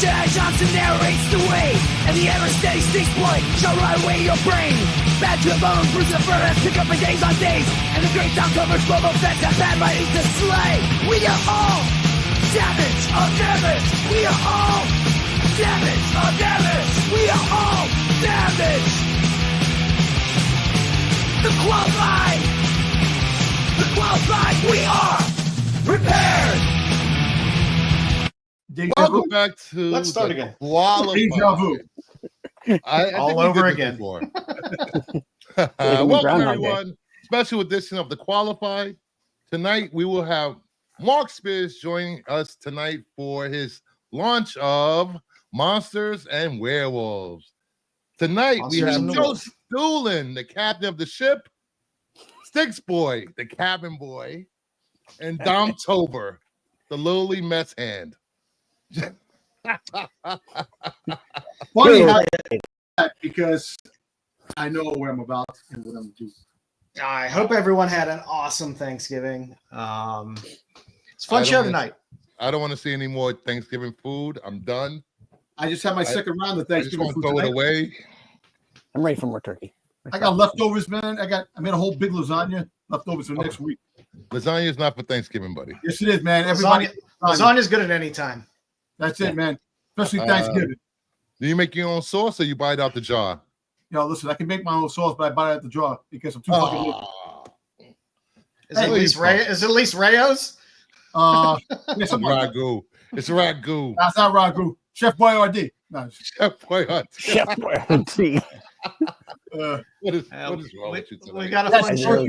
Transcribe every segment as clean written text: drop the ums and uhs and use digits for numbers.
Jedi Johnson narrates the way, and the ever-steady Styx boy shall ride away your brain. Bad to the bone, bruise the fur, pick up for days on days, and the great sound covers Boba Fett that bad mighty to slay. We are all damage of damage. We are all damage of damage. We are all damage. The qualified, we are prepared. Welcome back to Let's start again. Qualified. All over again. Welcome everyone. Special edition of the Qualified. Tonight we will have Mark Spears joining us tonight for his launch of Monsters and Werewolves. Tonight we have joesduelin, the captain of the ship, Styx Boy, the cabin boy, and Dom Tober, the lowly mess hand. Funny how that, because I know where I'm about and what I'm doing. I hope everyone had an awesome Thanksgiving. It's a fun show tonight. I don't want to see any more Thanksgiving food. I'm done. I just had my second round of Thanksgiving food. Throw it away. I'm ready for more turkey. I got leftovers, man. I made a whole big lasagna leftovers for next week. Lasagna is not for Thanksgiving, buddy. Yes, it is, man. Everybody, lasagna's good at any time. That's it, man. Especially Thanksgiving. Do you make your own sauce or you buy it out the jar? Listen, I can make my own sauce, but I buy it at the jar because I'm too fucking rich. Is it at least Rayo's? It's ragu. It's ragu. That's not ragu. Chef Boyardee. No. Chef Boyardee. Chef Boyardee. What is wrong with you tonight? We got a fun show.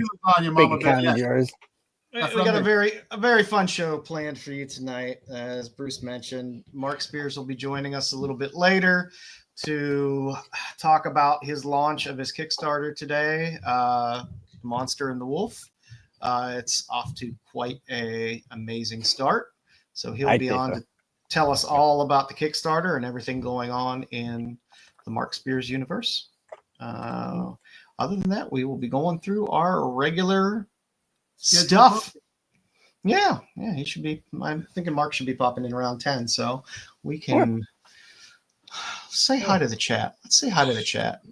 We got a very fun show planned for you tonight. As Bruce mentioned, Mark Spears will be joining us a little bit later to talk about his launch of his Kickstarter today, Monster and the Wolf. It's off to quite an amazing start. So he'll be on to tell us all about the Kickstarter and everything going on in the Mark Spears universe. Other than that, we will be going through our regular stuff. Yeah, he should be. I'm thinking Mark should be popping in around 10, so we can say hi to the chat. Let's say hi to the chat.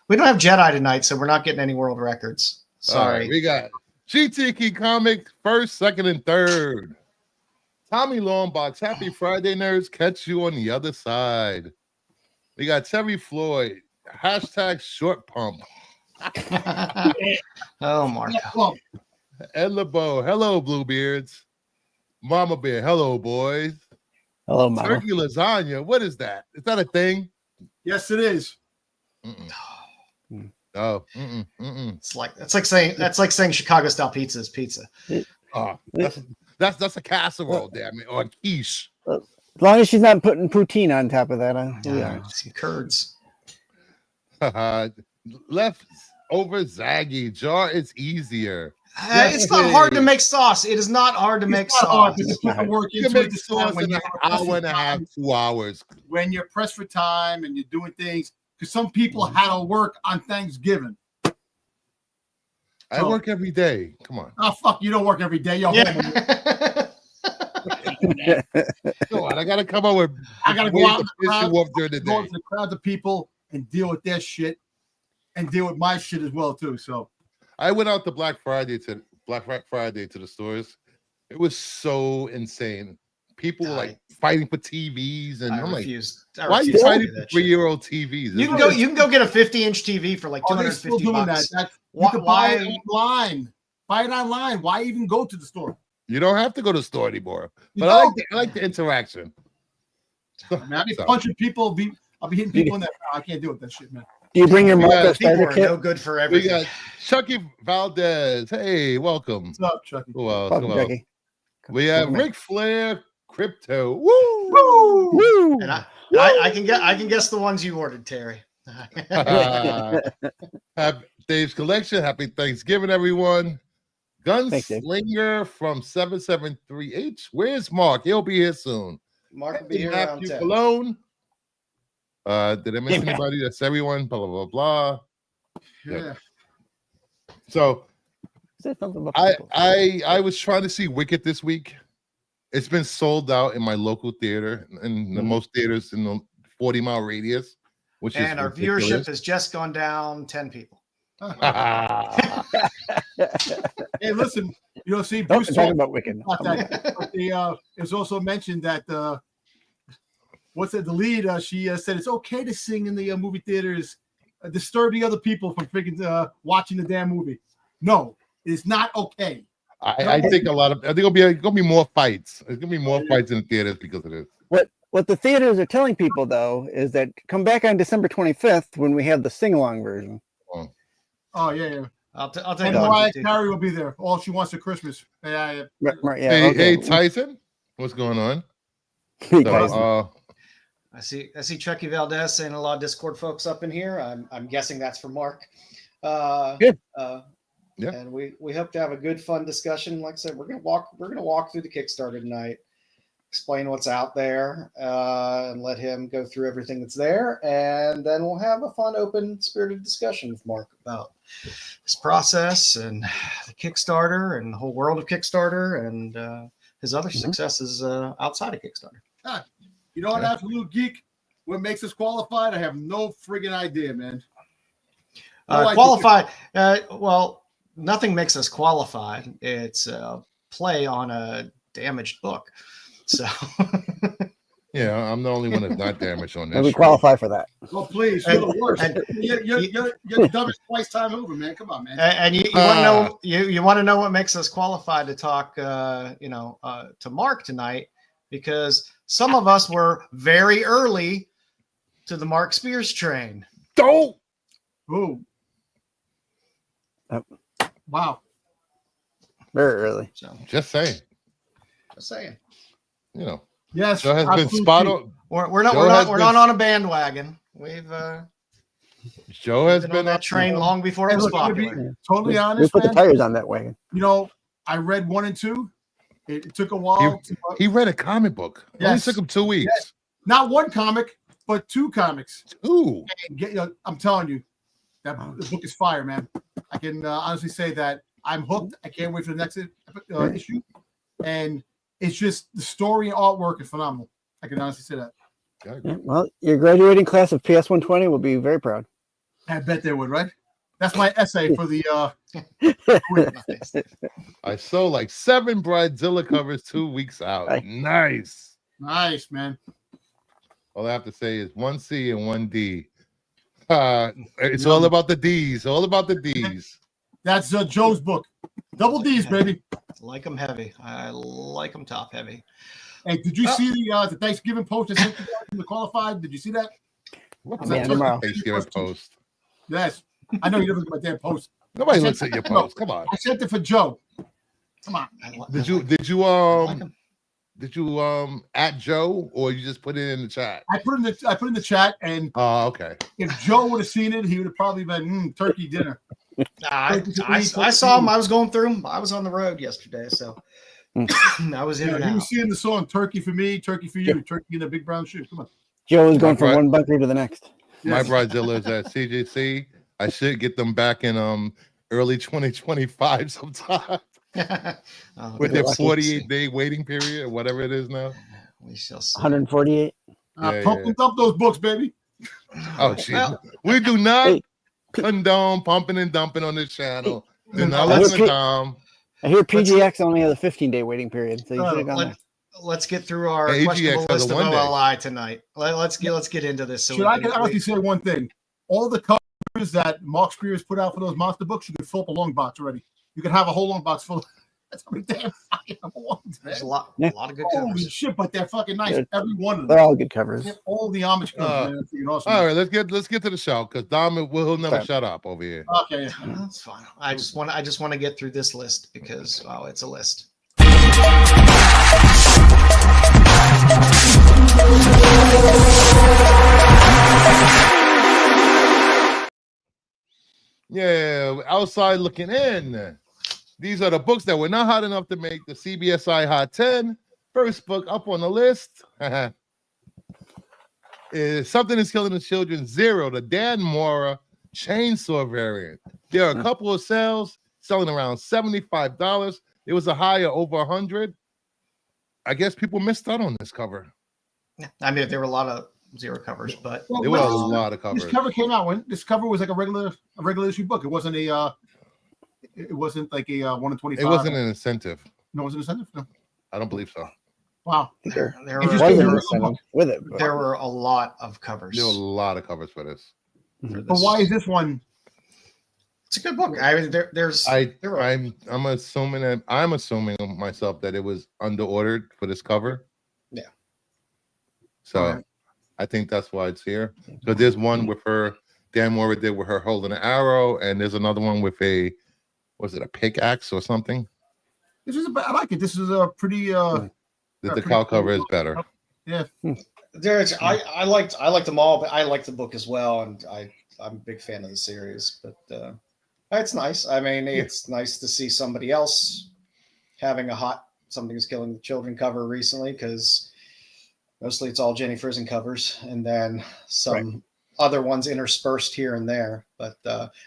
We don't have Jedi tonight, so we're not getting any world records. Sorry. Right, we got GTK Comics first, second, and third. Tommy Longbox, happy Friday, nerds. Catch you on the other side. We got Terry Floyd, hashtag short pump. Oh, Mark. Ed LeBeau, hello, Bluebeards. Mama Bear, hello, boys. Hello, Mama. Turkey lasagna, what is that? Is that a thing? Yes, it is. Oh, It's like saying Chicago style pizza is pizza. That's a casserole, damn it, or a quiche. As long as she's not putting poutine on top of that, some curds. Left over Zaggy. Jar is easier. It's not hard to make sauce. It is not hard to make sauce. You can make sauce in an hour and a half, 2 hours. When you're pressed for time and you're doing things, because some people had to work on Thanksgiving. I work every day. Come on. Oh, fuck, you don't work every day. You're home. Come on, I got to come up with. I got to go out during the go day. to the crowds of people and deal with their shit and deal with my shit as well, too. So I went out to Black Friday to the stores. It was so insane. People were like fighting for TVs, and I'm like, why are you fighting for 3-year-old TVs? You can go get a 50-inch TV for like $250. You can buy it online. Buy it online. Why even go to the store? You don't have to go to the store anymore. But I like the interaction. Man, I'll be punching people. I'll be hitting people in that. I can't deal with that shit, man. Do you bring your Marco starter kit? No good for everything. We got Chucky Valdez. Hey, welcome. What's up, Chucky? Welcome, Chucky. We have Ric Flair Crypto. Woo! Woo! Woo! And I can guess the ones you ordered, Terry. Dave's Collection. Happy Thanksgiving, everyone. Gunslinger from 773H. Where's Mark? He'll be here soon. Mark will be here around 10. Cologne. Did I miss anybody? That's everyone. Blah, blah, blah, blah. Yeah. So I was trying to see Wicked this week. It's been sold out in my local theater and the most theaters in the 40-mile radius, which is our ridiculous. viewership has just gone down 10 people. Hey, listen, you know, see, Nope, Bruce talking talked about Wiccan. about that. But it's also mentioned that what's it? The lead, she said it's okay to sing in the movie theaters, disturbing other people from freaking watching the damn movie. No, it's not okay. I think I think it'll be more fights. There's gonna be more fights in the theaters because of this. What the theaters are telling people though is that come back on December 25th when we have the sing-along version. Oh yeah. I'll take And Mariah Carey will be there. All she wants for Christmas. Yeah. Hey, Tyson, what's going on? So, I see Chucky Valdez saying a lot of Discord folks up in here. I'm guessing that's for Mark. Good. Yeah. And we hope to have a good, fun discussion. Like I said, we're gonna walk through the Kickstarter tonight, explain what's out there, and let him go through everything that's there, and then we'll have a fun, open, spirited discussion with Mark about his process and the Kickstarter and the whole world of Kickstarter and his other successes outside of Kickstarter. You know what, Absolute Geek? What makes us qualified? I have no friggin' idea, man. Qualified. Well, nothing makes us qualified. It's play on a damaged book. So yeah, I'm the only one that's not damaged on this. And we qualify for that. Well, please, you're the worst. You're the dumbest twice time over, man. Come on, man. And you want to know you want to know what makes us qualified to talk to Mark tonight, because some of us were very early to the Mark Spears train. Don't. Ooh. Yep. Wow. Very early. So Just saying. You know. Yes. Joe has been spot on. We're not on a bandwagon. We've Joe has been been on that train long before it was popular. Totally We honest, put the man. tires on that wagon. You know, I read 1 and 2. It took a while. He read a comic book. It only Yes. took him 2 weeks. Yes. Not 1 comic, but 2 comics. Ooh. I'm telling you, the book is fire, man. I can honestly say that I'm hooked. I can't wait for the next issue. And it's just the story and artwork is phenomenal. I can honestly say that. Yeah, well, your graduating class of PS 120 will be very proud. I bet they would, right? That's my essay for the. I sold like 7 Bridezilla covers 2 weeks out. Nice. Nice, man. All I have to say is 1C and 1D. It's all about the D's. All about the D's. That's Joe's book. Double D's, baby. Like them heavy. I like them top heavy. Hey, did you see the Thanksgiving post that sent you guys in the qualified? Did you see that? What's Yeah, that tomorrow. Thanksgiving post? Yes. I know you never look at my damn post. Nobody looks at your post. Come on. I sent it for Joe. Come on. Did you at Joe, or you just put it in the chat? I put in the chat, and okay. If Joe would have seen it, he would have probably been turkey dinner. I saw him. I was going through him. I was on the road yesterday, so I was in and He out. was seeing the song "Turkey for Me, Turkey for You," turkey in a big brown shoe. Come on. Joe was going from one bunker to the next. My Bridezilla is at CJC. I should get them back in early 2025 sometime. With their 48-day waiting period, or whatever it is now. We shall see. 148. Pumping up those books, baby. Oh, jeez. We do not condone pumping and dumping on this channel. Do not listen to Tom. I hear PGX only has a 15-day waiting period, so you should have gone there. Let's get through our Hey, questionable AGX has list a of 1 day. OLI tonight. Let's get into this. So Should I honestly say one thing? All the covers that Mark Spears put out for those monster books, you could fill up a long box already. You could have a whole long box full. That's how many damn fucking ones, man. There's a lot of good Holy covers. shit, but they're fucking nice. They're- Every one of them. They're all good covers. All the homage covers, man. That's freaking awesome. All right, let's get to the show, because Dom will never Okay. shut up over here. Okay. That's fine. I just want to get through this list because it's a list. Yeah, outside looking in. These are the books that were not hot enough to make the CBSI Hot 10. First book up on the list is Something is Killing the Children Zero, the Dan Mora chainsaw variant. There are a couple of sales selling around $75. It was a high of over 100. I guess people missed out on this cover. I mean, there were a lot of zero covers, but Well, There were a when lot of covers. this cover came out, when this cover was like a regular issue book. It wasn't like a 1 in 25. It wasn't an incentive. No, it wasn't an incentive. No. I don't believe so. Wow. There there It just was came an out- incentive with it. But there were a lot of covers. There were a lot of covers for this. for But this. why is this one? It's a good book. I mean, there's there were- I'm assuming myself that it was under ordered for this cover. Yeah. So Alright. I think that's why it's here. So there's one with her, Dan Moore did with her holding an arrow, and there's another one with a, was it a pickaxe or something? I like it. This is a pretty The pretty cow cool cover is book. better. I liked them all, but I liked the book as well, and I'm a big fan of the series. But it's nice. I mean, it's nice to see somebody else having a hot "Something Is Killing the Children" cover recently, because mostly it's all Jenny Frison covers, and then some other ones interspersed here and there. But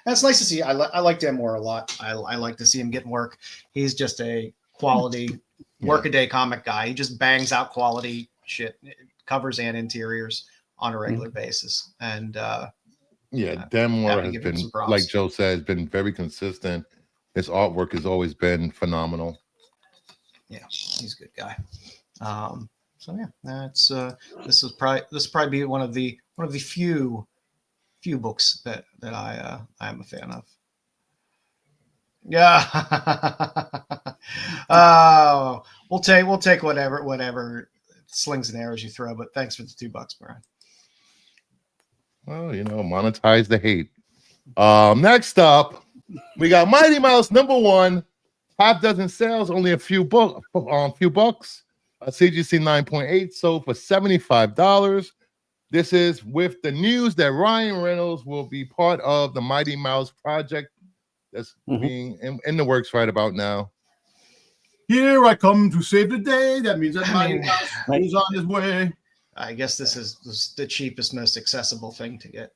it's nice to see. I like Dan Moore a lot. I like to see him getting work. He's just a quality workaday comic guy. He just bangs out quality shit, covers and interiors on a regular basis. And Dan Moore gotta has give him been, some props. like Joe said, has been very consistent. His artwork has always been phenomenal. yeah, he's a good guy. So yeah, that's this will probably be one of the few books that I am a fan of. Yeah. Oh, we'll take whatever slings and arrows you throw. But thanks for the $2, Brian. Well, monetize the hate. Next up, we got Mighty Mouse #1. Half dozen sales, only a few bucks. CGC 9.8 sold for $75. This is with the news that Ryan Reynolds will be part of the Mighty Mouse project that's being in the works right about now. Here I come to save the day. That means that I Mighty mean, Mouse is on his way. I guess this is the cheapest, most accessible thing to get.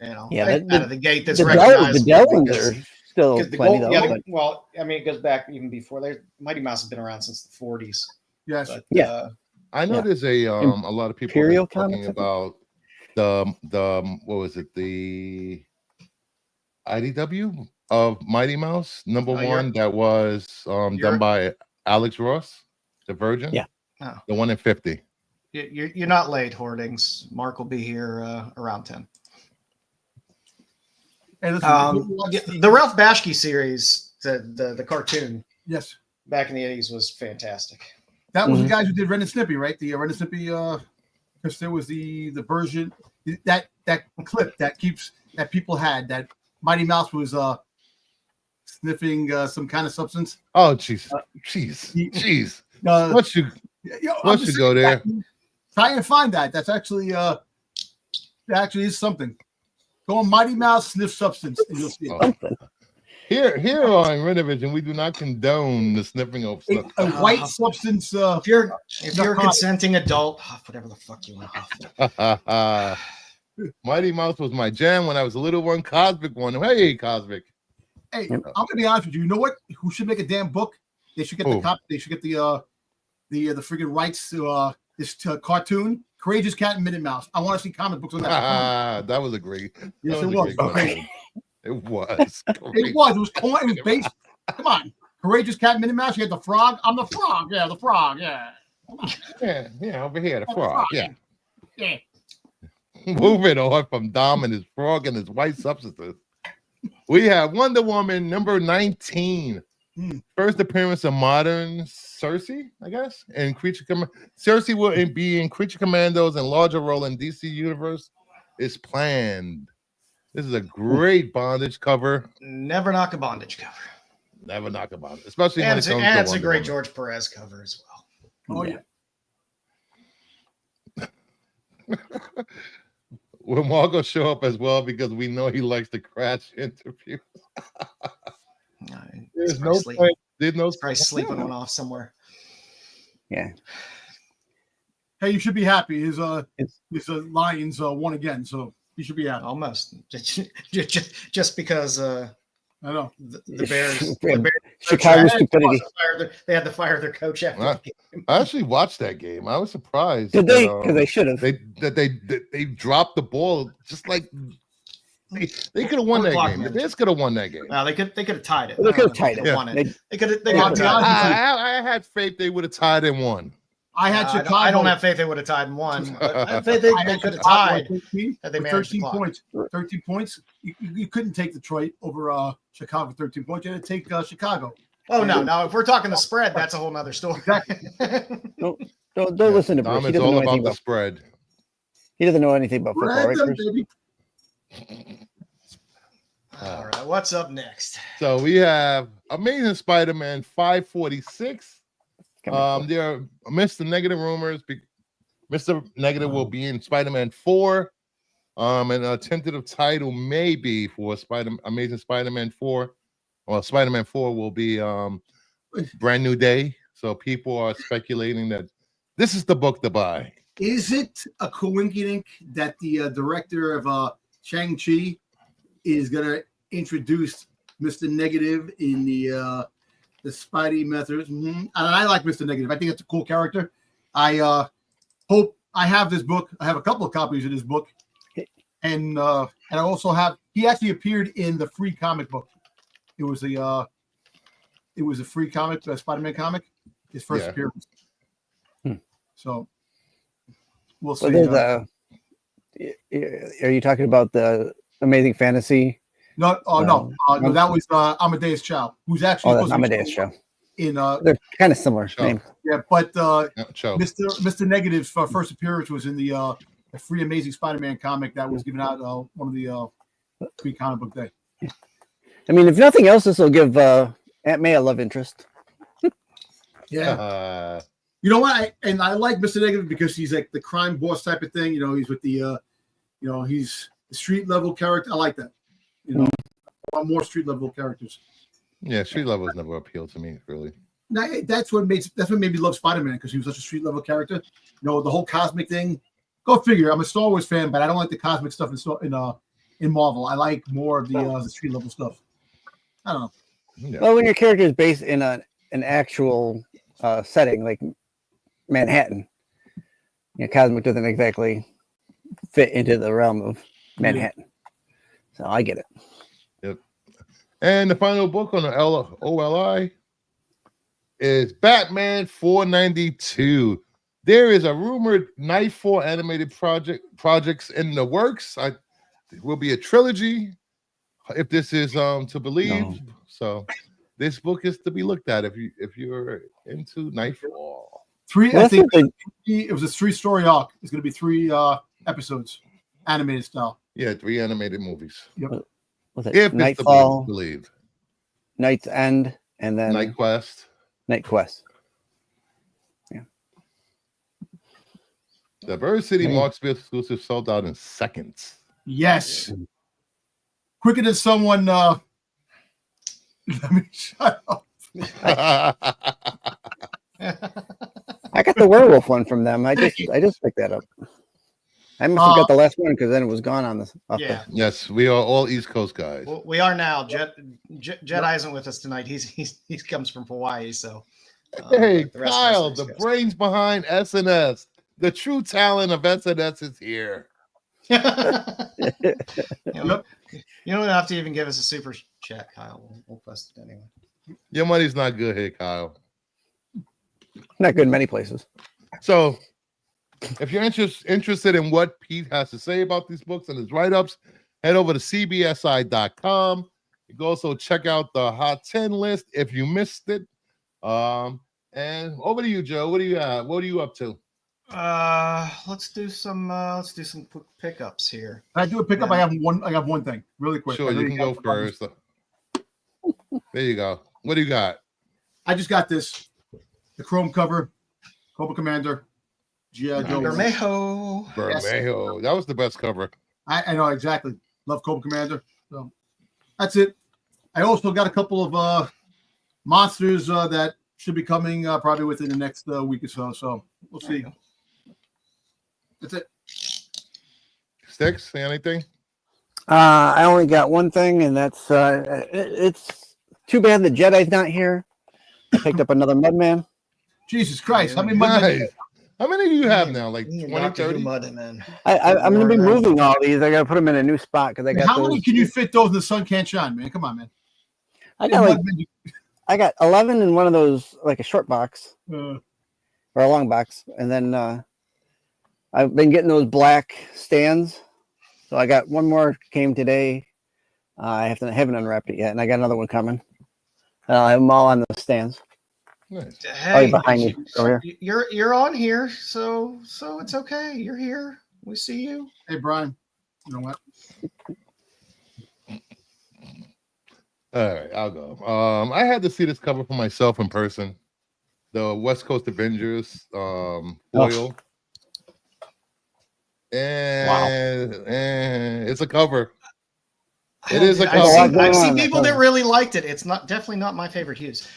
Yeah, out of the gate. That's the recognizable. Delvins because- are still because plenty though. yeah, but- well, I mean, it goes back even before there. Mighty Mouse has been around since the 40s. Yes. But, Yeah. I know there's a lot of people Imperial talking Comics, I think? about the what was it, the IDW of Mighty Mouse #1 that was done by Alex Ross, the Virgin. Yeah. Oh. The one in 50. You're not late, Hoardings. Mark will be here around 10. Hey, listen, The Ralph Bashki series, the cartoon yes, back in the 80s was fantastic. that was the guys who did Ren and Snippy, right? The Ren and Snippy, because there was the version that clip that people had that Mighty Mouse was sniffing some kind of substance. Oh, jeez. Jeez. Once you go there. Try and find that. That's actually that actually is something. Go on Mighty Mouse sniff substance and you'll see it. Something. Here on Rennavision, we do not condone the sniffing of stuff. A white substance. If you're a Not consenting adult, whatever the fuck you want. Mighty Mouse was my jam when I was a little one. Cosmic one. Hey, Cosmic. Hey, I'm gonna be honest with you. You know what? Who should make a damn book? They should get They should get the friggin' rights to this cartoon, Courageous Cat and Minute Mouse. I want to see comic books on that. That was a great. Yes, that it was. was. a great cartoon. It was. It was. It was cool. It was based. Come on, Courageous Cat and Minute Mouse. You had the frog. I'm the frog. Yeah, the frog. Yeah. Come on. Yeah, over here, the frog. Yeah. Yeah. Moving on from Dom and his frog and his white substances. We have Wonder Woman #19. First appearance of modern Cersei, I guess, and Cersei will be in Creature Commandos and larger role in DC Universe is planned. This is a great bondage cover. Never knock a bondage cover. Never knock a bondage, especially And when it's, it comes and to it's a Wonder great Woman. George Perez cover as well. Oh yeah. Will Margo show up as well because we know he likes to crash interviews? There's no point. There's no probably sleeping one off somewhere. Yeah. Hey, you should be happy. His Lions won again, so you should be happy. Almost just because I know the Bears. Chicago They stupidity. they had to fire their coach after Wow. the game. I actually watched that game. I was surprised. Did that, they? Because they should have. they dropped the ball just like they could have won that game. The Bears could have won that game. No, they could have tied it. Well, they could have tied They it. won it. They could have I'll be tied honest it. with you. I had faith they would have tied and won. I had Chicago. I don't have faith they would have tied and won. I have faith they could have tied. 13, Had they with managed the 13 clock. points. 13 points. You couldn't take Detroit over Chicago for 13 points. You had to take Chicago. Oh no! If we're talking the spread, that's a whole nother story. Don't listen to Bruce. Dom, He it's doesn't all know about anything the about. spread. He doesn't know anything about football, right, Bruce? Baby. All right, what's up next? So we have Amazing Spider-Man 546. There are Mr. Negative rumors. Mr. Negative will be in Spider-Man 4. And a tentative title may be for Amazing Spider-Man 4. Well, Spider-Man 4 will be Brand New Day. So people are speculating that this is the book to buy. Is it a coincidence that the director of Shang-Chi is going to introduce Mr. Negative in the Spidey methods? And I like Mr. Negative. I think it's a cool character. I hope I have this book. I have a couple of copies of this book. And I also have, he actually appeared in the free comic book. It was a free comic, Spider-Man comic, his first appearance. So we'll see. Are you talking about the Amazing Fantasy? No, that was Amadeus Cho, who's actually that's Amadeus Cho. They're kind of similar name. Yeah, but Cho. Mr. Negative's first appearance was in the free Amazing Spider-Man comic that was given out one of the free comic book day. I mean, if nothing else, this will give Aunt May a love interest. Yeah. You know what? I like Mr. Negative because he's like the crime boss type of thing. You know, he's with the, he's the street level character. I like that. You know, I want more street level characters. Yeah, street levels never appealed to me, really. Now, that's what made me love Spider-Man, because he was such a street level character. You know, the whole cosmic thing. Go figure. I'm a Star Wars fan, but I don't like the cosmic stuff in Marvel. I like more of the street level stuff. I don't know. Yeah. Well, when your character is based in an actual setting like Manhattan, cosmic doesn't exactly fit into the realm of Manhattan. So I get it. Yep. And the final book on the OLI is Batman 492. There is a rumored Nightfall animated projects in the works. It will be a trilogy, if this is to believe. No. So this book is to be looked at if you're into Nightfall. I think it was a 3-story arc. It's going to be 3 episodes, animated style. Yeah, 3 animated movies. Yep. Was it if Nightfall, it's to believe. Night's End, and then Night Quest. Night Quest. Yeah. The Bird City Marksville exclusive sold out in seconds. Yes. Quicker than someone. Let me shut up. I got the werewolf one from them. I just picked that up. I must have got the last one because then it was gone on this. Yes, we are all East Coast guys. Well, we are now. Jedi isn't with us tonight. He comes from Hawaii, so. Hey, Kyle, the brains behind SNS, the true talent of SNS is here. You don't have to even give us a super chat, Kyle. We'll post it anyway. Your money's not good here, Kyle. Not good in many places. So, if you're interested in what Pete has to say about these books and his write-ups, head over to cbsi.com. You can also check out the Hot 10 list if you missed it. And over to you, Joe. What do you got? What are you up to? Let's do some quick pickups here. Can I do a pickup? I have one thing really quick. Sure, you can go first. There you go. What do you got? I just got the chrome cover, Cobra Commander, G.I. Joe. Bermejo. Yes. That was the best cover. I know, exactly. Love Cobra Commander. So that's it. I also got a couple of monsters that should be coming probably within the next week or so. So we'll see. That's it. Styx, say anything? I only got one thing, and that's it's too bad the Jedi's not here. I picked up another Mudman. Jesus Christ. How many Nice. months? How many do you have now? Like Me and 20, Dr. 30? Mud, man. I'm gonna be moving all these. I gotta put them in a new spot because I got How those. many can you fit those in the sun can't shine, man? Come on, man. I got 11 in one of those, like a short box Uh, or a long box, and then I've been getting those black stands. So I got one more came today. I haven't unwrapped it yet, and I got another one coming. I have them all on the stands. Nice. Hey, behind you. Over here. you're on here, so it's okay. You're here. We see you. hey, Brian. You know what? All right, I'll go. I had to see this cover for myself in person. The West Coast Avengers foil. And it's a cover. It is a cover. I've seen people that really liked it. It's definitely not my favorite hues.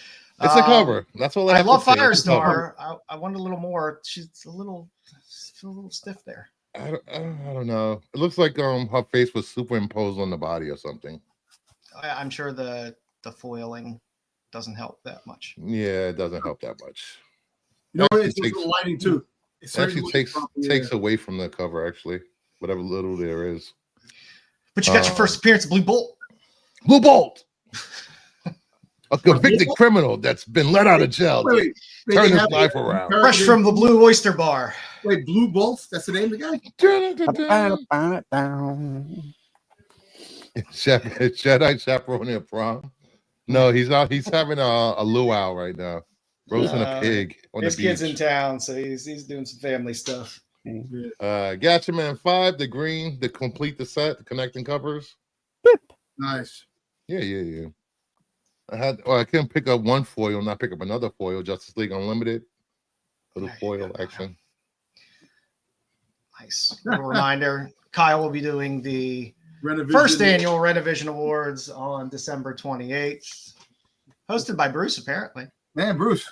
It's a cover. That's all I have love to say. Firestar. I want a little more. She's a little stiff there. I don't know. It looks like her face was superimposed on the body or something. I'm sure the foiling doesn't help that much. Yeah, it doesn't help that much. You know, Actually it's just takes- the lighting too. It actually takes away from the cover, actually, whatever little there is. But you got your first appearance of Blue Bolt. Blue Bolt, a convicted criminal that's been let out of jail. Wait, Turn his life around. Fresh from the Blue Oyster Bar. Wait, Blue Bolts? That's the name of the guy? Jedi chaperoning a prom. No, he's not. He's having a luau right now, roasting a pig on the His beach. kid's in town, so he's doing some family stuff. Gatchaman 5, the green, to complete the set, the connecting covers. Nice. Yeah. I couldn't pick up one foil, not pick up another foil. Justice League Unlimited, little foil action. Nice. Little reminder: Kyle will be doing the Rennavision. first annual Rennavision Awards on December 28th, hosted by Bruce. Apparently, Man, Bruce.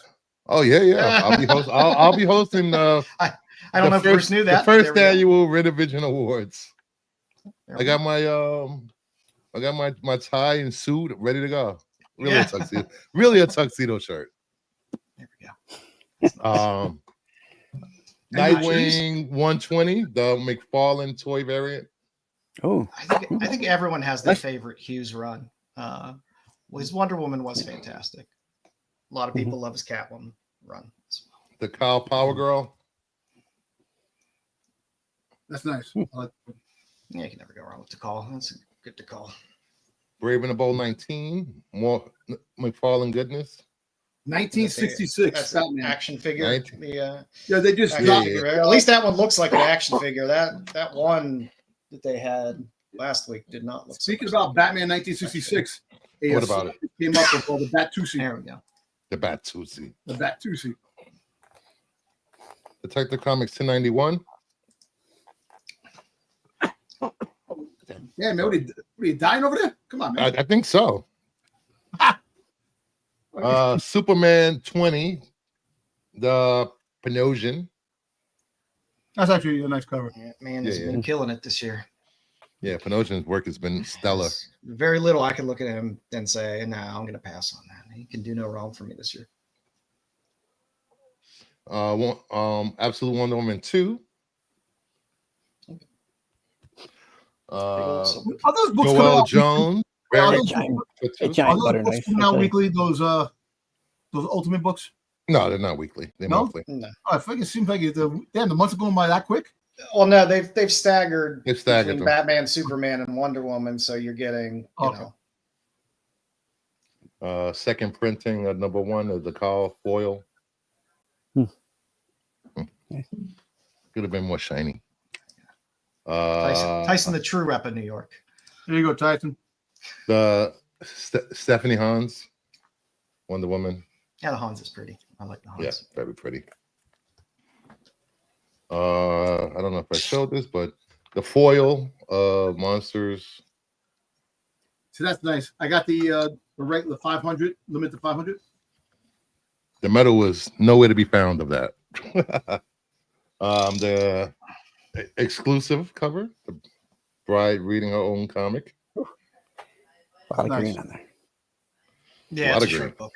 Oh yeah. I'll be hosting I don't know if Bruce knew that. the first annual Rennavision Awards. I got my my tie and suit ready to go. Really a tuxedo. Really a tuxedo shirt. There we go. Nightwing 120, the McFarlane toy variant. Oh, I think everyone has their favorite Hughes run. His Wonder Woman was fantastic. A lot of people love his Catwoman run as well. The Kyle Power Girl. That's nice. Yeah, you can never go wrong with the call. That's a good to call. Brave and the Bold 19. More McFarlane goodness. 1966. That's Batman. an action figure. Yeah, they just Action dropped figure. At least that one looks like an action figure. That one that they had last week did not look. Speaking about Batman 1966, What about it? Came up with the Batusi. There we go. The Batusi. The Batusi. Detective Comics 1091. Yeah, man, what are you dying over there? Come on, man. I think so. Superman 20. The Panosian. That's actually a nice cover. Yeah, man has been killing it this year. Yeah, Panosian's work has been stellar. There's very little I can look at him and say, "No, I'm going to pass on that. He can do no wrong for me this year." Absolute Wonder Woman 2. Are those books coming Joel out? Jones. Are Very those, giant are those butter books knife. coming out weekly? Those Ultimate books? No, they're not weekly. They're No? monthly. No. Oh, I think it seems like the months are going by that quick. Well, no, they've staggered. They've staggered between them. Batman, Superman, and Wonder Woman. So you're getting, you know, Second printing of number 1 of the Carl foil. Could have been more shiny. Tyson the True Rep of New York. There you go, Tyson. The Stephanie Hans, Wonder Woman. Yeah, the Hans is pretty. I like the Hans. Yeah, very pretty. I don't know if I showed this, but the foil monsters. So that's nice. I got the regular 500, limit to 500. The metal was nowhere to be found of that. The exclusive cover, the bride reading her own comic. A lot of Nice. green on there. Yeah, lot it's a of short green. book.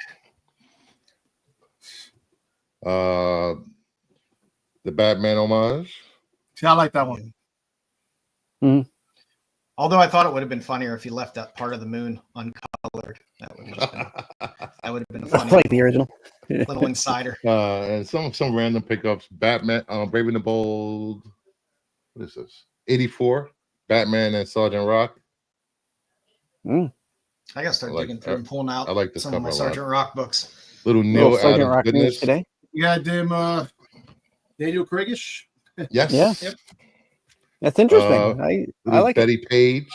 The Batman homage. See, I like that one. Although I thought it would have been funnier if he left that part of the moon uncolored. That would have been a funny like the original. little insider. And some random pickups. Batman, Brave and the Bold. What is this? 84. Batman and Sergeant Rock. I gotta start digging through and pulling out I like this some of my cover a lot. Sergeant Rock books. Little Neil Sergeant Adams Rock news goodness. today. You got them Daniel Craigish. Yes. Yeah. Yep. That's interesting. I like Betty it. Page.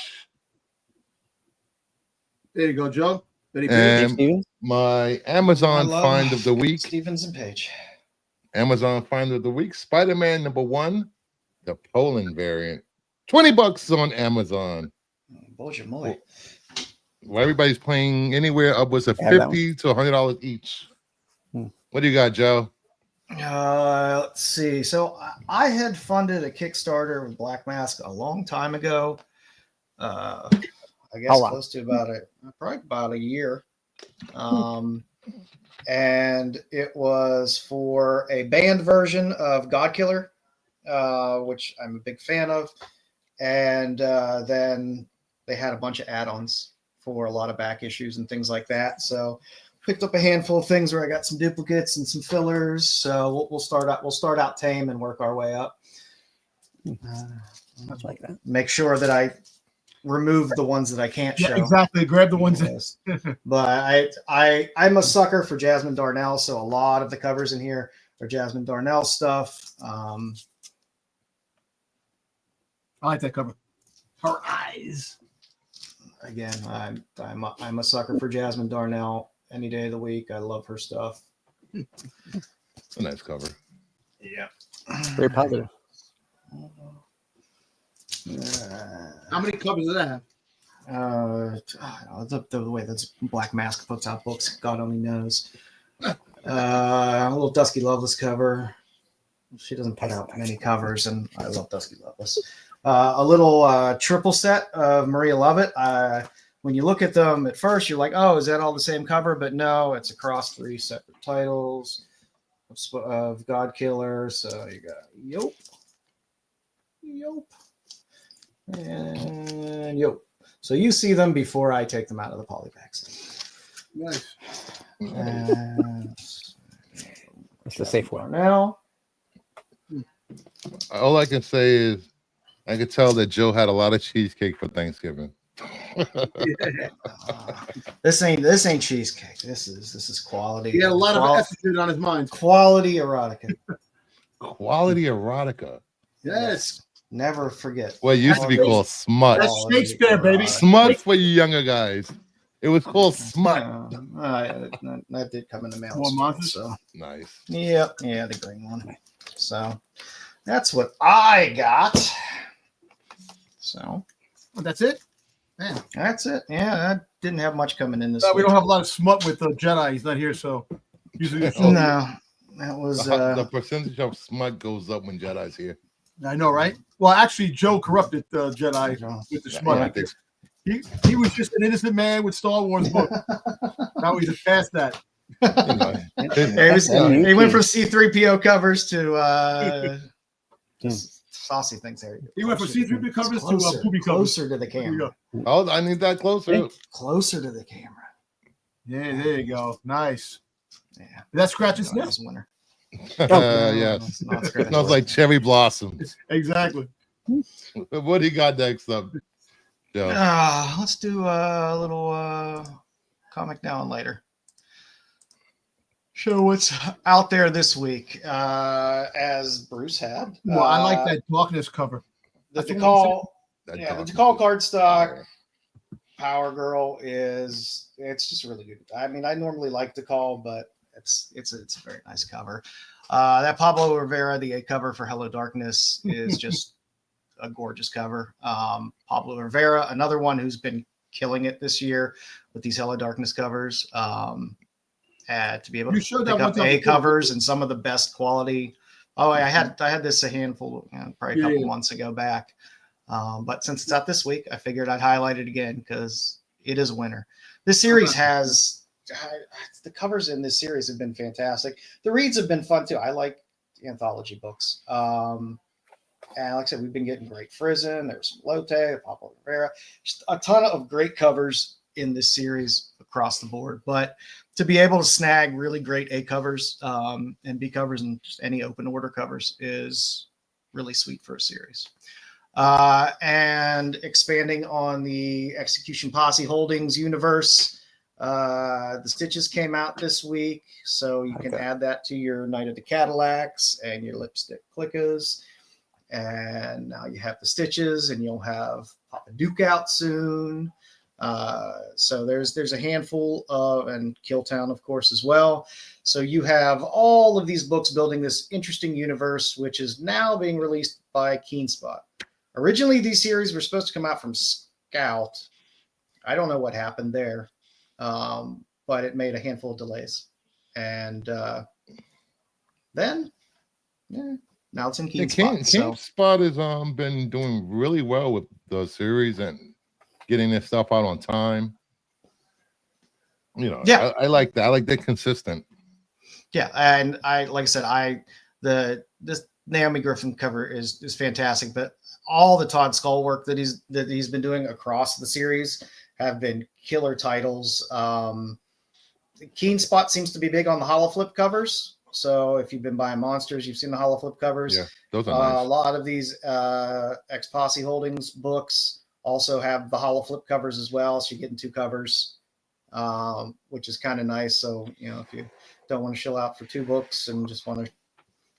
There you go, Joe. Betty And Page. Stevens? my Amazon I love find of the week. Stevens and Page. Amazon find of the week. Spider-Man #1, the Poland variant. $20 on Amazon. Bulger moly. Well, everybody's playing anywhere upwards of Yeah, that $50 to $100 each. Hmm. What do you got, Joe? Let's see. So I had funded a Kickstarter with Black Mask a long time ago. I guess How long? close to probably about a year. And it was for a banned version of Godkiller, which I'm a big fan of. And then they had a bunch of add-ons for a lot of back issues and things like that. So picked up a handful of things where I got some duplicates and some fillers. So we'll start out tame and work our way up. Much like that. Make sure that I remove the ones that I can't show. Yeah, exactly. Grab the ones that. But I'm a sucker for Jasmine Darnell, so a lot of the covers in here are Jasmine Darnell stuff. I like that cover. Her eyes. Again, I'm a sucker for Jasmine Darnell any day of the week. I love her stuff. It's a nice cover. Yeah. Very positive. How many covers does that have? The way that Black Mask puts out books, God only knows. A little Dusky Loveless cover. She doesn't put out many covers, and I love Dusky Loveless. A little triple set of Maria Lovett. When you look at them at first, you're like, oh, is that all the same cover? But no, it's across 3 separate titles of God Killer. So you got Yope, and Yope. So you see them before I take them out of the polypacks. Nice. It's the safe one. Now, All I can say is I could tell that Joe had a lot of cheesecake for Thanksgiving. this ain't cheesecake. This is quality. He had a lot of attitude on his mind. Quality erotica. Quality erotica. Yes. Never forget. Well, it used to be called smut. That's Shakespeare, baby. Smut for you younger guys. It was called smut. That did come in the mail. More monsters? So Nice. yeah, the green one. So that's what I got. So Oh, that's it? Man. that's it. Yeah, I didn't have much coming in this. We week. don't have a lot of smut with Jedi. He's not here, so usually it's No, that was The percentage of smut goes up when Jedi's here. I know, right? Well, actually, Joe corrupted Jedi with the smut. Yeah, I think He was just an innocent man with Star Wars book. Now he's past that. he went from C3PO covers to saucy things there. He went from C3PO covers to poopy covers. Closer to the camera. Oh, I need that closer. Closer to the camera. Yeah, there you go. Nice. Yeah. Is that scratch and That sniff? was winter. Yes. It's not It smells like cherry blossoms. Exactly. What do you got next up, Joe? Let's do a little comic now and later. Show what's out there this week. As Bruce had. Well, I like that darkness cover. The That's the Decall, That yeah, the dark- Decall cardstock Power Girl it's just really good. I mean, I normally like Decall, but it's a very nice cover. That Pablo Rivera, the cover for Hello Darkness, is just a gorgeous cover. Pablo Rivera, another one who's been killing it this year with these Hello Darkness covers. To be able to pick up A covers and some of the best quality. Oh, I had this a handful, probably a couple months ago back. But since it's out this week, I figured I'd highlight it again because it is a winner. This series has the covers in this series have been fantastic. The reads have been fun too. I like anthology books. And like I said, we've been getting great Frizen. There's some Lotte, Pablo Rivera, just a ton of great covers in this series across the board. But to be able to snag really great A covers and B covers and just any open order covers is really sweet for a series. And expanding on the Execution Posse Holdings universe, the Stitches came out this week, so you can add that to your Night of the Cadillacs and your Lipstick Clickers. And now you have the Stitches, and you'll have Papa Duke out soon. So there's a handful of, and Killtown, of course, as well. So you have all of these books building this interesting universe, which is now being released by KeenSpot. Originally, these series were supposed to come out from Scout. I don't know what happened there, but it made a handful of delays. And then, now it's in KeenSpot. KeenSpot has been doing really well with the series and getting their stuff out on time. You know, yeah, I like that. I like that consistent. Yeah, and like I said, this Naomi Griffin cover is fantastic, but all the Todd Skull work that he's been doing across the series have been killer titles. KeenSpot seems to be big on the holoflip covers. So if you've been buying Monsters, you've seen the holoflip covers. Yeah, those are nice. A lot of these Ex-Posse Holdings books also have the holoflip covers as well. So you're getting 2 covers, which is kind of nice. So, you know, if you don't want to shell out for 2 books and just want to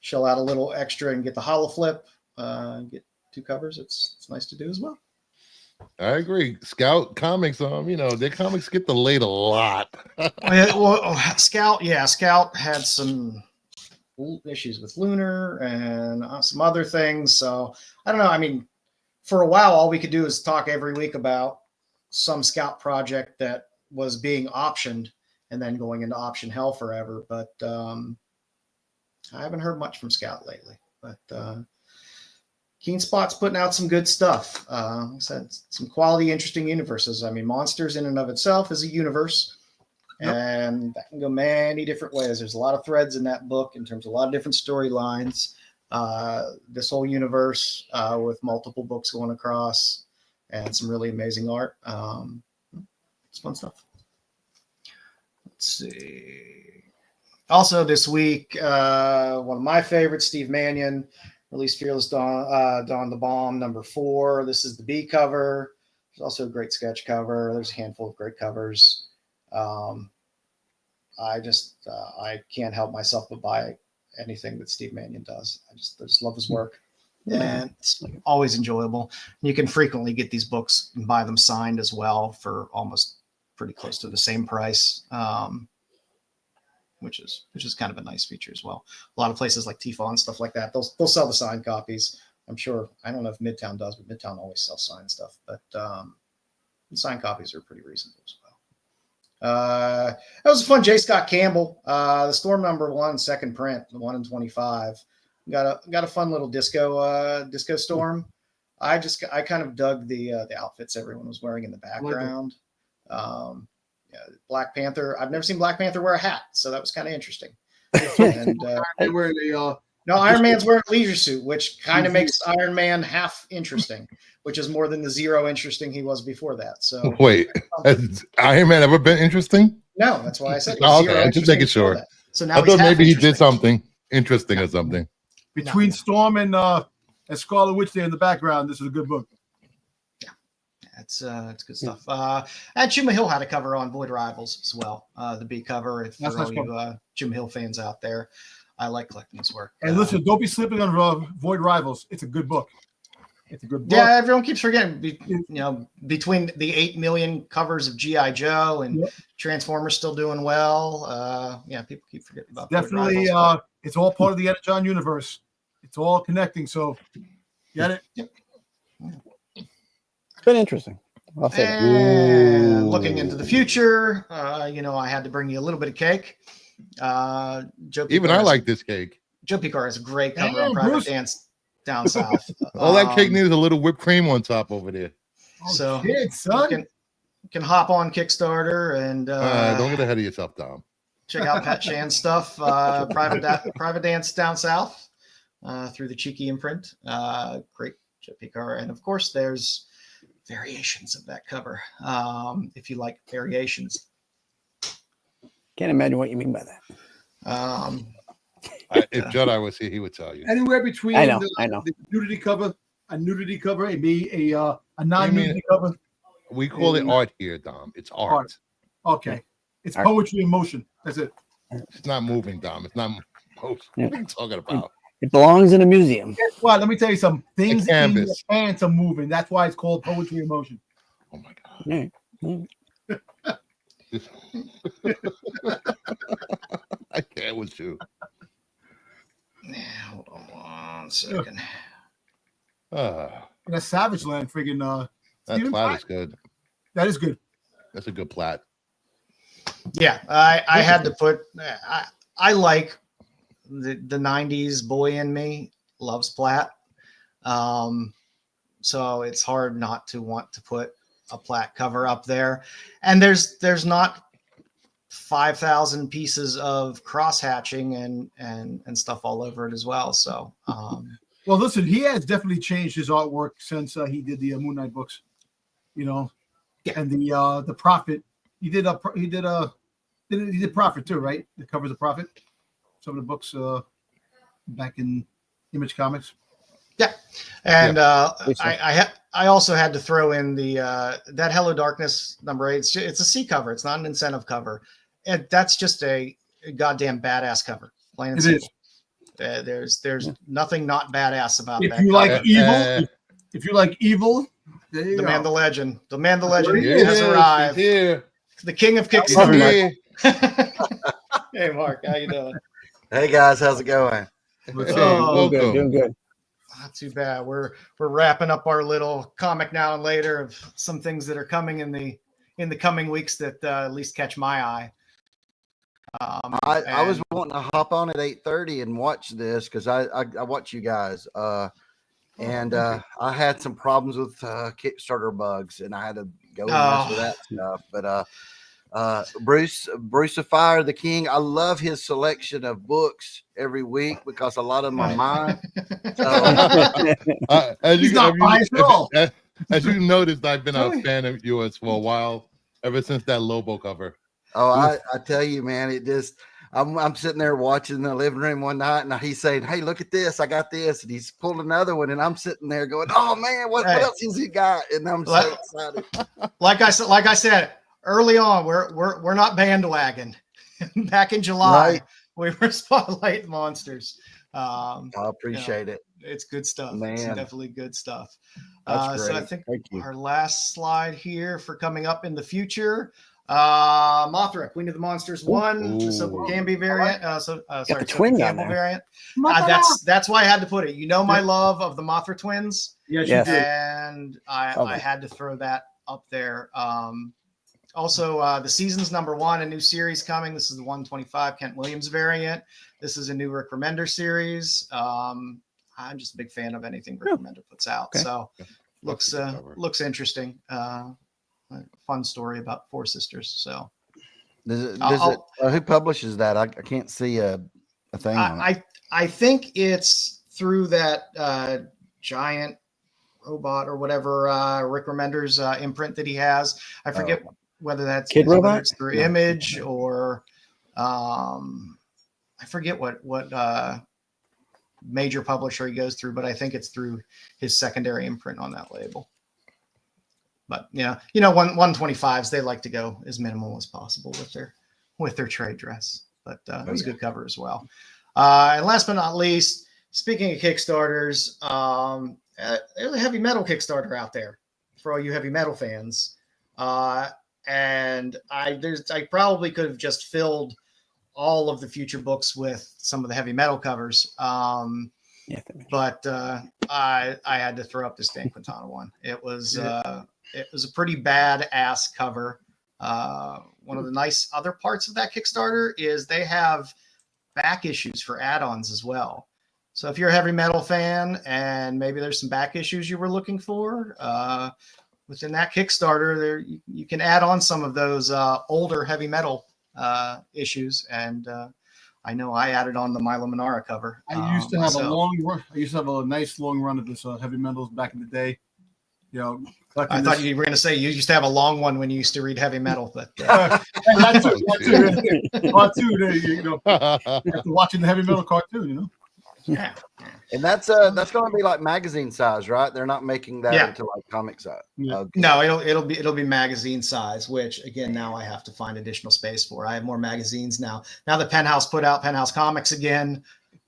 shell out a little extra and get the holoflip, get 2 covers, it's nice to do as well. I agree. Scout Comics, you know, their comics get delayed a lot. Scout had some issues with Lunar and some other things. So I don't know. I mean, for a while, all we could do is talk every week about some Scout project that was being optioned and then going into option hell forever. But I haven't heard much from Scout lately. But KeenSpot's putting out some good stuff. Like I said, some quality, interesting universes. I mean, Monsters in and of itself is a universe, and that can go many different ways. There's a lot of threads in that book in terms of a lot of different storylines. This whole universe with multiple books going across and some really amazing art. It's fun stuff. Let's see. Also this week, one of my favorites, Steve Mannion, released Fearless Dawn the Bomb #4. This is the B cover. There's also a great sketch cover. There's a handful of great covers. I can't help myself but buy anything that Steve Mannion does. I just love his work. And it's always enjoyable. You can frequently get these books and buy them signed as well for almost pretty close to the same price. Which is kind of a nice feature as well. A lot of places like Tefal and stuff like that, they'll sell the signed copies. I'm sure. I don't know if Midtown does, but Midtown always sells signed stuff. But the signed copies are pretty reasonable as well. That was a fun J. Scott Campbell. The Storm #1 second print, the 1 in 25. Got a fun little disco storm. I kind of dug the outfits everyone was wearing in the background. Black Panther. I've never seen Black Panther wear a hat, so that was kind of interesting. And Iron Man's wearing a leisure suit, which kind of makes Iron Man half interesting, which is more than the 0 interesting he was before that. So wait, has Iron Man ever been interesting? No, that's why I said. Okay, I'm just making sure. So now I thought maybe he did something interesting or something. Between Storm and Scarlet Witch there in the background, this is a good book. It's good stuff. And Chuma Hill had a cover on Void Rivals as well. The B cover. For all you Chuma Hill fans out there, I like collecting his work. And listen, don't be slipping on Void Rivals. It's a good book. It's a good book. Yeah, everyone keeps forgetting. Between the 8 million covers of G.I. Joe and Transformers still doing well. People keep forgetting about definitely. Void Rivals, it's all part of the John universe. It's all connecting. So, get it? Yep. It's been interesting. I'll say and looking into the future, I had to bring you a little bit of cake. Joe Even I like this cake. Joe Picar has a great cover on Private Dance down south. All that cake needs a little whipped cream on top over there. So son. can hop on Kickstarter and Don't get ahead of yourself, Dom. check out Pat Shan's stuff. Private Dance Down South through the Cheeky imprint. Great JP cover, and of course there's variations of that cover. If you like variations, Can't imagine what you mean by that. If Jedi was here, he would tell you. Anywhere between I know. the nudity cover, a non-nudity cover. We call it art here, Dom. It's art. Okay. It's Art. poetry in motion. That's it. It's not moving, Dom. It's not motion. Yeah. What are you talking about? It belongs in a museum. Guess what? Let me tell you something. Things in your canvas. pants are moving. That's why it's called poetry in motion. Oh my God. Yeah. I can't with you. hold on one second. And that Savage Land friggin' That Steven plat Plat? is good. that is good. That's a good plat. Yeah, I had to put. I like the 90s boy in me loves Platt. So it's hard not to want to put a Platt cover up there. And there's not 5,000 pieces of cross hatching and stuff all over it as well. So Well, listen, he has definitely changed his artwork since he did the Moon Knight books, Yeah. and the Prophet. He did Prophet too, right? The covers of Prophet. Some of the books back in Image Comics. Yeah, and I also had to throw in the that Hello Darkness number 8. It's a C cover. It's not an incentive cover. And that's just a goddamn badass cover. Plain and simple. There's nothing not badass about that. If you like evil, there you The go. man, the legend, has Yes, arrived. he's here. The king of He's Kickstarter. here. Hey, Mark, how you doing? Hey guys, how's it going? Let's say Oh, Doing welcome. good. Not too bad. We're wrapping up our little comic now and later of some things that are coming in the coming weeks that at least catch my eye. I was wanting to hop on at 8:30 and watch this because I watch you guys. And I had some problems with Kickstarter bugs, and I had to go and mess with that stuff. But Brucifier the King, I love his selection of books every week because a lot of them are mine. So, He's not biased at all. As you noticed, I've been a fan of yours for a while, ever since that Lobo cover. I tell you, man, it just I'm sitting there watching in the living room one night, and he's saying, "Hey, look at this! I got this," and he's pulled another one, and I'm sitting there going, "Oh man, what else has he got?" And I'm so excited. Like I said early on, we're not bandwagon. Back in July, we were spotlight monsters. I appreciate it. It's good stuff. Man. It's definitely good stuff. That's So I great. think Thank you. our last slide here for coming up in the future. Mothra, Queen of the Monsters 1, the Simple Canby variant. the twin on Campbell there. variant. That's why I had to put it. You know my love of the Mothra twins, Yes, Yes. you did. and I had to throw that up there. Also, the Seasons #1, a new series coming. This is the 125 Kent Williams variant. This is a new Rick Remender series. I'm just a big fan of anything Rick Remender puts out. Okay. So looks interesting. Fun story about 4 sisters. So Who publishes that? I can't see a thing on it. I think it's through that giant robot or whatever Rick Remender's imprint that he has. I forget whether that's Kid whether Robot? it's through Image or I forget what major publisher he goes through, but I think it's through his secondary imprint on that label. But 125s, they like to go as minimal as possible with their trade dress. But it was a good cover as well. And last but not least, speaking of Kickstarters, there's a heavy metal Kickstarter out there for all you heavy metal fans. And I probably could have just filled all of the future books with some of the heavy metal covers. But I had to throw up the Stan Quintana one. It was a pretty badass cover. One of the nice other parts of that Kickstarter is they have back issues for add-ons as well. So if you're a heavy metal fan and maybe there's some back issues you were looking for, within that Kickstarter, there you can add on some of those older heavy metal issues, and I know I added on the Milo Manara cover. I used to have myself. a long run. I used to have a nice long run of this heavy metals back in the day. You know, I thought you were going to say you used to have a long one when you used to read heavy metal, but cartoon, you know, after watching the heavy metal cartoon, you know. yeah. And that's going to be like magazine size, right? They're not making that into like comic size. Yeah. Okay. No, it'll be magazine size, which again now I have to find additional space for. I have more magazines now. Now the Penthouse put out Penthouse Comics again.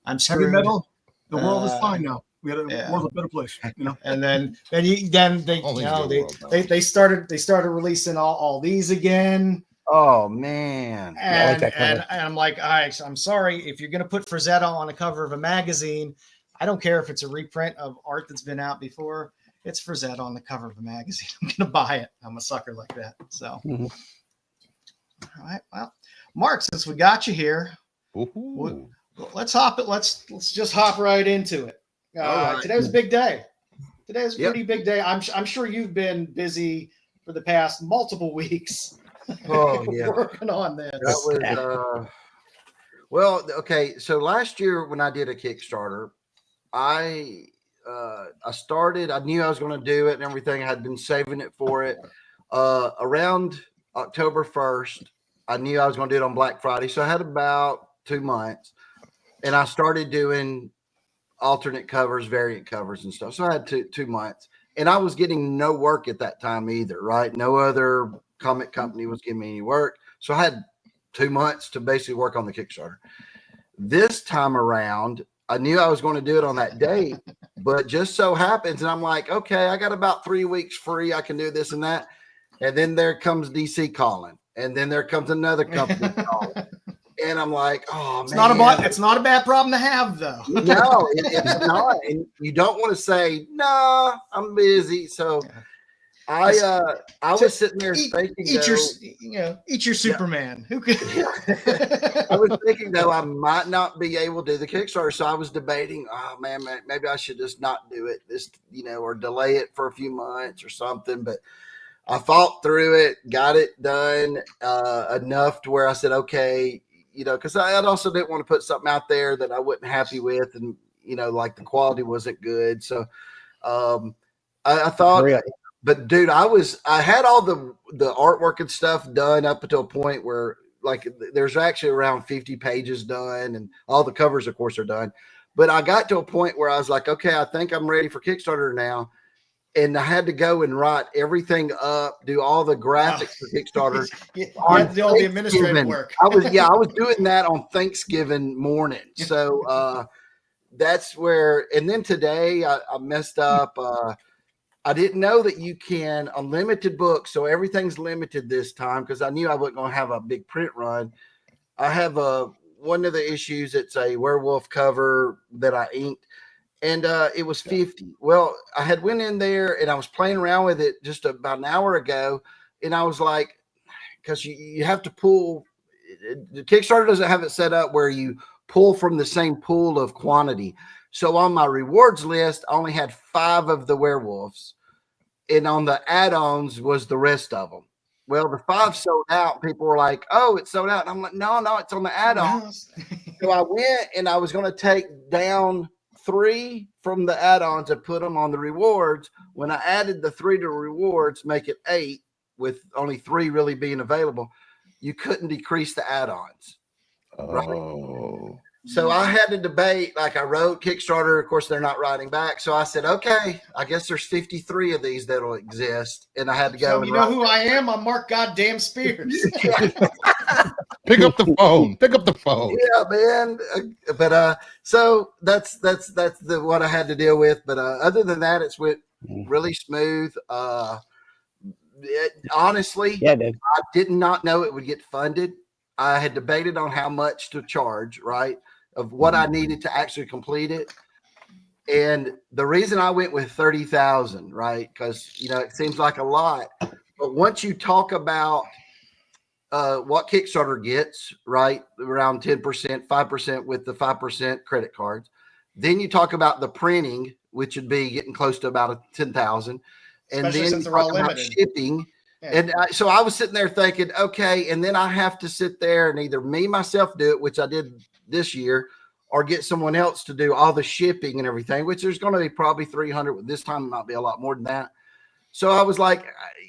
I'm screwed. Heavy metal. The world is fine now. We had world's a better place, you know. And then they started releasing all these again. Oh man. And, that cover. and I'm like, I'm sorry, if you're going to put Frazetta on the cover of a magazine, I don't care if it's a reprint of art that's been out before. It's Frazetta on the cover of a magazine. I'm going to buy it. I'm a sucker like that. So, Mhm. All right. Well, Mark, since we got you here, let's just hop right into it. Right. Today was a big day. Today was a pretty big day. I'm sure you've been busy for the past multiple weeks. Oh yeah. Working on this. That was well, okay. So last year when I did a Kickstarter, I started. I knew I was going to do it and everything. I had been saving it for it. Around October 1st, I knew I was going to do it on Black Friday, so I had about 2 months, and I started doing alternate covers, variant covers, and stuff. So I had 2 months, and I was getting no work at that time either. Right? No other comic company was giving me any work, so I had 2 months to basically work on the Kickstarter. This time around, I knew I was going to do it on that date, but just so happens, and I'm like, okay, I got about 3 weeks free. I can do this and that. And then there comes DC calling, and then there comes another company calling. And I'm like, oh, man. It's not a bad problem to have, though. No, it's not. And you don't want to say, no, I'm busy. So I was sitting there thinking, eat your Superman. Who could? I was thinking though I might not be able to do the Kickstarter, so I was debating. Oh man, maybe I should just not do it. Or delay it for a few months or something. But I fought through it, got it done enough to where I said, okay, because I also didn't want to put something out there that I wasn't happy with, and like the quality wasn't good. So I thought. But dude, I had all the artwork and stuff done up until a point where like there's actually around 50 pages done, and all the covers of course are done. But I got to a point where I was like, okay, I think I'm ready for Kickstarter now. And I had to go and write everything up, do all the graphics for Kickstarter. You had to do all the administrative work. I was doing that on Thanksgiving morning. So that's where, and then today I messed up. I didn't know that you can unlimited books, so everything's limited this time because I knew I wasn't going to have a big print run. I have one of the issues. It's a werewolf cover that I inked, and it was 50. Well, I had went in there and I was playing around with it just about an hour ago, and I was like, because you have to pull. The Kickstarter doesn't have it set up where you pull from the same pool of quantity. So on my rewards list, I only had 5 of the werewolves. And on the add-ons was the rest of them. Well, the 5 sold out. People were like, oh, it's sold out. And I'm like, no, it's on the add-ons. So I went and I was going to take down 3 from the add-ons and put them on the rewards. When I added the 3 to rewards, make it 8 with only 3 really being available, you couldn't decrease the add-ons. Right? Oh. So I had to debate, like I wrote Kickstarter, of course they're not writing back. So I said, okay, I guess there's 53 of these that'll exist. And I had to go. So you know who I am? I'm Mark Goddamn Spears. Pick up the phone. Pick up the phone. Yeah, man. But so that's what I had to deal with. But other than that, it's went really smooth. Honestly, Yeah, dude. I did not know it would get funded. I had debated on how much to charge, right, of what I needed to actually complete it. And the reason I went with 30,000, right, because, it seems like a lot. But once you talk about what Kickstarter gets, right, around 10%, 5% with the 5% credit cards, then you talk about the printing, which would be getting close to about 10,000. and Especially then since you they're all talk about limited. shipping. Yeah. And so I was sitting there thinking, okay, and then I have to sit there and either me myself do it, which I did this year, or get someone else to do all the shipping and everything, which there's going to be probably 300. This time it might be a lot more than that. So I was like,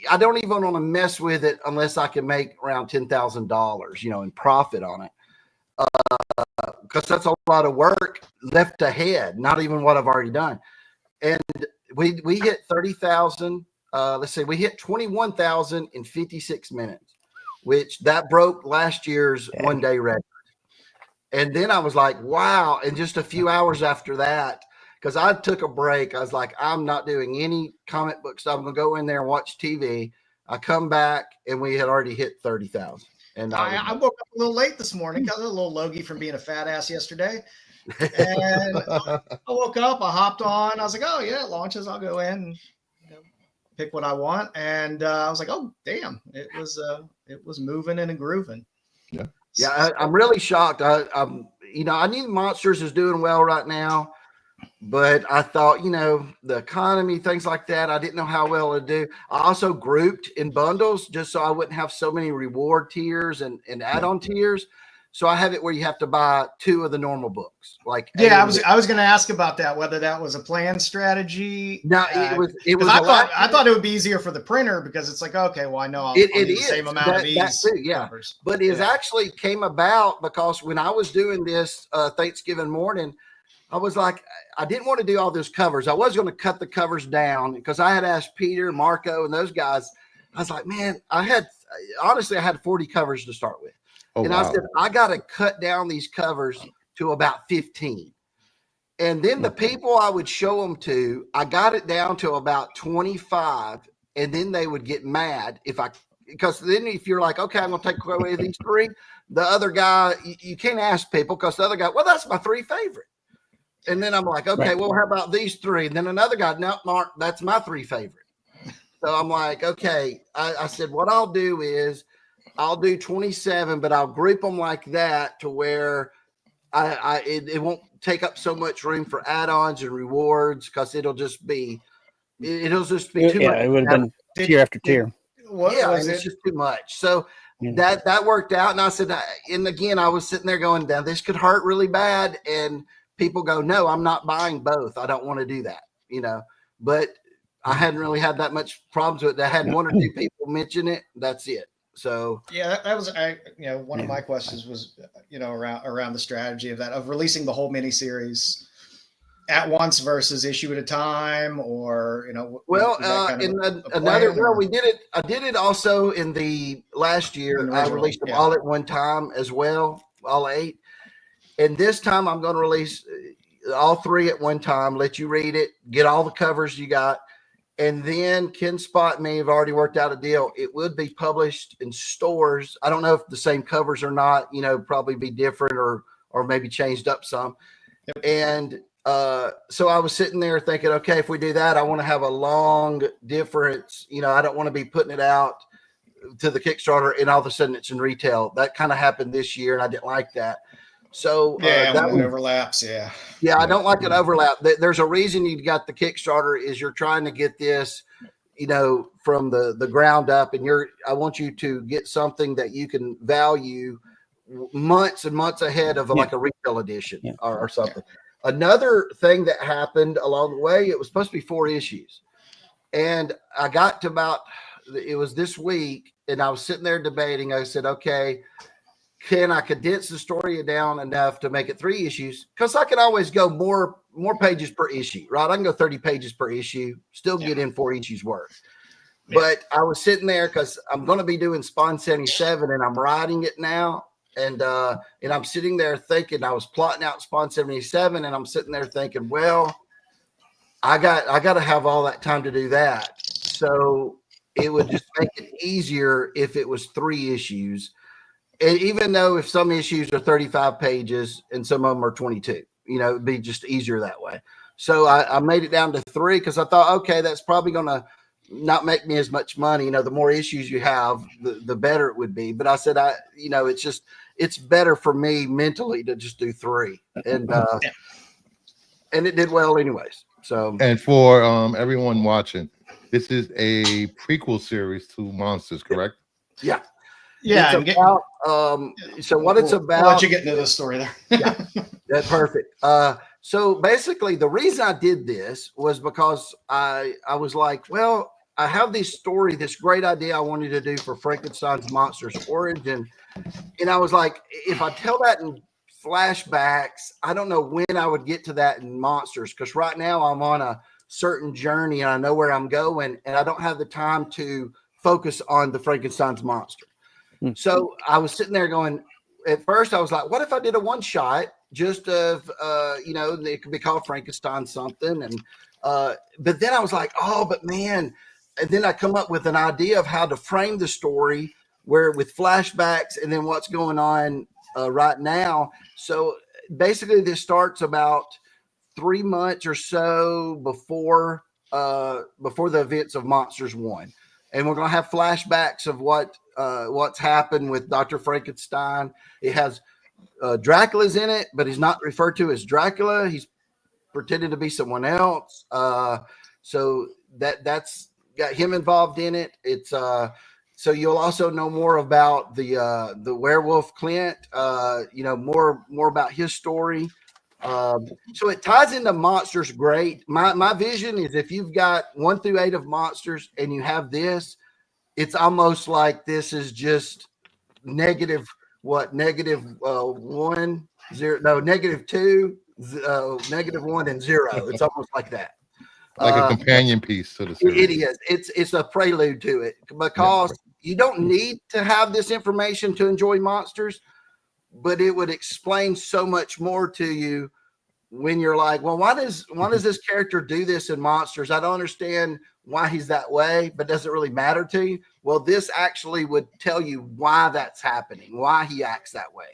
I don't even want to mess with it unless I can make around $10,000, in profit on it. Because that's a lot of work left ahead, not even what I've already done. And we hit 30,000. Let's say we hit 21,000 in 56 minutes, which that broke last year's one-day record. And then I was like, wow. And just a few hours after that, because I took a break, I was like, I'm not doing any comic book stuff. I'm going to go in there and watch TV. I come back, and we had already hit 30,000. And I woke up a little late this morning. Got a little logy from being a fat ass yesterday. And I woke up, I hopped on. I was like, oh, yeah, it launches. I'll go in and pick what I want. And I was like, oh, damn. It was moving and grooving. Yeah. Yeah, I'm really shocked. I knew Monsters is doing well right now, but I thought, the economy, things like that, I didn't know how well it'd do. I also grouped in bundles just so I wouldn't have so many reward tiers and add-on tiers. So I have it where you have to buy 2 of the normal books. I was going to ask about that, whether that was a planned strategy. No, it was. I thought it would be easier for the printer because it's like, okay, well, I know I'll need the same amount of these covers. But it actually came about because when I was doing this Thanksgiving morning, I was like, I didn't want to do all those covers. I was going to cut the covers down because I had asked Peter, Marco, and those guys. I was like, man, I had 40 covers to start with. And I said, I got to cut down these covers to about 15. And then the people I would show them to, I got it down to about 25. And then they would get mad because then if you're like, okay, I'm going to take away these 3, the other guy, you can't ask people because the other guy, well, that's my 3 favorite. And then I'm like, okay, well, how about these 3? And then another guy, no, Mark, that's my 3 favorite. So I'm like, okay, I said, what I'll do is, I'll do 27, but I'll group them like that to where it won't take up so much room for add-ons and rewards because it'll just be too much. Yeah, it would have been tier after tier. It's just too much. So that worked out, and I said, and again, I was sitting there going, "Now this could hurt really bad," and people go, "No, I'm not buying both. I don't want to do that," But I hadn't really had that much problems with it. I had 1 or 2 people mention it. That's it. So yeah, that was one of my questions was around the strategy of releasing the whole miniseries at once versus issue at a time, or we did it. I did it also in the last year. I released them all at one time as well, all 8. And this time I'm going to release all 3 at one time. Let you read it, get all the covers you got. And then Ken Spot and me have already worked out a deal. It would be published in stores. I don't know if the same covers or not, probably be different or maybe changed up some. Yep. And so I was sitting there thinking, okay, if we do that, I want to have a long difference. I don't want to be putting it out to the Kickstarter and all of a sudden it's in retail. That kind of happened this year and I didn't like that. So that overlaps. Yeah, I don't like an overlap. There's a reason you got the Kickstarter is you're trying to get this, from the ground up, and I want you to get something that you can value months and months ahead of like a retail edition or something. Yeah. Another thing that happened along the way, it was supposed to be 4 issues, and I got to it was this week, and I was sitting there debating. I said, okay, can I condense the story down enough to make it 3 issues? Because I can always go more pages per issue, right? I can go 30 pages per issue, still get in 4 issues worth. Yeah. But I was sitting there because I'm going to be doing Spawn 77 and I'm writing it now. And I'm sitting there thinking, I was plotting out Spawn 77 and I'm sitting there thinking, well, I got to have all that time to do that. So it would just make it easier if it was 3 issues. And even though if some issues are 35 pages and some of them are 22, it'd be just easier that way. So I made it down to 3 because I thought, okay, that's probably going to not make me as much money. The more issues you have, the better it would be. But I said, it's better for me mentally to just do 3. And it did well anyways. So, and for everyone watching, This is a prequel series to Monsters, correct? Yeah. Yeah. It's about, so what it's about. I'll let you get into the story there. Yeah, that's perfect. So basically, the reason I did this was because I was like, well, I have this great idea I wanted to do for Frankenstein's Monsters Origin, and I was like, if I tell that in flashbacks, I don't know when I would get to that in Monsters, because right now I'm on a certain journey and I know where I'm going, and I don't have the time to focus on the Frankenstein's monster. So I was sitting there going, at first I was like, what if I did a one shot just of, it could be called Frankenstein something. And, but then I was like, oh, but man, and then I come up with an idea of how to frame the story where with flashbacks and then what's going on right now. So basically this starts about 3 months or so before the events of Monsters 1. And we're going to have flashbacks of what's happened with Dr. Frankenstein. It has Dracula's in it, but he's not referred to as Dracula. He's pretending to be someone else. So that's got him involved in it. It's so you'll also know more about the werewolf Clint. More about his story. So it ties into Monsters great. My vision is if you've got 1 through 8 of Monsters and you have this, it's almost like this is just negative 1, 0, no, -2, -1 and 0. It's almost like that. Like a companion piece to the series. It is. It's a prelude to it, because you don't need to have this information to enjoy Monsters, but it would explain so much more to you when you're like, well, why does this character do this in Monsters? I don't understand why he's that way, but does it really matter to you? Well, this actually would tell you why that's happening, why he acts that way.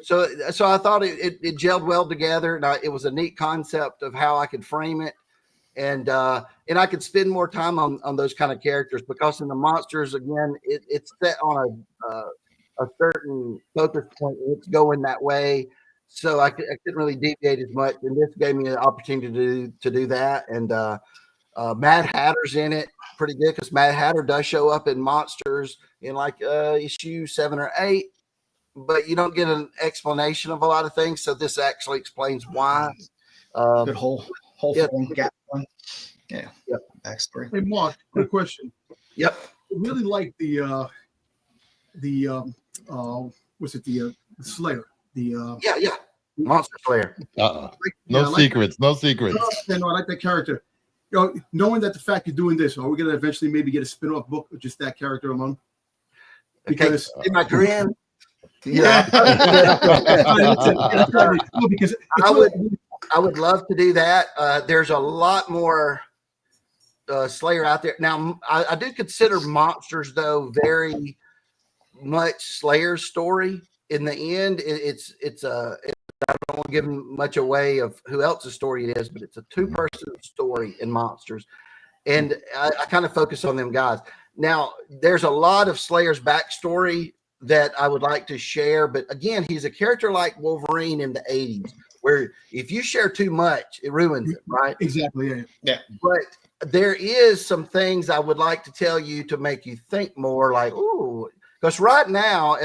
So I thought it gelled well together, and it was a neat concept of how I could frame it, and I could spend more time on those kind of characters, because in the Monsters, again, it's set on a certain focus point. It's going that way, so I couldn't really deviate as much, and this gave me an opportunity to do that. And Mad Hatter's in it pretty good, because Mad Hatter does show up in Monsters in like issue 7 or 8. But you don't get an explanation of a lot of things, so this actually explains why. Good whole yeah. gap one. Yeah. Yep. Backstory. Hey, Mark, quick question. Yep. I really like the Slayer. Monster Slayer. No secrets. No secrets. I like that character. Knowing that the fact you're doing this, are we going to eventually maybe get a spin-off book of just that character alone? Because in my grin. Yeah. Because I would love to do that. There's a lot more Slayer out there now. I do consider Monsters, though, very much Slayer's story. In the end, I don't want to give much away of who else's story it is, but it's a 2-person story in Monsters, and I kind of focus on them guys. Now, there's a lot of Slayer's backstory that I would like to share, but again, he's a character like Wolverine in the 80s, where if you share too much, it ruins it, right? Exactly. Yeah. But there is some things I would like to tell you to make you think more, like, ooh, because right now,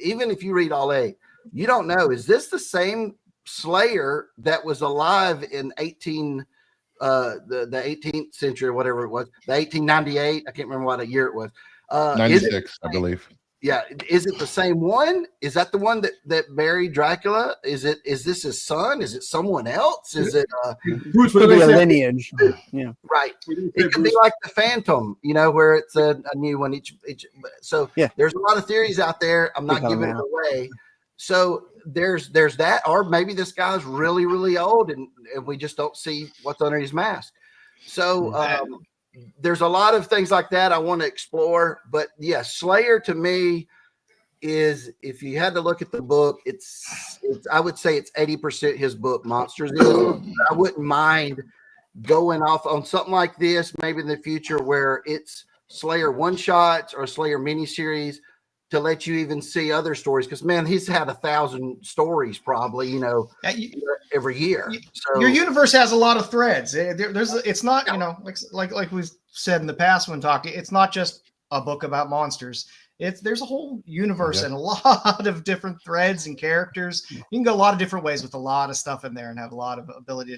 even if you read all 8, you don't know, is this the same Slayer that was alive in the 18th century or whatever it was, the 1898? I can't remember what year it was. 96, I believe. Yeah, is it the same one? Is that the one that buried Dracula? Is this his son? Is it someone else? Is it Bruce Could be a lineage. Yeah. right? It could be like the Phantom, where it's a new one each. So yeah, there's a lot of theories out there. I'm not giving it away. So there's that, or maybe this guy's really, really old and we just don't see what's under his mask. So there's a lot of things like that I want to explore. But yeah, Slayer to me is, if you had to look at the book, it's I would say it's 80% his book. Monsters is. I wouldn't mind going off on something like this maybe in the future, where it's Slayer one shots or Slayer miniseries, to let you even see other stories, because man, he's had 1,000 stories probably, every year. So your universe has a lot of threads. It's not, like we've said in the past when talking, it's not just a book about monsters. There's a whole universe and a lot of different threads and characters. You can go a lot of different ways with a lot of stuff in there and have a lot of ability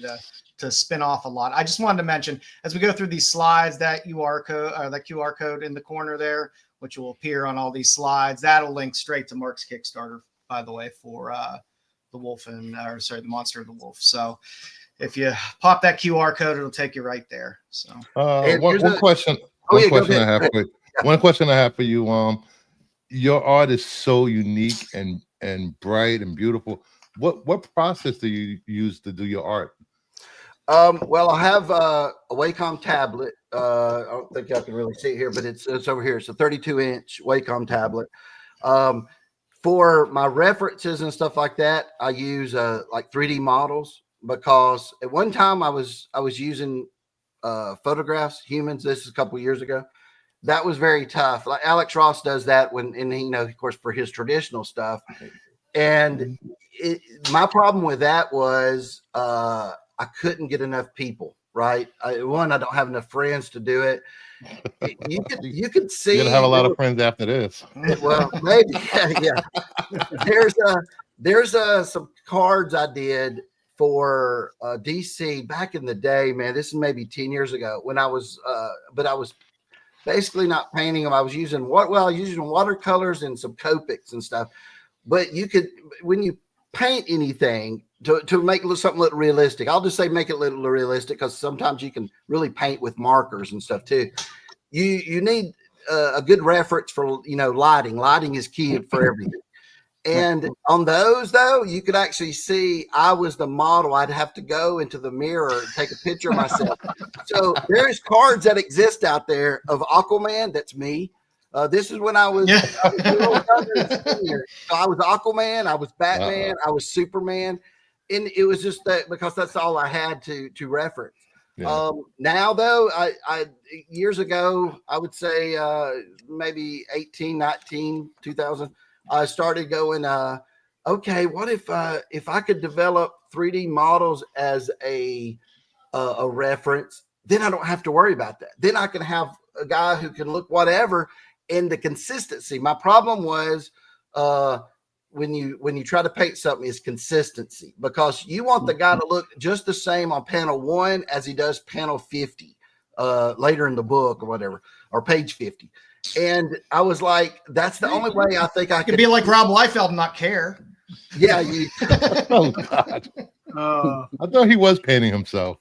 to spin off a lot. I just wanted to mention, as we go through these slides, that QR code in the corner there, which will appear on all these slides, that'll link straight to Mark's Kickstarter, by the way, for the Monster of the Wolf. So if you pop that QR code, it'll take you right there. So one question I have for you. Your art is so unique and bright and beautiful. What process do you use to do your art? Well, I have a Wacom tablet. I don't think I can really see it here, but it's over here. It's a 32-inch Wacom tablet. For my references and stuff like that, I use like 3D models, because at one time I was using photographs, humans. This is a couple years ago. That was very tough. Like Alex Ross does that of course, for his traditional stuff. And my problem with that was I couldn't get enough people. Right. I don't have enough friends to do it. You could see you're gonna have a lot of friends after this. Well, maybe. Yeah. There's some cards I did for DC back in the day, man. This is maybe 10 years ago when I was basically not painting them. I was using watercolors and some Copics and stuff. But you could, when you paint anything, to make something look realistic, I'll just say make it look realistic, because sometimes you can really paint with markers and stuff too. You need a good reference for lighting. Lighting is key for everything. And on those, though, you could actually see I was the model. I'd have to go into the mirror and take a picture of myself. So there's cards that exist out there of Aquaman. That's me. This is when I was, I was Aquaman, I was Batman, I was Superman. And it was just that, because that's all I had to reference. Yeah. Now, though, I years ago, I would say maybe 18, 19, 2000, I started going, okay, what if I could develop 3D models as a reference? Then I don't have to worry about that. Then I can have a guy who can look whatever. And the consistency. My problem was when you try to paint something is consistency, because you want the guy to look just the same on panel 1 as he does panel 50 later in the book or whatever, or page 50. And I was like, that's the only way I think I could be like Rob Liefeld and not care. Yeah. Oh God. I thought he was painting himself.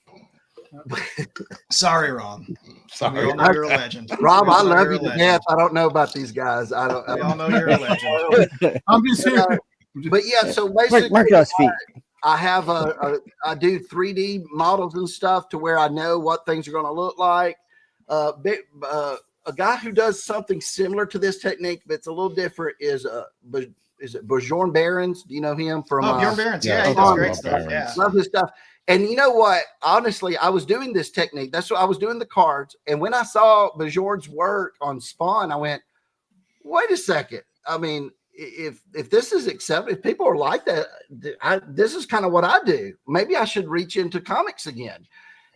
Sorry, Rob. Sorry. We all know you're a legend. Rob, I love you to death. I don't know about these guys. We all know you're a legend. I'm just here. But yeah, so basically, Mark does feet. I have I do 3D models and stuff to where I know what things are going to look like. A guy who does something similar to this technique, but it's a little different, is it Bjorn Barons? Do you know him from? Bjorn Barons, yeah, he does great stuff. Yeah, love his stuff. And you know what? Honestly, I was doing this technique. That's what I was doing, the cards. And when I saw Bjorn's work on Spawn, I went, wait a second. I mean, if this is accepted, if people are like that, this is kind of what I do. Maybe I should reach into comics again.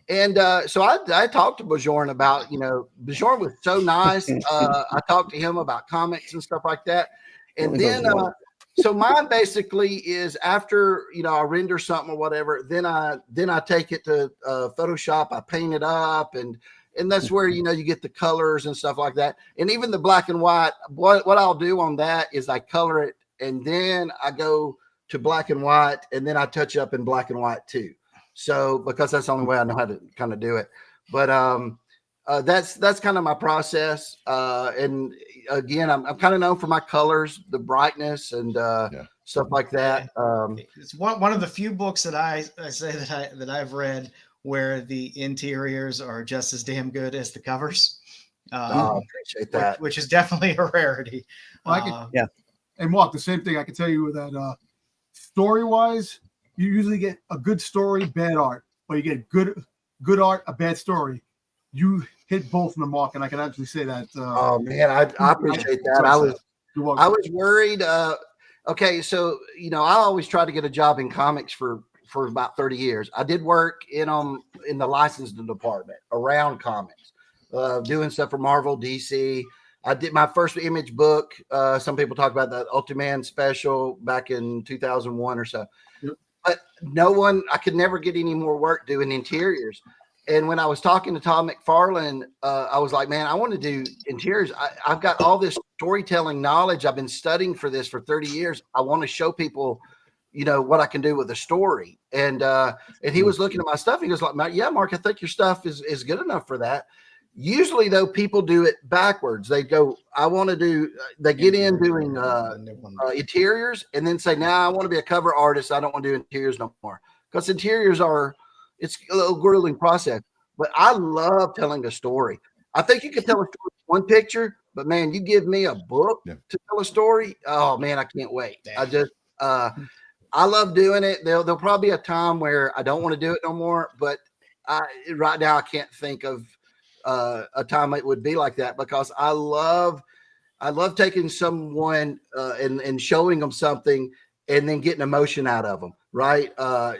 And so I talked to Bjorn about, Bjorn was so nice. I talked to him about comics and stuff like that. And then so mine basically is after, I render something or whatever, then I take it to Photoshop, I paint it up, and that's where, you get the colors and stuff like that. And even the black and white, what I'll do on that is I color it, and then I go to black and white, and then I touch up in black and white too. So, because that's the only way I know how to kind of do it. But that's kind of my process. And again, I'm kind of known for my colors, the brightness, and stuff like that. It's one of the few books that I say that I've read where the interiors are just as damn good as the covers. I appreciate that. Which is definitely a rarity. Yeah. And Mark, the same thing I can tell you that story-wise, you usually get a good story, bad art, or you get good art, a bad story. You hit both in the mark, and I can actually say that. Oh man, I appreciate that. You're welcome. I was worried. Okay, so I always tried to get a job in comics for about 30 years. I did work in the licensing department around comics, doing stuff for Marvel, DC. I did my first Image book. Some people talk about the Ultraman special back in 2001 or so. Yep. But I could never get any more work doing interiors. And when I was talking to Todd McFarlane, I was like, man, I want to do interiors. I've got all this storytelling knowledge. I've been studying for this for 30 years. I want to show people, what I can do with a story. And he was looking at my stuff. He was like, yeah, Mark, I think your stuff is good enough for that. Usually, though, people do it backwards. They go, they get in doing interiors and then say, I want to be a cover artist. I don't want to do interiors no more. Because interiors it's a little grueling process. But I love telling a story. I think you can tell a story with one picture, but man, you give me a book to tell a story. Oh man, I can't wait. Damn. I love doing it. There'll probably be a time where I don't want to do it no more, but right now I can't think of a time it would be like that, because I love taking someone and showing them something and then getting emotion out of them. Right.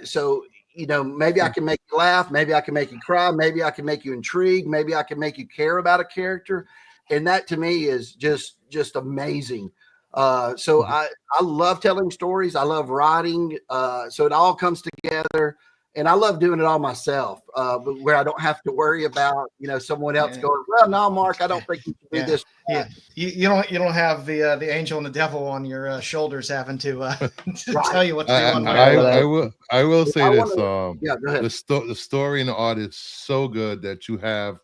So, maybe I can make you laugh. Maybe I can make you cry. Maybe I can make you intrigued. Maybe I can make you care about a character. And that to me is just amazing. So I love telling stories. I love writing. So it all comes together. And I love doing it all myself, where I don't have to worry about, someone else going, well, no, Mark, I don't think you can do this. Yeah, you don't have the angel and the devil on your shoulders having to tell you what to do. I will say this. Go ahead. The story and the art is so good that you have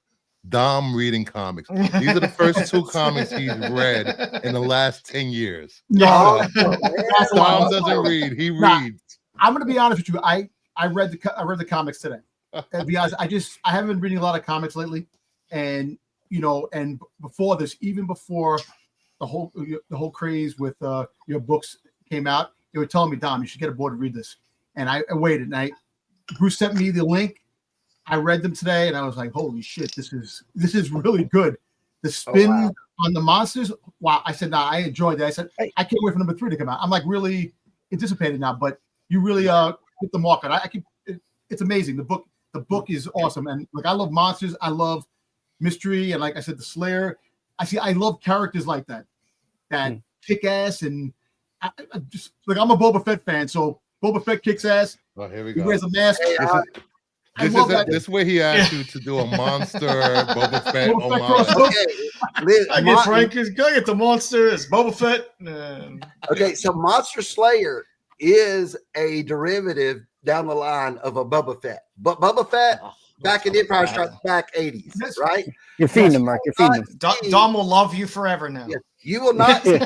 Dom reading comics. These are the first two comics he's read in the last 10 years. No, Dom doesn't read; he reads. I'm going to be honest with you. I read the comics today. To be honest, I haven't been reading a lot of comics lately, and and before this, even before the whole craze with your books came out, they were telling me, Dom, you should get aboard and read this. And I waited, and Bruce sent me the link. I read them today, and I was like, holy shit, this is really good. The spin on the monsters, wow! I said, I enjoyed that. I said, I can't wait for number 3 to come out. I'm like really anticipated now, but you really hit the mark on. It's amazing. The book is awesome, and I love monsters. I love mystery, and like I said, the Slayer. I love characters like that kick ass, and I just I'm a Boba Fett fan, so Boba Fett kicks ass. Oh, here we He go. wears a mask. This way he asked you to do a monster Boba Fett homage. Okay. Go get the monster. It's Boba Fett. Okay, so Monster Slayer is a derivative down the line of a Boba Fett. But Boba Fett back in Empire Strikes Back 80s, right? You're feeding him, Mark. You're feeding him. Dom will love you forever now. Yeah. You will not see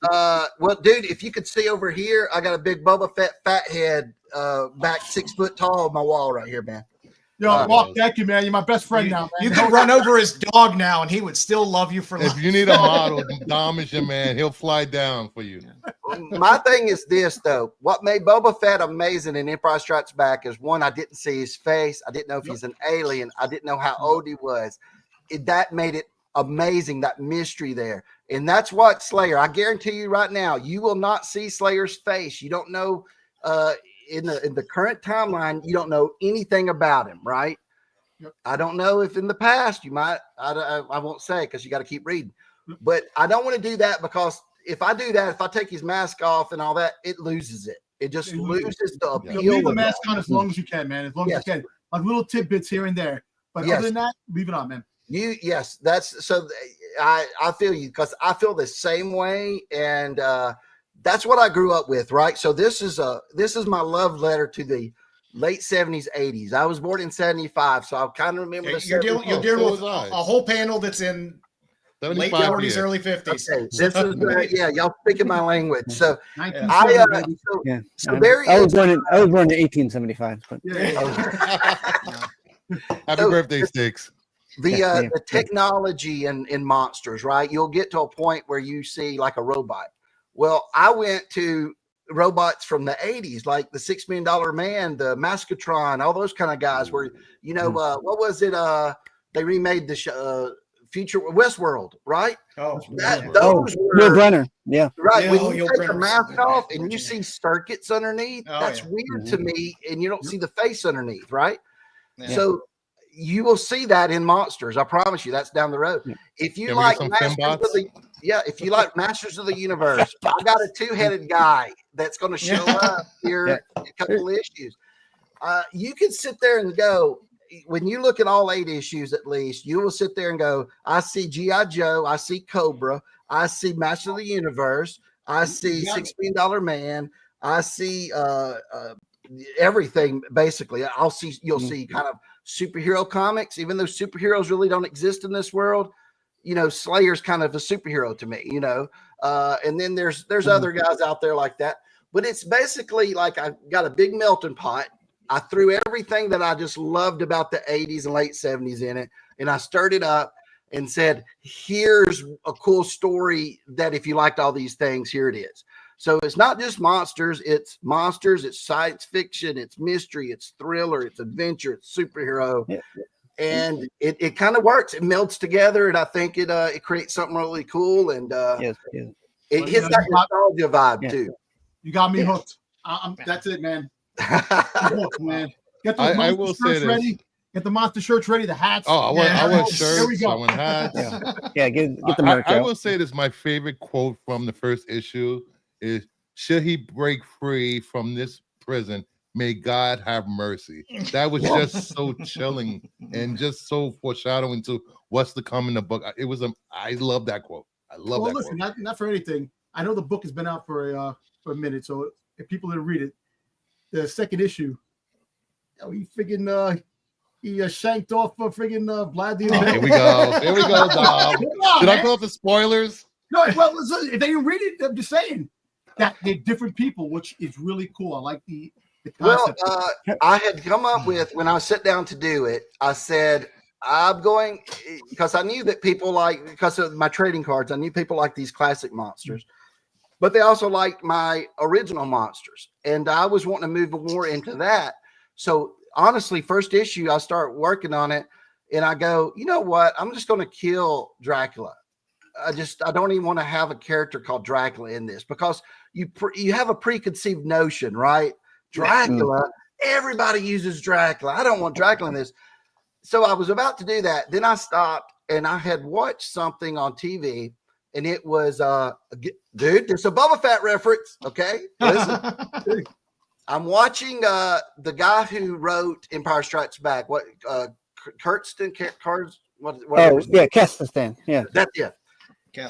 well, dude, if you could see over here, I got a big Boba Fett fat head back 6 foot tall on my wall right here, man. Yo, Mark, thank you, man. You're my best friend now, man. You can run over his dog now, and he would still love you for life. If you need a model, Dom is your man. He'll fly down for you. My thing is this, though. What made Boba Fett amazing in Empire Strikes Back is, one, I didn't see his face. I didn't know if he's an alien. I didn't know how old he was. That made it amazing, that mystery there. And that's what Slayer, I guarantee you right now, you will not see Slayer's face. You don't know in the current timeline, you don't know anything about him, right? Yep. I don't know if in the past you might, I won't say because you got to keep reading. But I don't want to do that, because if I do that, if I take his mask off and all that, it loses it. It just loses the appeal. Leave the mask on as long as you can, man. As long as you can. Like little tidbits here and there. But other than that, leave it on, man. That's so I feel you, because I feel the same way, and that's what I grew up with, right? So this is my love letter to the late 70s, 80s. I was born in 75, so I kind of remember you're dealing with a whole panel that's in late 40s, early 50s. Okay. This is y'all speaking my language. So I was born in 1875. But. Happy birthday, Styx. The technology in monsters, right? You'll get to a point where you see like a robot. Well, I went to robots from the 80s, like the $6 Million Man, the Mascotron, all those kind of guys where, what was it? They remade the Future Westworld, right? Oh, Those were Neil Brenner. Yeah. right. Yeah, When you Yul take the Brynner's mask good. off and you see circuits underneath, Oh, that's yeah. weird to me, and you don't see the face underneath, right? Yeah. So you will see that in Monsters. I promise you, that's down the road. If you Can we get like some Masters fembots? of the if you like Masters of the Universe, I got a two-headed guy that's going to show up here in a couple issues. You can sit there and go, when you look at all 8 issues at least, you will sit there and go, I see G.I. Joe, I see Cobra, I see Master of the Universe, I see $6 Million Man, I see everything basically. You'll see kind of superhero comics, even though superheroes really don't exist in this world. You know, Slayer's kind of a superhero to me, you know. And then there's other guys out there like that. But it's basically like I got a big melting pot. I threw everything that I just loved about the 80s and late 70s in it, and I stirred it up and said, here's a cool story that if you liked all these things, here it is. So it's not just monsters, it's science fiction, it's mystery, it's thriller, it's adventure, it's superhero. Yeah. And it kind of works. It melts together, and I think it creates something really cool, and it hits that nostalgia vibe too. You got me hooked. That's it, man. Hooked, man. Get those I will say this. ready. Get the monster shirts ready, the hats. Oh, I want shirts. There we go. I want hats. Get the merch I out. will say this. My favorite quote from the first issue is, should he break free from this prison, may God have mercy. That was just so chilling and just so foreshadowing to what's to come in the book. I love that quote. I love that listen, quote. not for anything. I know the book has been out for a minute, so if people didn't read it, the second issue, he freaking he shanked off friggin' Vlad the Impaler. Here we go, Dom. Did I pull up the spoilers? No, well, listen, if they didn't read it, I'm just saying that they're different people, which is really cool. I like the concept. Well, I had come up with, when I sat down to do it, I said, I'm going, because I knew that people because of my trading cards, I knew people like these classic monsters, but they also like my original monsters. And I was wanting to move more into that. So honestly, first issue, I start working on it and I go, you know what? I'm just going to kill Dracula. I don't even want to have a character called Dracula in this, because you have a preconceived notion, right? Dracula, everybody uses Dracula. I don't want Dracula in this. So I was about to do that. Then I stopped and I had watched something on TV, and it was, dude, there's a Boba Fett reference. Okay. Listen. I'm watching the guy who wrote Empire Strikes Back. What, Kirsten? Kestistan. Yeah. That's it.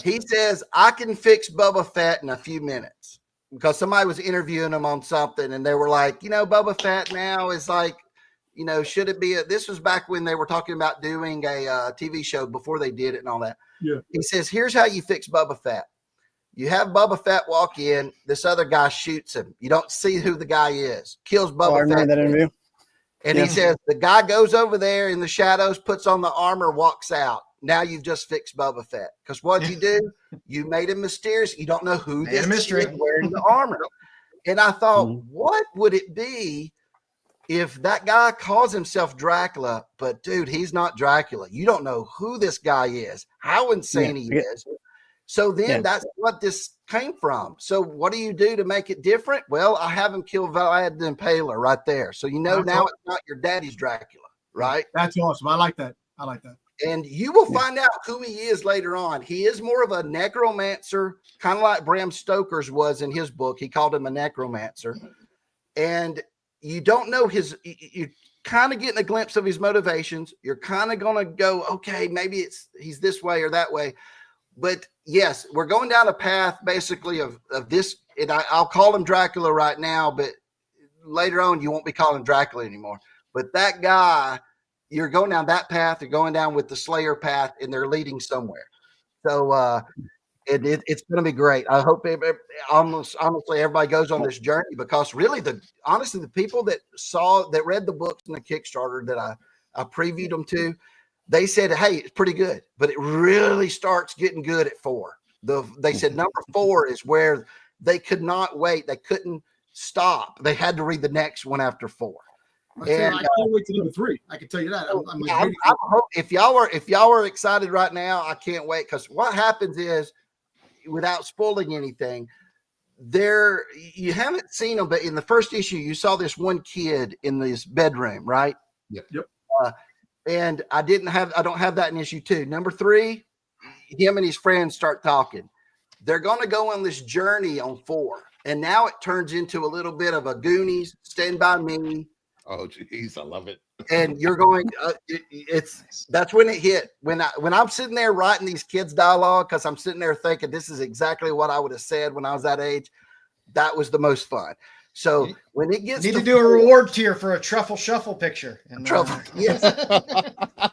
He says, I can fix Boba Fett in a few minutes, because somebody was interviewing him on something and they were like, Boba Fett now is like, should it be this was back when they were talking about doing a TV show before they did it and all that. Yeah. He says, here's how you fix Boba Fett. You have Boba Fett walk in, this other guy shoots him. You don't see who the guy is, kills Boba Fett. I remember that interview. And he says, the guy goes over there in the shadows, puts on the armor, walks out. Now you've just fixed Boba Fett. Because what you do, you made him mysterious. You don't know who this is wearing the armor. And I thought, what would it be if that guy calls himself Dracula, but dude, he's not Dracula. You don't know who this guy is, how insane he is. So then that's what this came from. So what do you do to make it different? Well, I have him kill Vlad the Impaler right there. So now it's not your daddy's Dracula, right? That's awesome. I like that. And you will find out who he is later on. He is more of a necromancer, kind of like Bram Stoker's was in his book. He called him a necromancer. And you don't know you're kind of getting a glimpse of his motivations. You're kind of going to go, okay, maybe he's this way or that way. But yes, we're going down a path basically of this. And I'll call him Dracula right now, but later on, you won't be calling him Dracula anymore. But that guy, you're going down that path. You're going down with the Slayer path, and they're leading somewhere. So it's going to be great. I hope honestly everybody goes on this journey, because really the people that read the books in the Kickstarter that I previewed them to, they said, hey, it's pretty good, but it really starts getting good at 4. They said number 4 is where they could not wait. They couldn't stop. They had to read the next one after 4. I can't wait to number 3. I can tell you that. I'm like, ready if y'all are excited right now, I can't wait, because what happens is, without spoiling anything, you haven't seen them, but in the first issue, you saw this one kid in this bedroom, right? Yep. And I don't have that in issue 2. Number 3, him and his friends start talking. They're going to go on this journey on 4, and now it turns into a little bit of a Goonies, Stand By Me. Oh, geez, I love it. And you're going, that's when it hit. When I'm sitting there writing these kids' dialogue, because I'm sitting there thinking this is exactly what I would have said when I was that age. That was the most fun. So when it gets, need to do a reward tier for a truffle shuffle picture. Truffle, yes.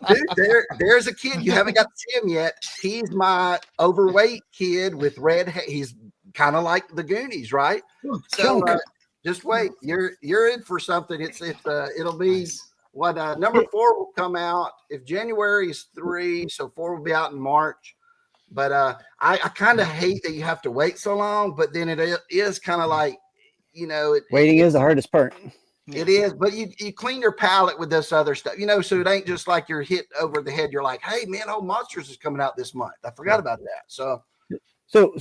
Dude, there's a kid you haven't got to see him yet. He's my overweight kid with red hair. He's kind of like the Goonies, right? So just wait. You're in for something. It'll be what number 4 will come out if January is 3, so 4 will be out in March. But I kind of hate that you have to wait so long. But then it is kind of like, waiting is the hardest part. It is, but you clean your palate with this other stuff, so it ain't just like you're hit over the head. You're like, hey man, Monsters is coming out this month. I forgot about that. So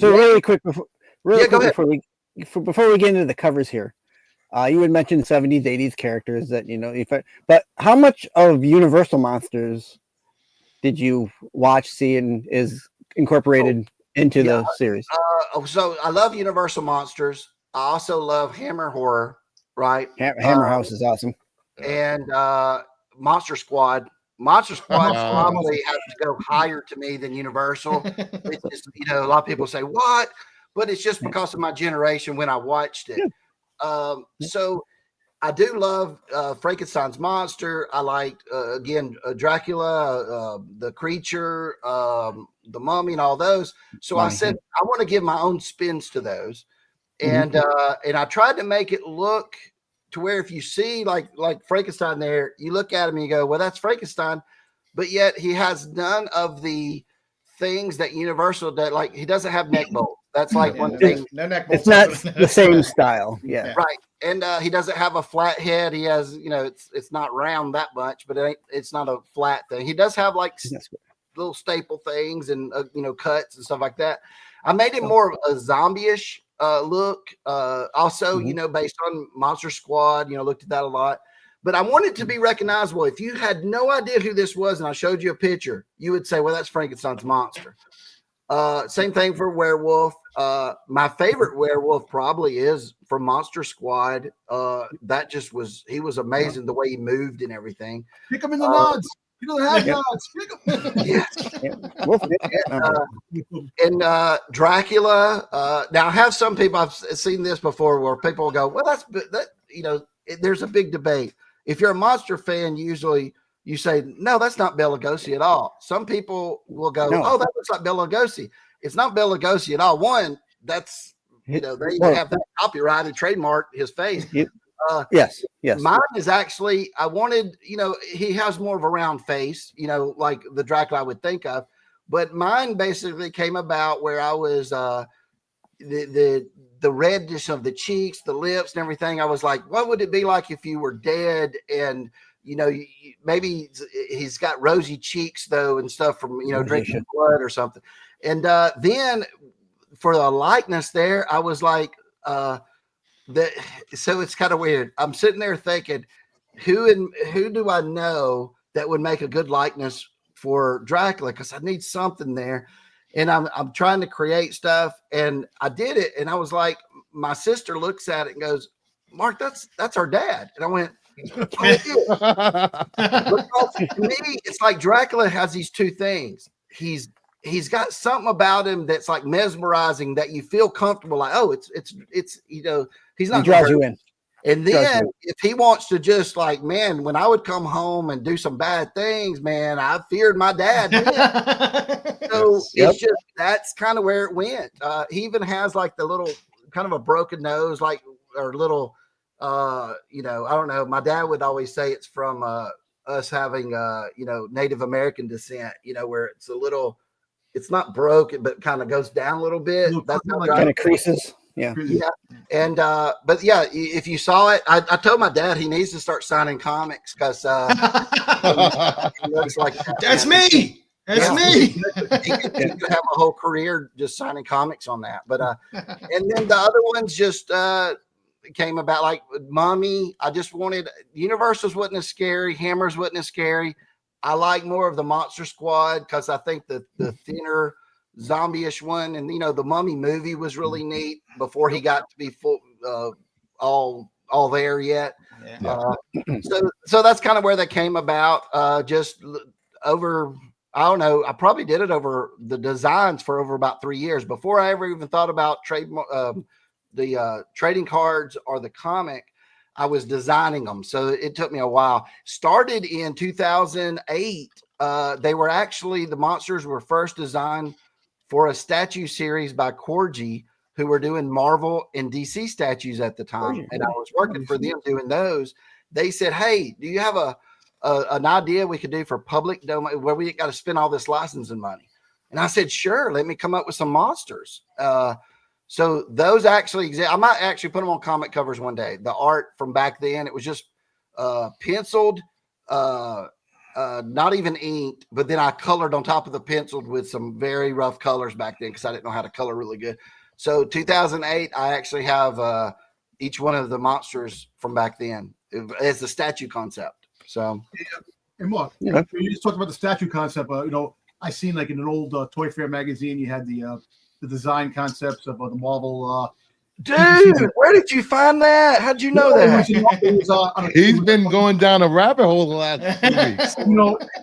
really quick before we get into the covers here, you had mentioned 70s, 80s characters that but how much of Universal Monsters did you watch, see, and is incorporated into the series? So I love Universal Monsters. I also love Hammer Horror, right? Hammer House is awesome. And Monster Squad. Monster Squad probably has to go higher to me than Universal. It's just, a lot of people say, what? But it's just because of my generation when I watched it. So I do love Frankenstein's monster. I liked, Dracula, the creature, the mummy, and all those. So I said, I want to give my own spins to those. And I tried to make it look to where if you see like Frankenstein there, you look at him and you go, well, that's Frankenstein. But yet he has none of the things that Universal does. Like he doesn't have neck bolts. That's like one thing. No neck bolts. It's not the same style. Yeah. Right. And he doesn't have a flat head. He has, it's not round that much, but it's not a flat thing. He does have like little staple things and, cuts and stuff like that. I made him more of a zombie-ish look. Also, based on Monster Squad, looked at that a lot. But I wanted to be recognizable. If you had no idea who this was and I showed you a picture, you would say, well, that's Frankenstein's monster. Same thing for werewolf. My favorite werewolf probably is from Monster Squad. He was amazing the way he moved and everything. Pick him in the nods. You don't have nods. Pick him. And Dracula. Now I have some people, I've seen this before where people go, well, there's a big debate. If you're a monster fan, usually you say, no, that's not Bela Lugosi at all. Some people will go, oh, that looks like Bela Lugosi. It's not Bela Lugosi at all. One, that's, they have that copyrighted trademark, his face. Yes. Mine is actually, I wanted, he has more of a round face, like the Dracula I would think of. But mine basically came about where I was, the redness of the cheeks, the lips and everything. I was like, what would it be like if you were dead and, maybe he's got rosy cheeks though and stuff from, drinking blood or something. And then for the likeness there, I was like, so it's kind of weird. I'm sitting there thinking, who do I know that would make a good likeness for Dracula? Because I need something there. And I'm trying to create stuff, and I did it. And I was like, my sister looks at it and goes, Mark, that's our dad. And I went, because to me, it's like Dracula has these two things. He's got something about him that's like mesmerizing, that you feel comfortable. Like, oh, it's he's not, he draws you in. And then if he wants to just like, man, when I would come home and do some bad things, man, I feared my dad. So it's just, that's kind of where it went. He even has like the little kind of a broken nose, like, or little, I don't know. My dad would always say it's from us having, Native American descent, where it's a little, it's not broken, but kind of goes down a little bit. That's how kind of creases. Yeah. Yeah. And but yeah, if you saw it, I told my dad he needs to start signing comics because he looks like that. That's me. That's me. He could have a whole career just signing comics on that. But and then the other ones just came about, like Mummy. I just wanted Universals wasn't as scary, Hammers wasn't as scary. I like more of the Monster Squad because I think the thinner zombie-ish one, and the Mummy movie was really neat before he got to be full all there yet. Yeah. So that's kind of where they came about. Just over, I don't know, I probably did it over the designs for over about 3 years before I ever even thought about the trading cards or the comic. I was designing them, so it took me a while. Started in 2008. They were actually, the monsters were first designed for a statue series by Corgi, who were doing Marvel and DC statues at the time. And I was working for them doing those. They said, hey, do you have an idea we could do for public domain where we got to spend all this licensing money? And I said, sure, let me come up with some monsters. So those actually exist. I might actually put them on comic covers one day. The art from back then, it was just penciled, not even inked, but then I colored on top of the penciled with some very rough colors back then because I didn't know how to color really good. So 2008, I actually have each one of the monsters from back then as the statue concept. So, and Mark, you just talked about the statue concept. I seen like in an old Toy Fair magazine, you had the design concepts of the Marvel. Dude, where did you find that? How'd you know that? He's been going down a rabbit hole the last 2 weeks.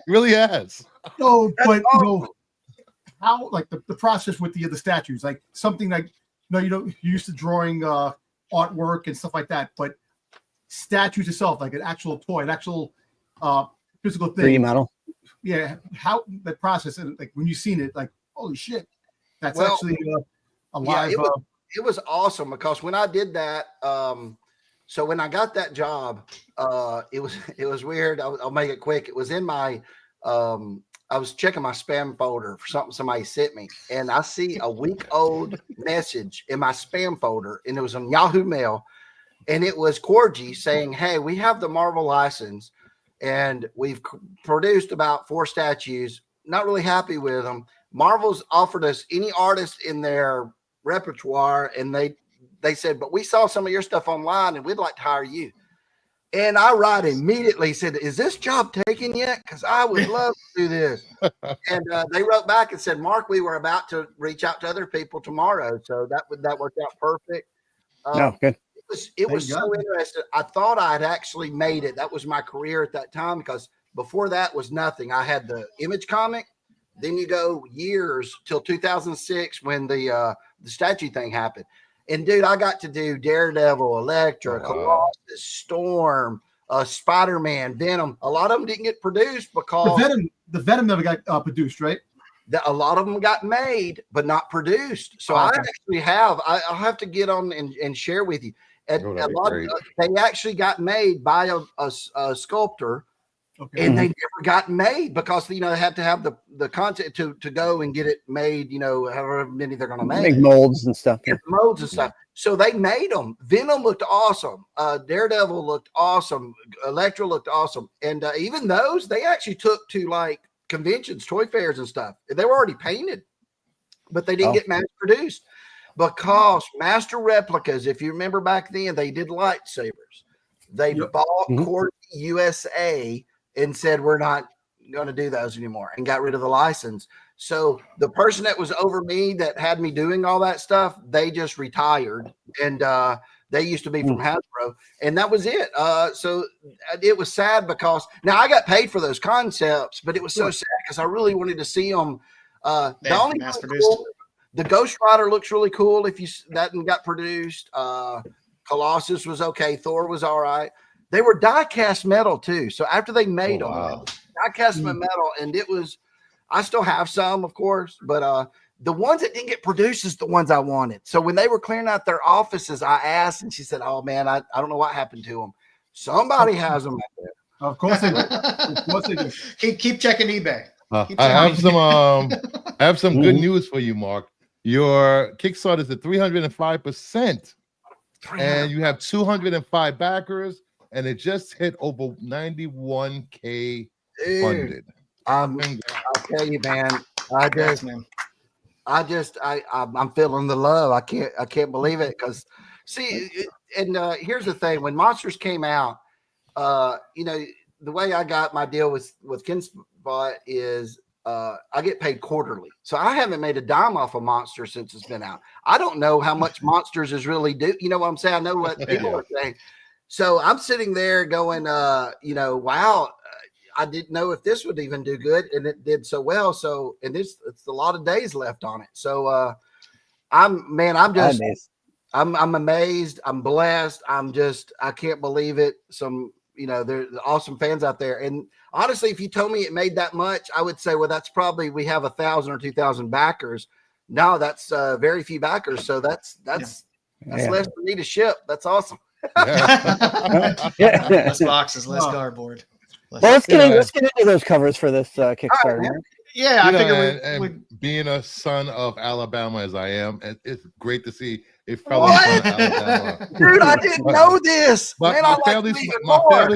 He really has. No, but how like the process with the statues, like something like you're used to drawing artwork and stuff like that, but statues itself, like an actual toy, an actual physical thing. 3D model. Yeah, how that process, and like when you seen it, like holy shit, that's actually a live. Yeah, it was awesome because when I did that, so when I got that job, it was weird. I'll make it quick. It was in my I was checking my spam folder for something somebody sent me, and I see a week-old message in my spam folder, and it was on Yahoo Mail, and it was Corgi saying, hey, we have the Marvel license, and we've produced about 4 statues. Not really happy with them. Marvel's offered us any artist in their repertoire, and they said, but we saw some of your stuff online, and we'd like to hire you. And I write immediately, said, is this job taken yet? Because I would love to do this. And they wrote back and said, Mark, we were about to reach out to other people tomorrow. So that worked out perfect. Good. It was so interesting. I thought I had actually made it. That was my career at that time, because before that was nothing. I had the Image comic. Then you go years till 2006 when the statue thing happened. And dude, I got to do Daredevil, Elektra, Colossus, Storm, Spider-Man, Venom. A lot of them didn't get produced because the Venom never got produced, right? A lot of them got made, but not produced. So I actually have. I'll have to get on and share with you. A lot of, they actually got made by a sculptor. Okay. And they never got made because they had to have the content to go and get it made. However many they're going to make molds and stuff. Yeah, molds and stuff. So they made them. Venom looked awesome. Daredevil looked awesome. Elektra looked awesome. And even those they actually took to like conventions, toy fairs, and stuff. They were already painted, but they didn't get mass produced because Master Replicas. If you remember back then, they did lightsabers. They bought Corgi USA. And said, we're not going to do those anymore, and got rid of the license. So the person that was over me that had me doing all that stuff, they just retired, and they used to be from Hasbro, and that was it. So it was sad because now I got paid for those concepts, but it was so sad because I really wanted to see them. The only the Ghost Rider looks really cool if that got produced. Colossus was okay. Thor was all right. They were die-cast metal too. So after they made them, die-cast metal, and it was, I still have some, of course, but the ones that didn't get produced is the ones I wanted. So when they were clearing out their offices, I asked, and she said, oh man, I don't know what happened to them. Somebody has them out there. Of course they do. Of course they do. Keep checking eBay. I have some good news for you, Mark. Your Kickstarter is at 305%, and you have 205 backers, and it just hit over 91K funded. I'll tell you, man. I'm feeling the love. I can't believe it because here's the thing: when Monsters came out, the way I got my deal with KinSpot is I get paid quarterly, so I haven't made a dime off of Monsters since it's been out. I don't know how much Monsters is really due. You know what I'm saying? I know what people are saying. So I'm sitting there going, wow. I didn't know if this would even do good, and it did so well. So, and it's a lot of days left on it. So, I'm amazed. I'm blessed. I can't believe it. There's awesome fans out there. And honestly, if you told me it made that much, I would say, well, that's probably, we have 1,000 or 2,000 backers. No, that's very few backers. So that's less for me to ship. That's awesome. Less boxes, less cardboard. Well, let's get into those covers for this Kickstarter. Right, yeah, I figure and being a son of Alabama as I am, it's great to see a fellow son of Alabama. Dude, I didn't know this. But man, my family's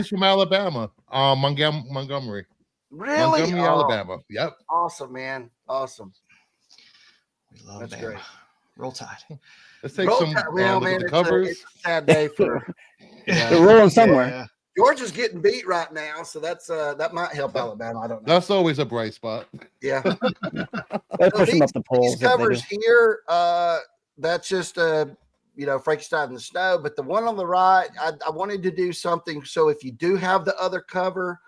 from Alabama, Montgomery. Really? Montgomery, Alabama. Yep. Awesome, man. Awesome. We love That's Alabama. great. Roll Tide. Let's take some look at the covers. It's a sad day for. They're rolling somewhere. Yeah. Georgia's getting beat right now, so that's that might help Alabama. I don't know. That's always a bright spot. Yeah. They push them up the polls. These covers here, that's just Frankenstein in the Snow. But the one on the right, I wanted to do something. So if you do have the other cover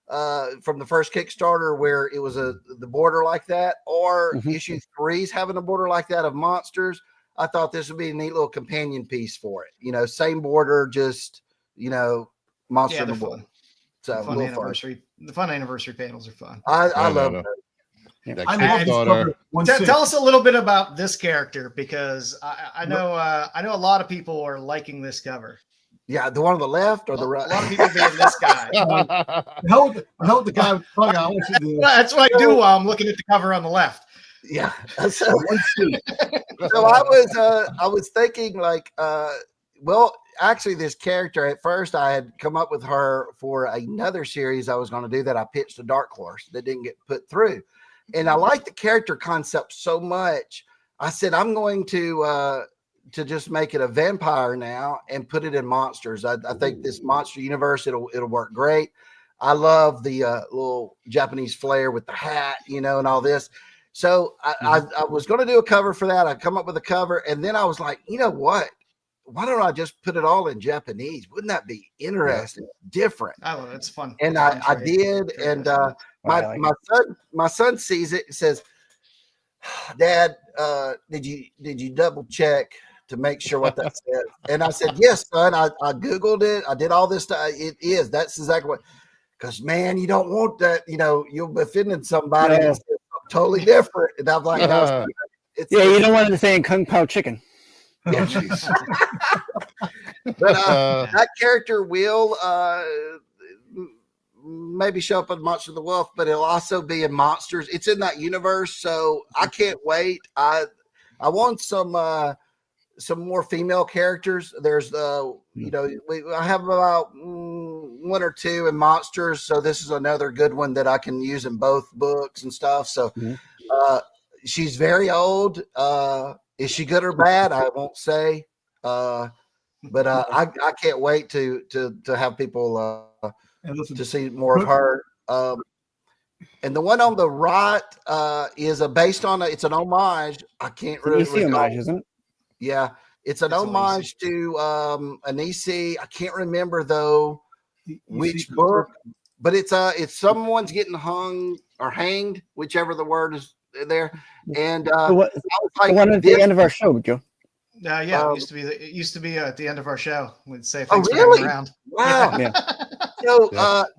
from the first Kickstarter where it was the border like that, or issue 3's having a border like that of Monsters, I thought this would be a neat little companion piece for it. Same border, just Monster they're border. fun. So Fun anniversary. The fun anniversary panels are fun. I love it. That I love this Kickstarter. cover. Tell us a little bit about this character, because I know a lot of people are liking this cover. Yeah, the one on the left or the right? A lot of people being this guy. Help the guy with the I want you to That's what I do while I'm looking at the cover on the left. Yeah. So I was thinking actually this character at first I had come up with her for another series I was going to do that I pitched to Dark Horse that didn't get put through. And I like the character concept so much. I said, I'm going to just make it a vampire now and put it in Monsters. I think this monster universe, it'll work great. I love the little Japanese flair with the hat, and all this. So I was going to do a cover for that. I come up with a cover, and then I was like, you know what? Why don't I just put it all in Japanese? Wouldn't that be interesting? Different. I love it. It's fun. And I did. And my son sees it and says, Dad, did you double check to make sure what that said? And I said, yes, son. I Googled it. I did all this stuff. It is. That's exactly what, because man, you don't want that, you'll be offending somebody. Yeah. It's totally different. And I'm like, no, you don't want to say Kung Pao chicken. Yeah. But that character will maybe show up in Monster the Wolf, but it'll also be in Monsters. It's in that universe, so I can't wait. I want some more female characters. There's I have about one or two in Monsters, so this is another good one that I can use in both books and stuff. So she's very old. Is she good or bad? I won't say. But I can't wait to have people to see more of her. And the one on the right is based on it's an homage. I can't really homage, isn't it? Yeah, it's an homage to an EC. I can't remember though which book, but it's someone's getting hung or hanged, whichever the word is there. And the one at the end of our show, Joe. It used to be at the end of our show. We'd say thanks for coming around. Wow. Yeah. So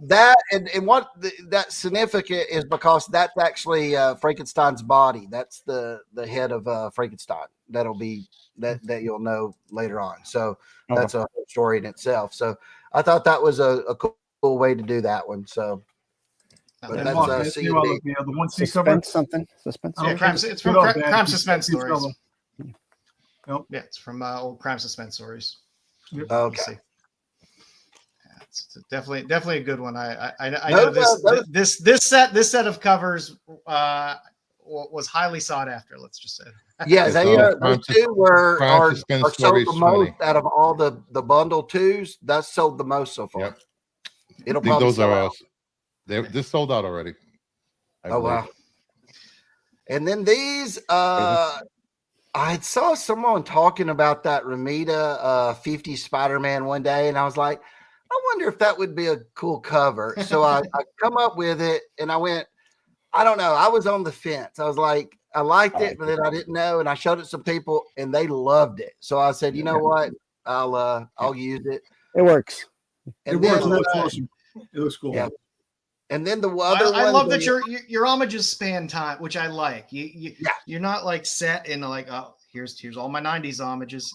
that and what that's significant is because that's actually Frankenstein's body. That's the head of Frankenstein. That'll be that you'll know later on. So that's a whole story in itself. So I thought that was a cool way to do that one. So But then that's Mark, C you and are D. looking at the 1C cover. Suspense. Yeah, it's from Good old Crime bad Suspense piece Stories. cover. Yeah, it's from old Crime Suspense Stories. Okay. Yeah, it's definitely a good one. I No, know this those- this set of covers was highly sought after. Let's just say. Yeah, Yeah, they so those two are Suspense sold Stories the most 20. out of all the bundle twos. That's sold the most so far. Yep. It'll I think probably those sell are out. this sold out already. I Oh believe. wow! And then these, I saw someone talking about that Ramita 50 Spider-Man one day, and I was like, I wonder if that would be a cool cover. So I come up with it, and I went, I don't know. I was on the fence. I was like, I liked it, but then I didn't know, and I showed it to some people, and they loved it. So I said, you know what? I'll use it. It works. It And works. then, It looks awesome. It looks cool. yeah. And then the other I one, love that your homages span time, which I like. Yeah. You're not like set in like, oh, here's all my 90s homages.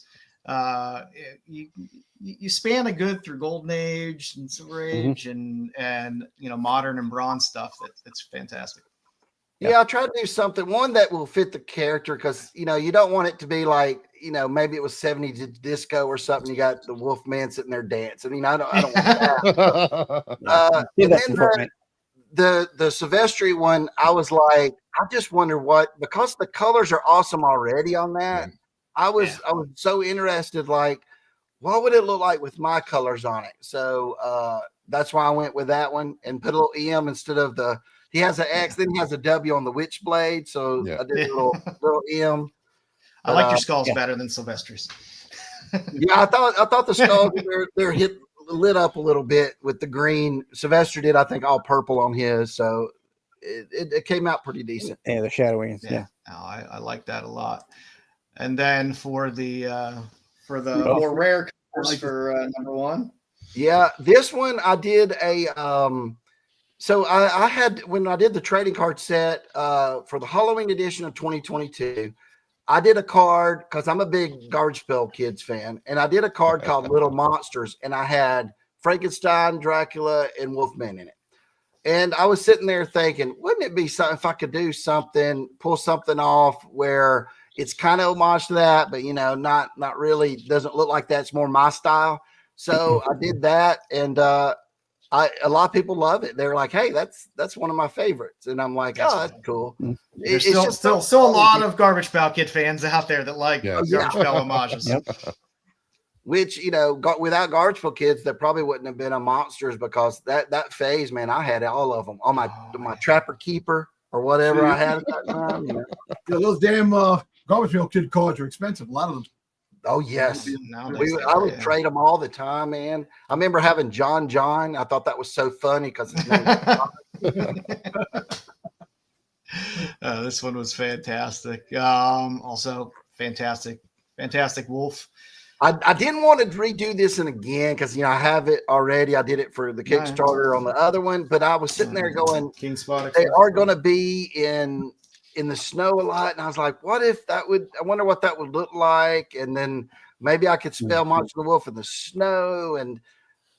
You span a good through Golden Age and Silver Age and modern and bronze stuff. That's fantastic. Yeah, I'll try to do something one that will fit the character because you don't want it to be like maybe it was 70s disco or something. You got the Wolfman sitting there dancing. I don't want that. Did And that then for Fortnite. the Silvestri one, I was like, I just wonder because the colors are awesome already on that. I was so interested, like, what would it look like with my colors on it? So that's why I went with that one and put a little EM instead of he has an X, then he has a W on the Witchblade. So I did a little EM. I like your skulls better than Silvestri's. Yeah, I thought the skulls they're lit up a little bit with the green. Sylvester did, I think, all purple on his, so it came out pretty decent. Yeah, the shadowing. Yeah. No, I like that a lot. And then for the more rare colors for number one. Yeah, this one I did a so I had when I did the trading card set for the Halloween edition of 2022. I did a card because I'm a big Garbage Pail Kids fan, and I did a card called Little Monsters, and I had Frankenstein, Dracula, and Wolfman in it. And I was sitting there thinking, wouldn't it be something if I could do something, pull something off where it's kind of homage to that, but not really, doesn't look like that. It's more my style. So I did that, and a lot of people love it. They're like, "Hey, that's one of my favorites," and I'm like, "Oh, that's cool." There's still a lot of Garbage Pail Kid fans out there that like Garbage Pail homages. Yep. Which without Garbage Pail Kids, there probably wouldn't have been a Monsters because that phase, man, I had all of them on my Trapper Keeper or whatever I had at that time. Yeah, those damn Garbage Pail Kid cards are expensive. A lot of them. Oh yes, Nowadays, I would trade them all the time, man. I remember having John. I thought that was so funny because his name was John. This one was fantastic. Also fantastic Wolf. I didn't want to redo this again because I have it already. I did it for the Kickstarter on the other one, but I was sitting there going, King Spot. they are going to be in the snow a lot, and I was like, what if I wonder what that would look like, and then maybe I could spell Monster the Wolf in the snow, and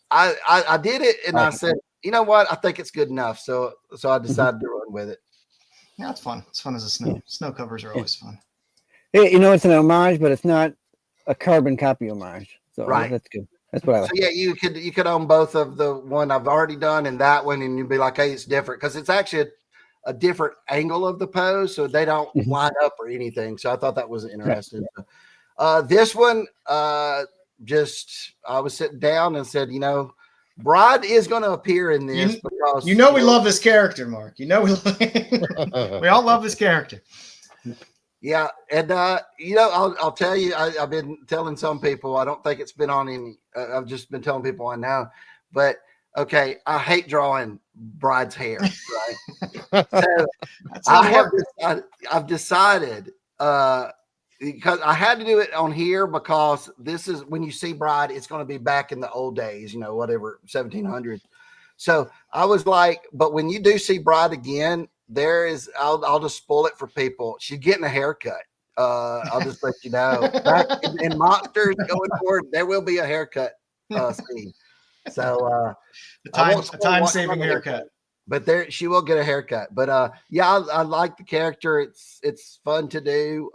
I did it, and I said, you know what, I think it's good enough, so I decided to run with it. Yeah, it's fun. It's fun as a snow covers are always fun. It's an homage, but it's not a carbon copy homage, so that's good. That's what I like. So yeah, you could own both of the one I've already done and that one, and you'd be like, hey, it's different because it's actually a different angle of the pose, so they don't line up or anything. So I thought that was interesting. This one, I was sitting down and said, Bride is going to appear in this because we love this character, Mark. We all love this character. Yeah, and I'll tell you, I've been telling some people. I don't think it's been on any. I've just been telling people I know, but. Okay, I hate drawing Bride's hair, right? So I've decided because I had to do it on here because this is when you see Bride, it's going to be back in the old days, whatever 1700s. So I was like, but when you do see Bride again, I'll just spoil it for people. She's getting a haircut. I'll just let you know. Back in Monsters going forward, there will be a haircut scene. So a time-saving haircut. but there she will get a haircut. But yeah, I like the character. It's fun to do.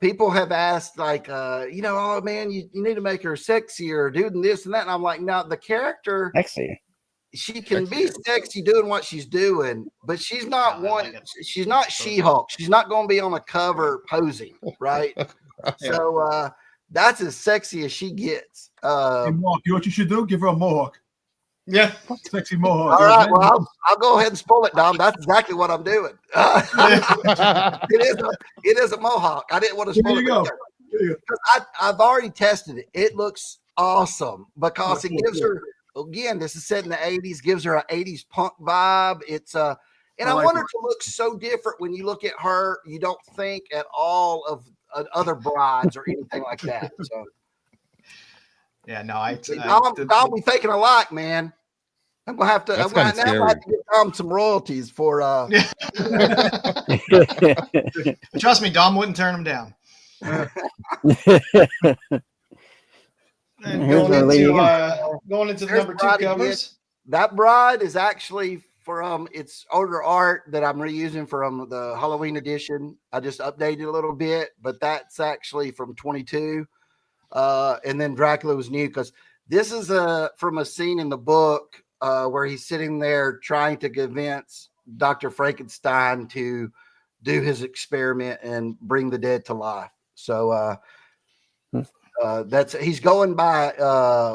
People have asked like, oh man, you need to make her sexier, doing this and that. And I'm like, no, the character, Sexy. she can be sexy doing what she's doing, but she's not she's not She-Hulk. She's not going to be on the cover posing, right? So that's as sexy as she gets. Hey, Mark, you know what you should do? Give her a mohawk. Yeah. Sexy mohawk. All right, well, I'll go ahead and spoil it, Dom. That's exactly what I'm doing. It is a mohawk. I didn't want to spoil it. I've already tested it. It looks awesome because it gives her, again, this is set in the 80s, gives her an 80s punk vibe. It's and I want her to look so different. When you look at her, you don't think at all of other brides or anything like that. So yeah, no, I'll be thinking alike, man. I'm gonna have to. I'm gonna have to get Dom some royalties for. Trust me, Dom wouldn't turn them down. And going into the number 2 covers. That bride is actually from it's older art that I'm reusing from the Halloween edition. I just updated a little bit, but that's actually from 22. And then Dracula was new because this is from a scene in the book where he's sitting there trying to convince Dr. Frankenstein to do his experiment and bring the dead to life. So he's going by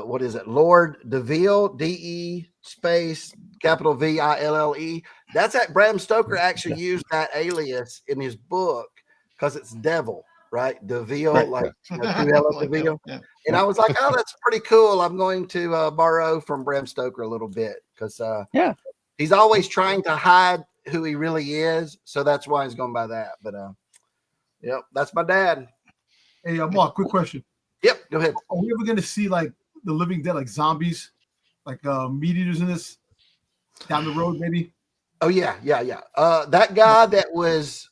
what is it, Lord DeVille, DE space capital VILLE. That's that Bram Stoker actually used that alias in his book because it's devil. Right, DeVille, like DeVille. Yeah. And I was like, oh, that's pretty cool. I'm going to borrow from Bram Stoker a little bit because he's always trying to hide who he really is. So that's why he's going by that. But yep, that's my dad. Hey, Mark, quick question. Yep, go ahead. Are we ever going to see like the Living Dead, like zombies, like meat eaters in this down the road, maybe? Oh yeah. That guy that was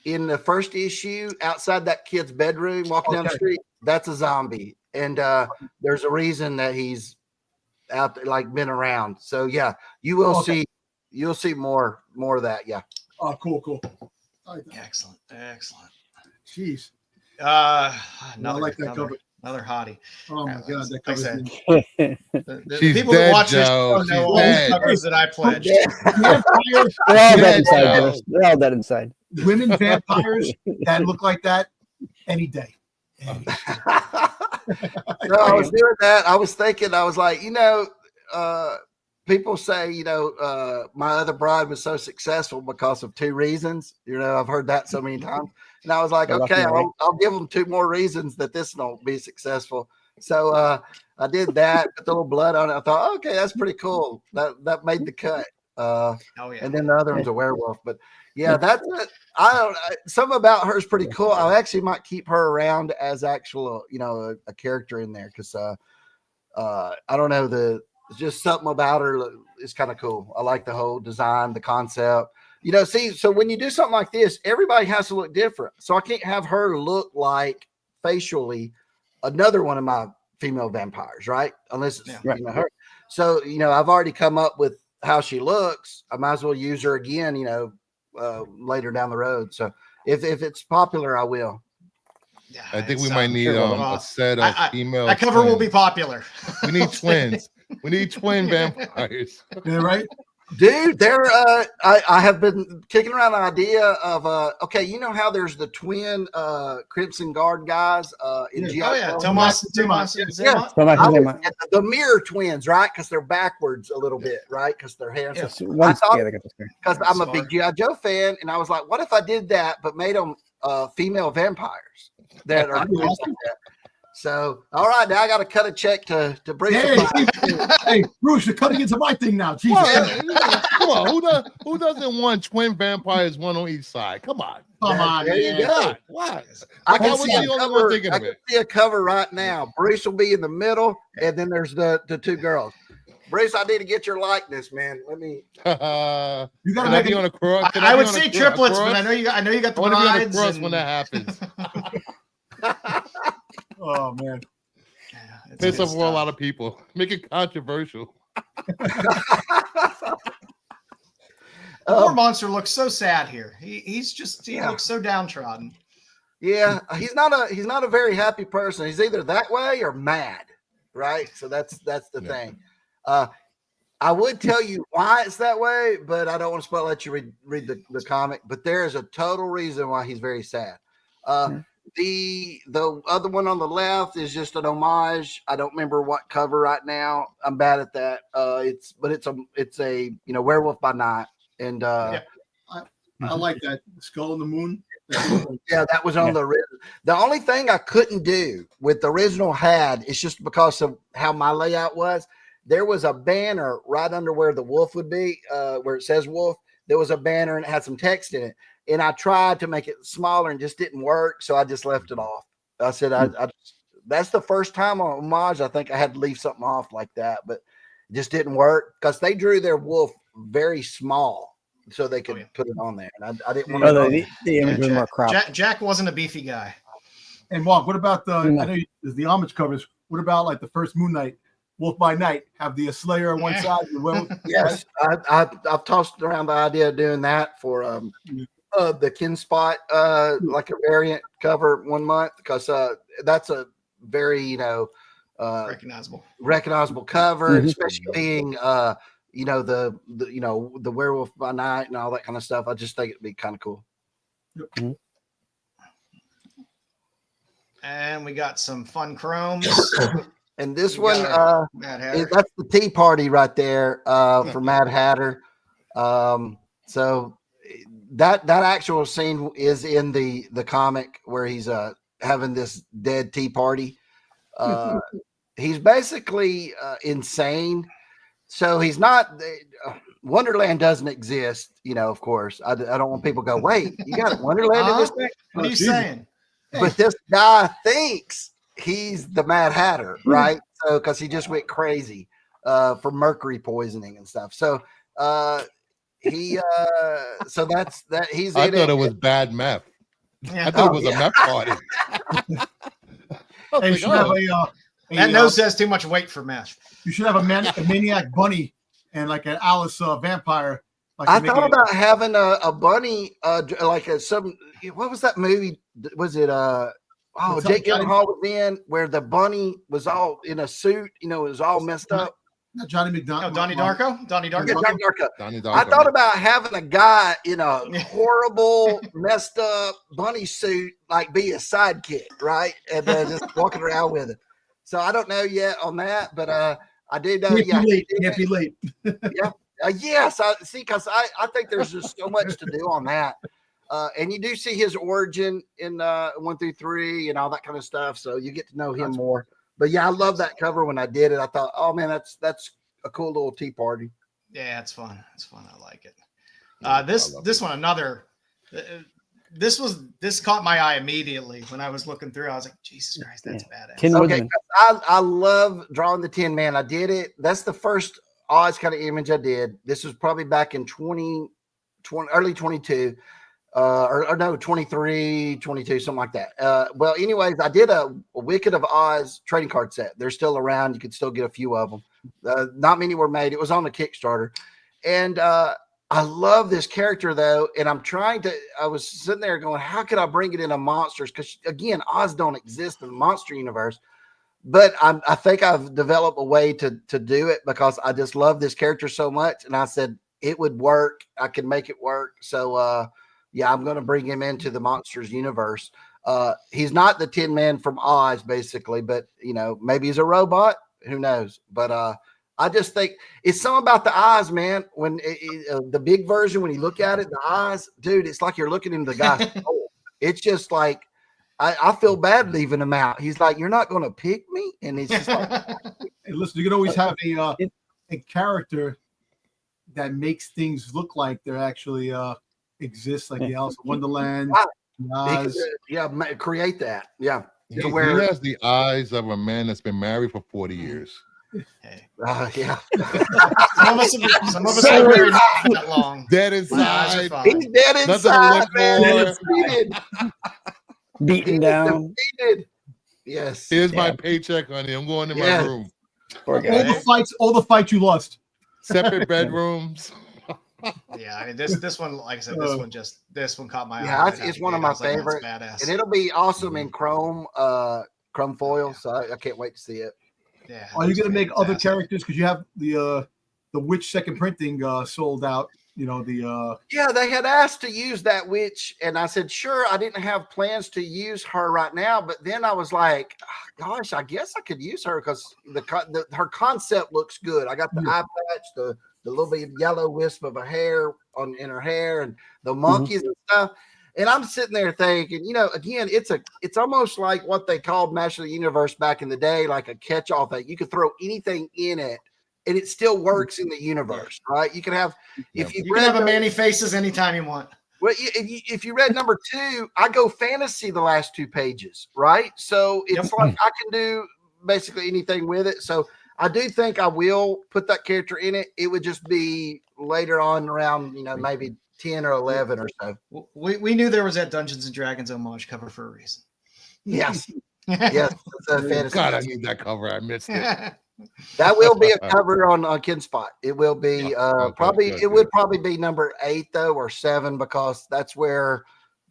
in the first issue outside that kid's bedroom walking down the street, that's a zombie. And there's a reason that he's out there, like been around. So yeah, you will see, you'll see more of that. Yeah. Oh, cool. Excellent. Jeez. I like that cover. Another hottie. Oh my God, that cover. The people that watch this show know all the covers that I pledged. They're all dead inside. Women vampires that look like that any day. No, I was doing that. I was thinking, I was like, people say, my other bride was so successful because of 2 reasons. I've heard that so many times. And I was like, okay, I'll give them 2 more reasons that this won't be successful. So I did that, put a little blood on it. I thought, okay, that's pretty cool. That made the cut. And then the other one's a werewolf. But yeah, that's it. Something about her is pretty cool. I actually might keep her around as actual, a character in there because I don't know, just something about her is kind of cool. I like the whole design, the concept. So when you do something like this, everybody has to look different. So I can't have her look like facially another one of my female vampires, right? Unless it's her. So I've already come up with how she looks. I might as well use her again, later down the road. So if it's popular, I will. Yeah, I think we might need a set of female. That cover will be popular. We need twins. We need twin vampires. Yeah, right. Dude, I have been kicking around the idea of how there's the twin Crimson Guard guys in GI. Oh yeah, Tomas and Zema. The mirror twins, right? Because they're backwards a little bit, right? Because their hair. Yeah. Because I'm a big GI Joe fan, and I was like, what if I did that but made them female vampires that are like that? So, all right, now I got to cut a check to Bruce. Hey, Bruce, you're cutting into my thing now. Jesus. Come on, who doesn't want twin vampires, one on each side? Come on. There you go. What? I can see a cover right now. Bruce will be in the middle, and then there's the 2 girls. Bruce, I need to get your likeness, man. Let me. You got to be on a cross. I would say triplets, but I know you got the brides. I want to be on a cross and... when that happens. Oh man, piss off a lot of people. Make it controversial. poor monster looks so sad here. He looks so downtrodden. Yeah, he's not a very happy person. He's either that way or mad, right? So that's the thing. I would tell you why it's that way, but I don't want to let you read the comic. But there is a total reason why he's very sad. The other one on the left is just an homage. I don't remember what cover right now. I'm bad at that. It's a Werewolf by Night, and I like that Skull in the Moon. Yeah, that was on the original. The only thing I couldn't do with the original is just because of how my layout was. There was a banner right under where the wolf would be, where it says wolf. There was a banner and it had some text in it. And I tried to make it smaller and just didn't work. So I just left it off. I said, that's the first time on homage. I think I had to leave something off like that, but it just didn't work because they drew their wolf very small so they could put it on there. And I didn't want to. The image was more cropped. Jack wasn't a beefy guy. And Mark, what about I know the homage covers. What about like the first Moon Knight? Wolf by Night, have the Slayer on one side. Yes, I've tossed around the idea of doing that for the Kin Spot, like a variant cover 1 month, because that's a very recognizable cover, especially being the Werewolf by Night and all that kind of stuff. I just think it'd be kind of cool. Yep. And we got some fun chromes. And this one, that's the Tea Party right there for Mad Hatter. So that actual scene is in the comic where he's having this dead tea party. He's basically insane. So he's not. Wonderland doesn't exist, of course. I don't want people to go, wait, you got Wonderland in this thing? What are you saying? But this guy thinks he's the Mad Hatter, right? So because he just went crazy for mercury poisoning and stuff. So so that's that. He's. I thought it was bad meth. Yeah. I thought it was a meth party. That nose has too much weight for meth. You should have a maniac bunny and like an Alice vampire. I thought about having a bunny, like what was that movie? Was it Jake Gyllenhaal was in where the bunny was all in a suit, it was all messed up. Johnny McDonald. Donnie Darko. Donnie Darko. Donnie Darko. I thought about having a guy in a horrible, messed up bunny suit, like be a sidekick, right? And just walking around with it. So I don't know yet on that, but I did know. Can't be late. Yeah. Yes. I see, because I think there's just so much to do on that. And you do see his origin in 1 through 3 and all that kind of stuff. So you get to know him more. But yeah, I love that cover. When I did it, I thought, oh man, that's a cool little tea party. Yeah, it's fun. It's fun. I like it. This one, another. This caught my eye immediately when I was looking through. I was like, Jesus Christ, that's badass. Okay, I love drawing the Tin Man. I did it. That's the first Oz kind of image I did. This was probably back in early 22. Or no, 23, 22, something like that. Well, anyways, I did a Wicked of Oz trading card set. They're still around. You can still get a few of them. Not many were made. It was on the Kickstarter. And I love this character, though. And I was sitting there going, how could I bring it into monsters? Because, again, Oz don't exist in the monster universe. But I think I've developed a way to do it because I just love this character so much. And I said, it would work. I can make it work. So, yeah, I'm going to bring him into the monsters universe. He's not the Tin Man from Oz, basically, but maybe he's a robot. Who knows? But I just think it's something about the eyes, man. When the big version, when you look at it, the eyes, dude, it's like you're looking into the guy's soul. It's just like I feel bad leaving him out. He's like, "You're not going to pick me," and it's just like, hey, listen, you can always have a character that makes things look like they're actually exists, like the Alice in Wonderland. Create that. Yeah. He has the eyes of a man that's been married for 40 years. Hey. Yeah. Some of us are married that long. Dead inside. He's dead inside, man. Beaten down. Defeated. Yes. Here's my paycheck, honey. I'm going to my room. All the fights you lost. Separate bedrooms. Yeah, I mean this one, like I said, this one caught my eye. Yeah, it's one of my I was like, favorites, that's badass. and it'll be awesome in chrome foil. So I can't wait to see it. Yeah. Are you going to make other fantastic. characters? Because you have the witch second printing sold out. You know Yeah, they had asked to use that witch, and I said sure. I didn't have plans to use her right now, but then I was like, oh, gosh, I guess I could use her because her concept looks good. I got the eye patch, the little bit of yellow wisp of a hair in her hair, and the monkeys and stuff. And I'm sitting there thinking, you know, again, it's almost like what they called Master of the Universe back in the day, like a catch-all thing. You could throw anything in it, and it still works in the universe, right? You can have if you can have a Manny Faces anytime you want. Well, if you read number 2, I go fantasy the last 2 pages, right? So it's like I can do basically anything with it. So I do think I will put that character in it. It would just be later on around, you know, maybe 10 or 11 or so. We knew there was that Dungeons and Dragons homage cover for a reason. Yes. Yes. It's a fantasy. God, I need that cover. I missed it. That will be a cover on KinSpot. It will be it would probably be number 8 though, or 7, because that's where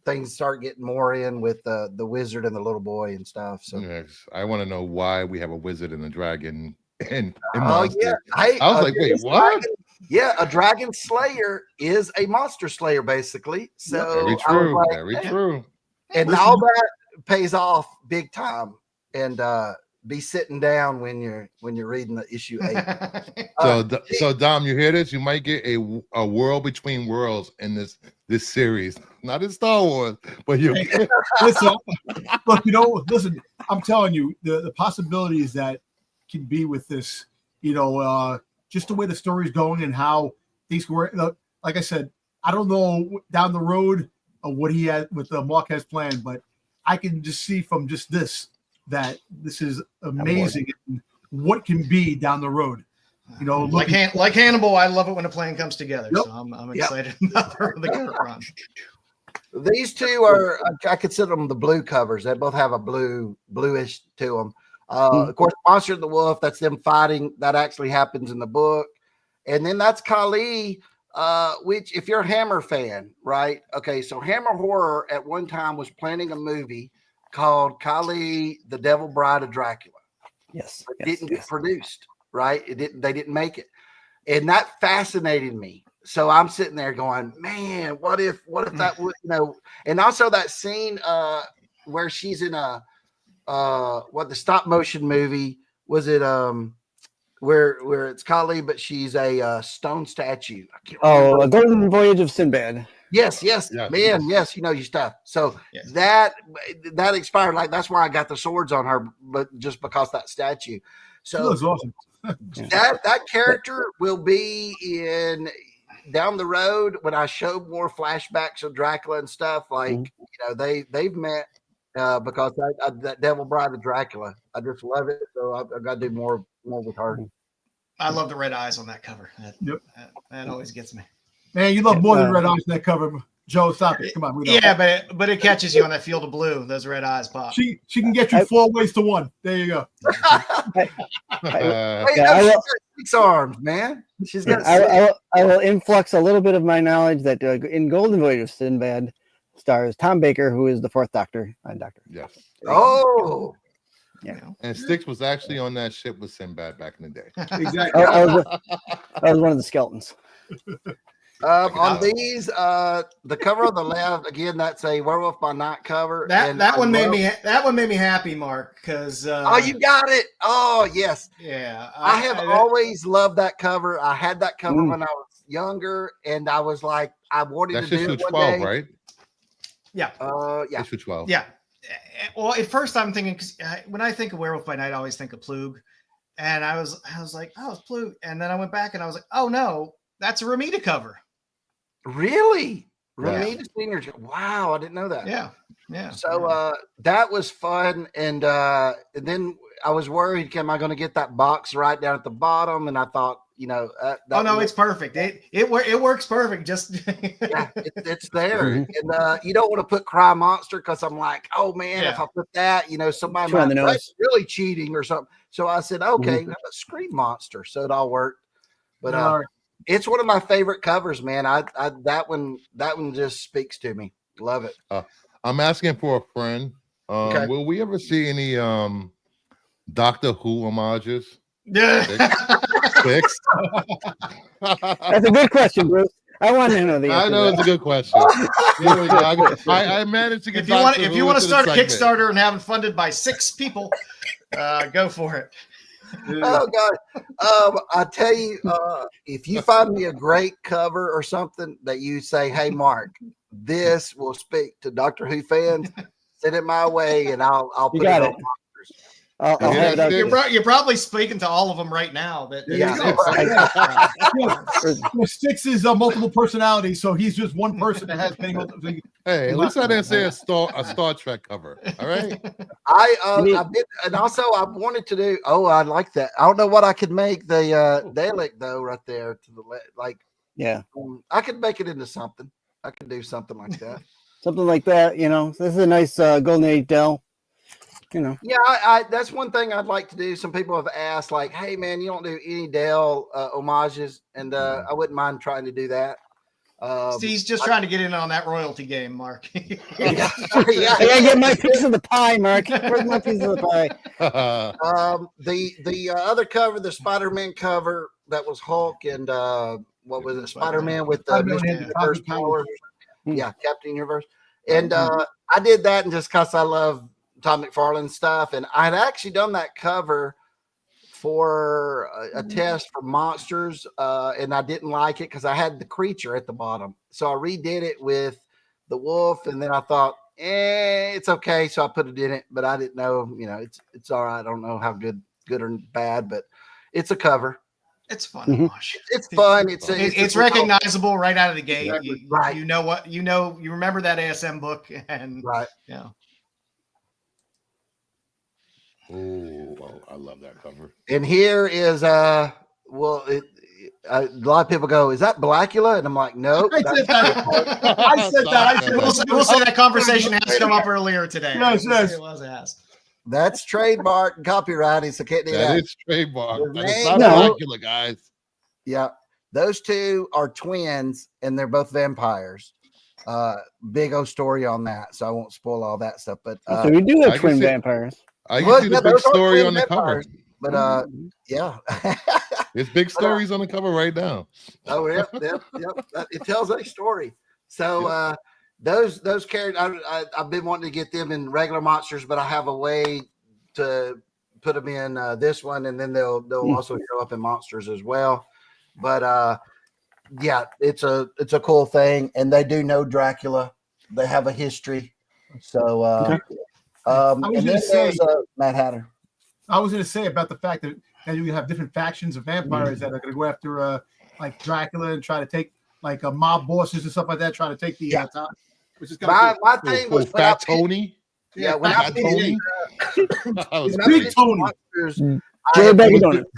things start getting more in with the wizard and the little boy and stuff. So yes, I want to know why we have a wizard and a dragon in yeah. Monsters. Hey, I was like, wait, what? Yeah, a dragon slayer is a monster slayer, basically. So very true. Like, very true. And all that pays off big time. And be sitting down when you're reading the issue 8. So Dom, you hear this? You might get a world between worlds in this series, not in Star Wars, but you. Listen, look, you know, listen. I'm telling you, the possibilities that can be with this, you know, just the way the story's going and how things were. Like I said, I don't know down the road what he had with Mark has planned, but I can just see from just this that this is amazing and what can be down the road. You know, like Hannibal, I love it when a plan comes together. Yep. So I'm excited about the current run. These 2 are, I consider them the blue covers. They both have a bluish to them. Of course, Monster and the Wolf, that's them fighting. That actually happens in the book. And then that's Kali, which if you're a Hammer fan, right? Okay, so Hammer Horror at one time was planning a movie called Kali, the Devil Bride of Dracula. Yes. It didn't get produced, right? They didn't make it. And that fascinated me. So I'm sitting there going, man, what if that would, you know, and also that scene where she's in a the stop motion movie was it where it's Kali, but she's a stone statue. I can't remember. A Golden Voyage of Sinbad. Yes, man, yes, you know your stuff. So that expired. Like that's where I got the swords on her, but just because that statue. So that was awesome. that character will be in down the road when I show more flashbacks of Dracula and stuff. Like you know, they've met because that Devil Bride of Dracula. I just love it. So I've got to do more with her. I love the red eyes on that cover. That always gets me. Man, you love more than red eyes in that cover. Joe, stop it. Come on. But it catches you on that field of blue. Those red eyes pop. She can get you 4 ways to 1. There you go. She's got 6 arms, man. She's got. I will influx a little bit of my knowledge that in Golden Voyage of Sinbad stars Tom Baker, who is the 4th Doctor. Doctor. Yes. Oh. Yeah. And Styx was actually on that ship with Sinbad back in the day. Exactly. I was one of the skeletons. On these, the cover on the left, again, that's a Werewolf by Night cover. That one made me happy, Mark, because you got it. Oh yes. Yeah. I have always loved that cover. I had that cover when I was younger, and I was like, I wanted to do it one 12, day. Right? Yeah. Yeah. Issue 12. Yeah. Well, at first I'm thinking, because when I think of Werewolf by Night, I always think of Plug, and I was like, oh, it's Plug, and then I went back and I was like, oh no, that's a Ramita cover. Really? Yeah. Ramita Senior. Wow, I didn't know that. Yeah. So that was fun, and then I was worried, am I going to get that box right down at the bottom? And I thought, you know, it's perfect. It works perfect. Just it's there, and you don't want to put Cry Monster because I'm like, oh man, if I put that, you know, somebody might that's really cheating or something. So I said, okay, how about Scream Monster? So it all worked. But It's one of my favorite covers, man. I that one just speaks to me. Love it. I'm asking for a friend. Okay. Will we ever see any Doctor Who homages? Yeah. Styx? That's a good question, Bruce. I want to know the answer. I know it's a good question. Here we go. I managed to get. If you want to start a Kickstarter and have it funded by 6 people, go for it. Oh God! I tell you, if you find me a great cover or something that you say, "Hey, Mark, this will speak to Doctor Who fans," send it my way, and I'll put it on Monsters. I'll have it out. You're probably speaking to all of them right now. But Styx is multiple personalities, so he's just one person that has many. Hey, at least I didn't say a Star Trek cover. All right. I did, and also I wanted to do. Oh, I like that. I don't know what I could make the Dalek though right there to the like. Yeah, I could make it into something. I could do something like that. Something like that. You know, this is a nice Golden Age Dell. You know. Yeah, I that's one thing I'd like to do. Some people have asked, like, "Hey, man, you don't do any Dell homages," and I wouldn't mind trying to do that. He's just trying to get in on that royalty game, Mark. Yeah. I gotta get my piece of the pie, Mark. Where's my piece of the pie? The other cover, the Spider-Man cover, that was Hulk and what was it? Spider-Man with the Universe powers. Yeah, Captain Universe. And I did that, and just because I love Todd McFarlane stuff, and I'd actually done that cover for a test for Monsters, and I didn't like it because I had the creature at the bottom, so I redid it with the wolf, and then I thought, it's okay, so I put it in it, but I didn't know, it's all right. I don't know how good or bad, but it's a cover. It's fun to watch. It's fun. It's recognizable right out of the gate. Exactly. Right. You remember that ASM book, and right. Yeah. Oh, I love that cover. And here is a lot of people go, "Is that Blackula?" And I'm like, "No." I said that. We'll say that conversation has come up earlier today. Yes. It was asked. That's trademark and copyrighted, so can't do that. That is trademark. It's not Blackula, guys. Yeah, those two are twins, and they're both vampires. Big old story on that, so I won't spoil all that stuff. But so we do have twin vampires. I can see the big story on the cover. But yeah. There's big stories on the cover right now. Oh, yep. It tells a story. So those characters, I've been wanting to get them in regular Monsters, but I have a way to put them in this one, and then they'll also show up in Monsters as well. But yeah, it's a cool thing, and they do know Dracula. They have a history. So and then there's Mad Hatter. I was going to say about the fact that you have different factions of vampires that are going to go after like Dracula and try to take like mob bosses and stuff like that, trying to take the top. Which is my thing was Fat Tony. Yeah, when I Tony. Big Tony.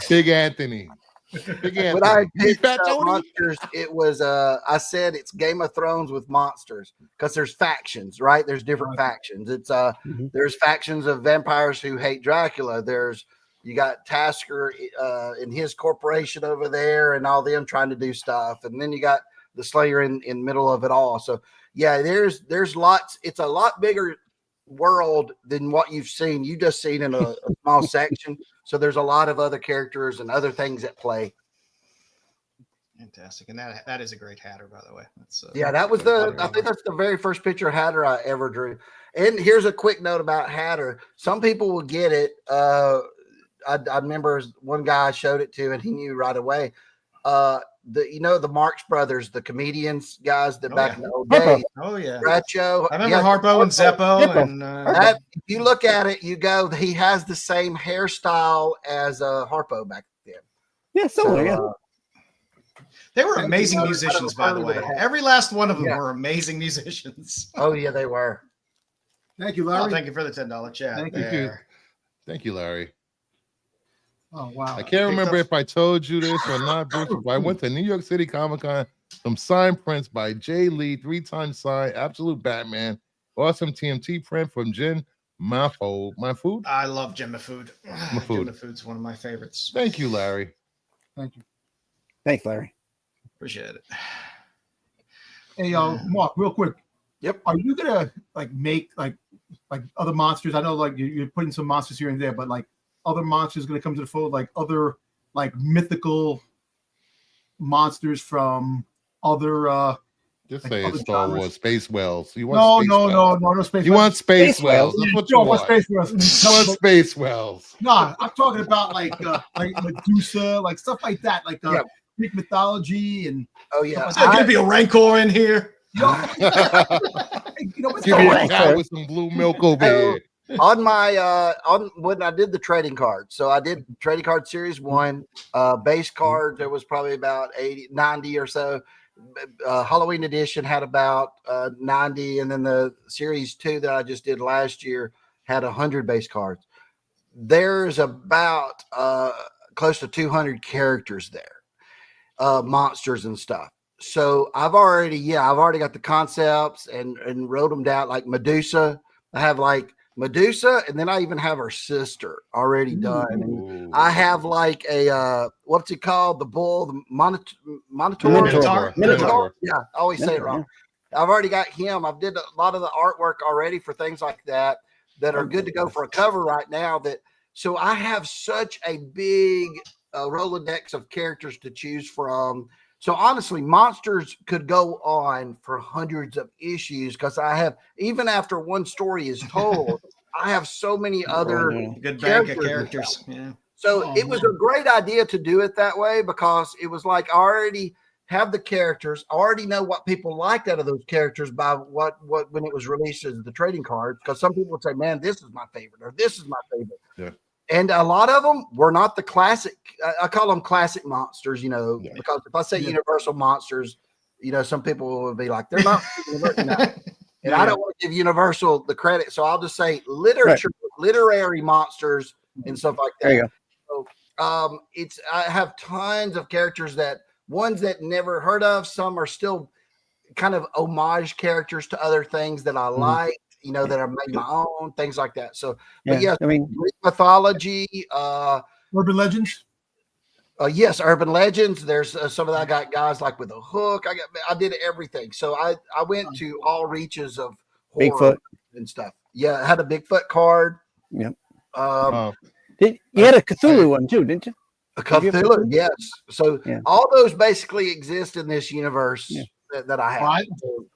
Big Anthony. When I picked Monsters, it was I said it's Game of Thrones with monsters because there's factions, right? There's different factions. It's there's factions of vampires who hate Dracula. You got Tasker and his corporation over there, and all them trying to do stuff, and then you got the Slayer in middle of it all. So yeah, there's lots. It's a lot bigger world than what you've seen. You just seen in a small section. So there's a lot of other characters and other things at play. Fantastic. And that is a great Hatter, by the way. That's that was I think that's the very first picture of Hatter I ever drew. And here's a quick note about Hatter. Some people will get it. I remember one guy I showed it to and he knew right away. The Marx Brothers, the comedians guys that back in the old days. Oh yeah. Bradshaw. I remember Harpo and Zeppo. And if you look at it, you go, he has the same hairstyle as Harpo back then. Yeah, they were amazing musicians, by the way. Every last one of them were amazing musicians. Oh yeah, they were. Thank you, Larry. Thank you for the $10 chat. Thank you, Larry. Oh wow! I can't remember if I told you this or not, Bruce, but I went to New York City Comic-Con. Some signed prints by Jay Lee, 3-time signed, absolute Batman, awesome TMT print from Jen Mahfood. I love Jen Mahfood. Jen Mahfood's one of my favorites. Thank you, Larry. Thank you. Thanks, Larry. Appreciate it. Hey, Mark, real quick. Yep. Are you gonna like make like other monsters? I know like you're putting some monsters here and there, but like other monsters gonna come to the fold, like other like mythical monsters from other Just like say other Star genres? Wars, Space Whales. You No, want space whales. no space. You want space whales. That's what you What want. space whales? You want space whales. No, I'm talking about like Medusa, like stuff like that, like Greek mythology and Oh yeah, Is there gonna be a Rancor in here? you know, what's Give me going a cow with some blue milk over here. on my on when I did the trading cards. So I did trading card series 1, base card. There was probably about 90 or so. Halloween edition had about 90, and then the series 2 that I just did last year had 100 base cards. There's about close to 200 characters there, monsters and stuff. So I've already got the concepts and wrote them down. Like Medusa, I have like Medusa, and then I even have her sister already done. And I have like a what's it called? The bull, the Minotaur. Yeah, I always say it wrong. I've already got him. I've did a lot of the artwork already for things like that are good to go for a cover right now. So I have such a big Rolodex of characters to choose from. So honestly, monsters could go on for hundreds of issues because I have, even after one story is told, I have so many other good bank of characters. Yeah. So it was a great idea to do it that way because it was like I already have the characters. I already know what people liked out of those characters by what when it was released as the trading cards. Because some people would say, "Man, this is my favorite," or "This is my favorite." Yeah. And a lot of them were not the classic. I call them classic monsters, because if I say universal monsters, some people will be like, they're not. And I don't want to give Universal the credit. So I'll just say literary monsters and stuff like that. There you go. So I have tons of characters ones that never heard of. Some are still kind of homage characters to other things that I like. That are made my own, things like that. So, but yes, I mean, Greek mythology, urban legends. Yes, urban legends. There's some of that. I got guys like with a hook. I did everything. So I went to all reaches of horror Bigfoot and stuff. Yeah, I had a Bigfoot card. Yep. You had a Cthulhu one too, didn't you? A Cthulhu, yes. So all those basically exist in this universe that I have.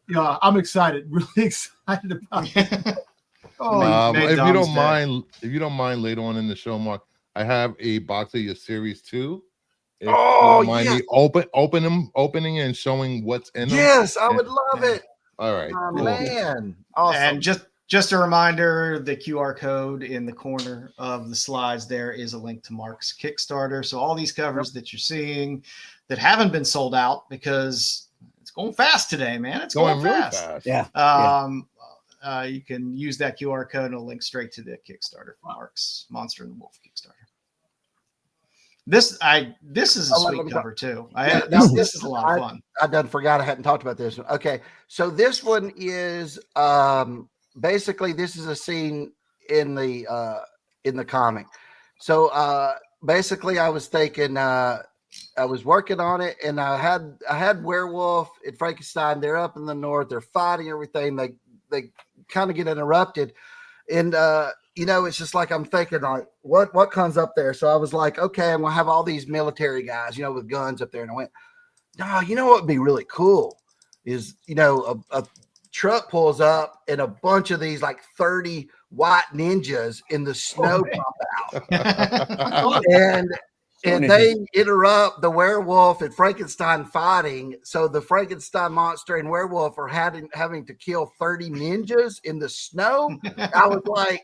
Yeah, I'm excited. Really excited about it. If you don't mind, later on in the show, Mark, I have a box of your series 2. If you don't mind me opening and showing what's in them. Yes, I would love it. All right, cool. Man, awesome. And just a reminder, the QR code in the corner of the slides there is a link to Mark's Kickstarter. So all these covers that you're seeing that haven't been sold out because it's going fast today, man. It's going really fast. Yeah. You can use that QR code and it'll link straight to the Kickstarter for Mark's Monster and the Wolf Kickstarter. This is a sweet cover too. This is a lot of fun. I done forgot I hadn't talked about this one. Okay, so this one is basically this is a scene in the comic. So basically, I was thinking I was working on it, and I had Werewolf and Frankenstein. They're up in the north. They're fighting everything. They kind of get interrupted, and it's just like I'm thinking like what comes up there. So I was like, okay, I'm gonna have all these military guys, with guns up there, and I went, no, what would be really cool is a truck pulls up and a bunch of these like 30 white ninjas in the snow pop out, and they interrupt the werewolf and Frankenstein fighting. So the Frankenstein monster and werewolf are having to kill 30 ninjas in the snow. I was like,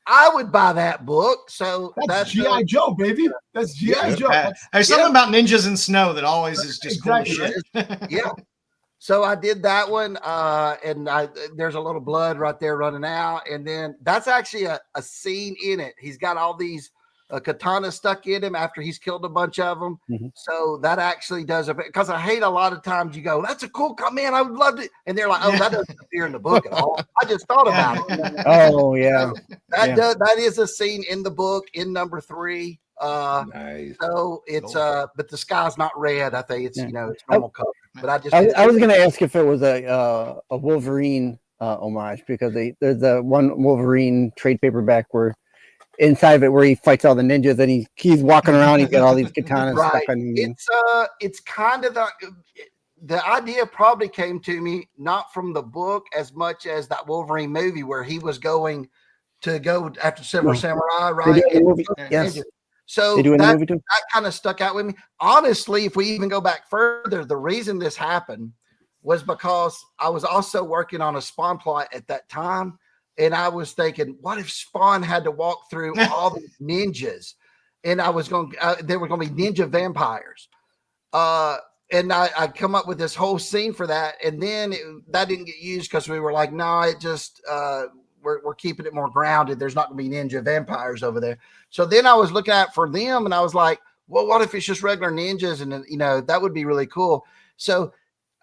I would buy that book. So that's G.I. Joe, baby. That's G.I. Joe. There's something about ninjas in snow that always is just cool shit. Yeah. So I did that one, and there's a little blood right there running out. And then that's actually a scene in it. He's got all these katana stuck in him after he's killed a bunch of them. Mm-hmm. So that actually does it, because I hate a lot of times you go, that's a cool man, I would love to, and they're like, that doesn't appear in the book at all. I just thought about it. Oh yeah. That is a scene in the book in number 3. Nice. So it's but the sky's not red. I think it's it's normal color. But I was gonna ask if it was a Wolverine homage, because there's a one Wolverine trade paperback where inside of it where he fights all the ninjas and he's walking around, he's got all these katanas stuck on him. It's kind of the idea probably came to me not from the book as much as that Wolverine movie where he was going to go after Silver Samurai, right? Yes. So that kind of stuck out with me. Honestly, if we even go back further, the reason this happened was because I was also working on a Spawn plot at that time. And I was thinking, what if Spawn had to walk through all the ninjas? And I was going, there were going to be ninja vampires. And I come up with this whole scene for that. And then that didn't get used because we were like, no, it just, we're keeping it more grounded. There's not going to be ninja vampires over there. So then I was looking at for them and I was like, well, what if it's just regular ninjas? And, that would be really cool. So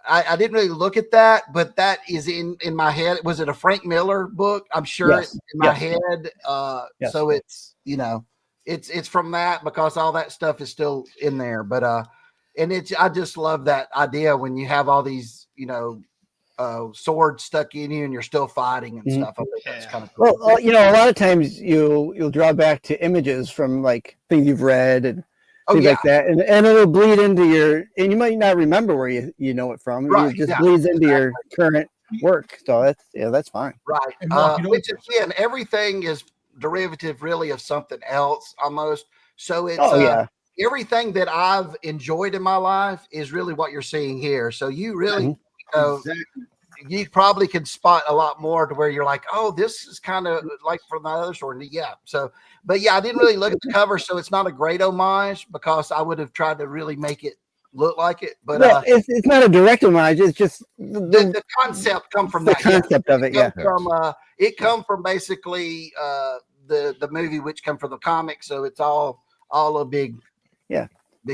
I didn't really look at that, but that is in my head. Was it a Frank Miller book? I'm sure it's in my head. So it's, it's from that because all that stuff is still in there. But, I just love that idea when you have all these, swords stuck in you and you're still fighting and stuff. I think that's kind of cool. Well, a lot of times you'll draw back to images from like things you've read and things like that, and it'll bleed into and you might not remember where you know it from. Right, it just bleeds into your current work. So that's fine. Right. Which again, everything is derivative really of something else almost. So it's everything that I've enjoyed in my life is really what you're seeing here. So you really you probably can spot a lot more to where you're like, oh, this is kind of like from the other story. Yeah. So, but I didn't really look at the cover, so it's not a great homage because I would have tried to really make it look like it. But it's not a direct homage. It's just the concept come from the concept of it. It come from basically the movie, which come from the comic. So it's all a big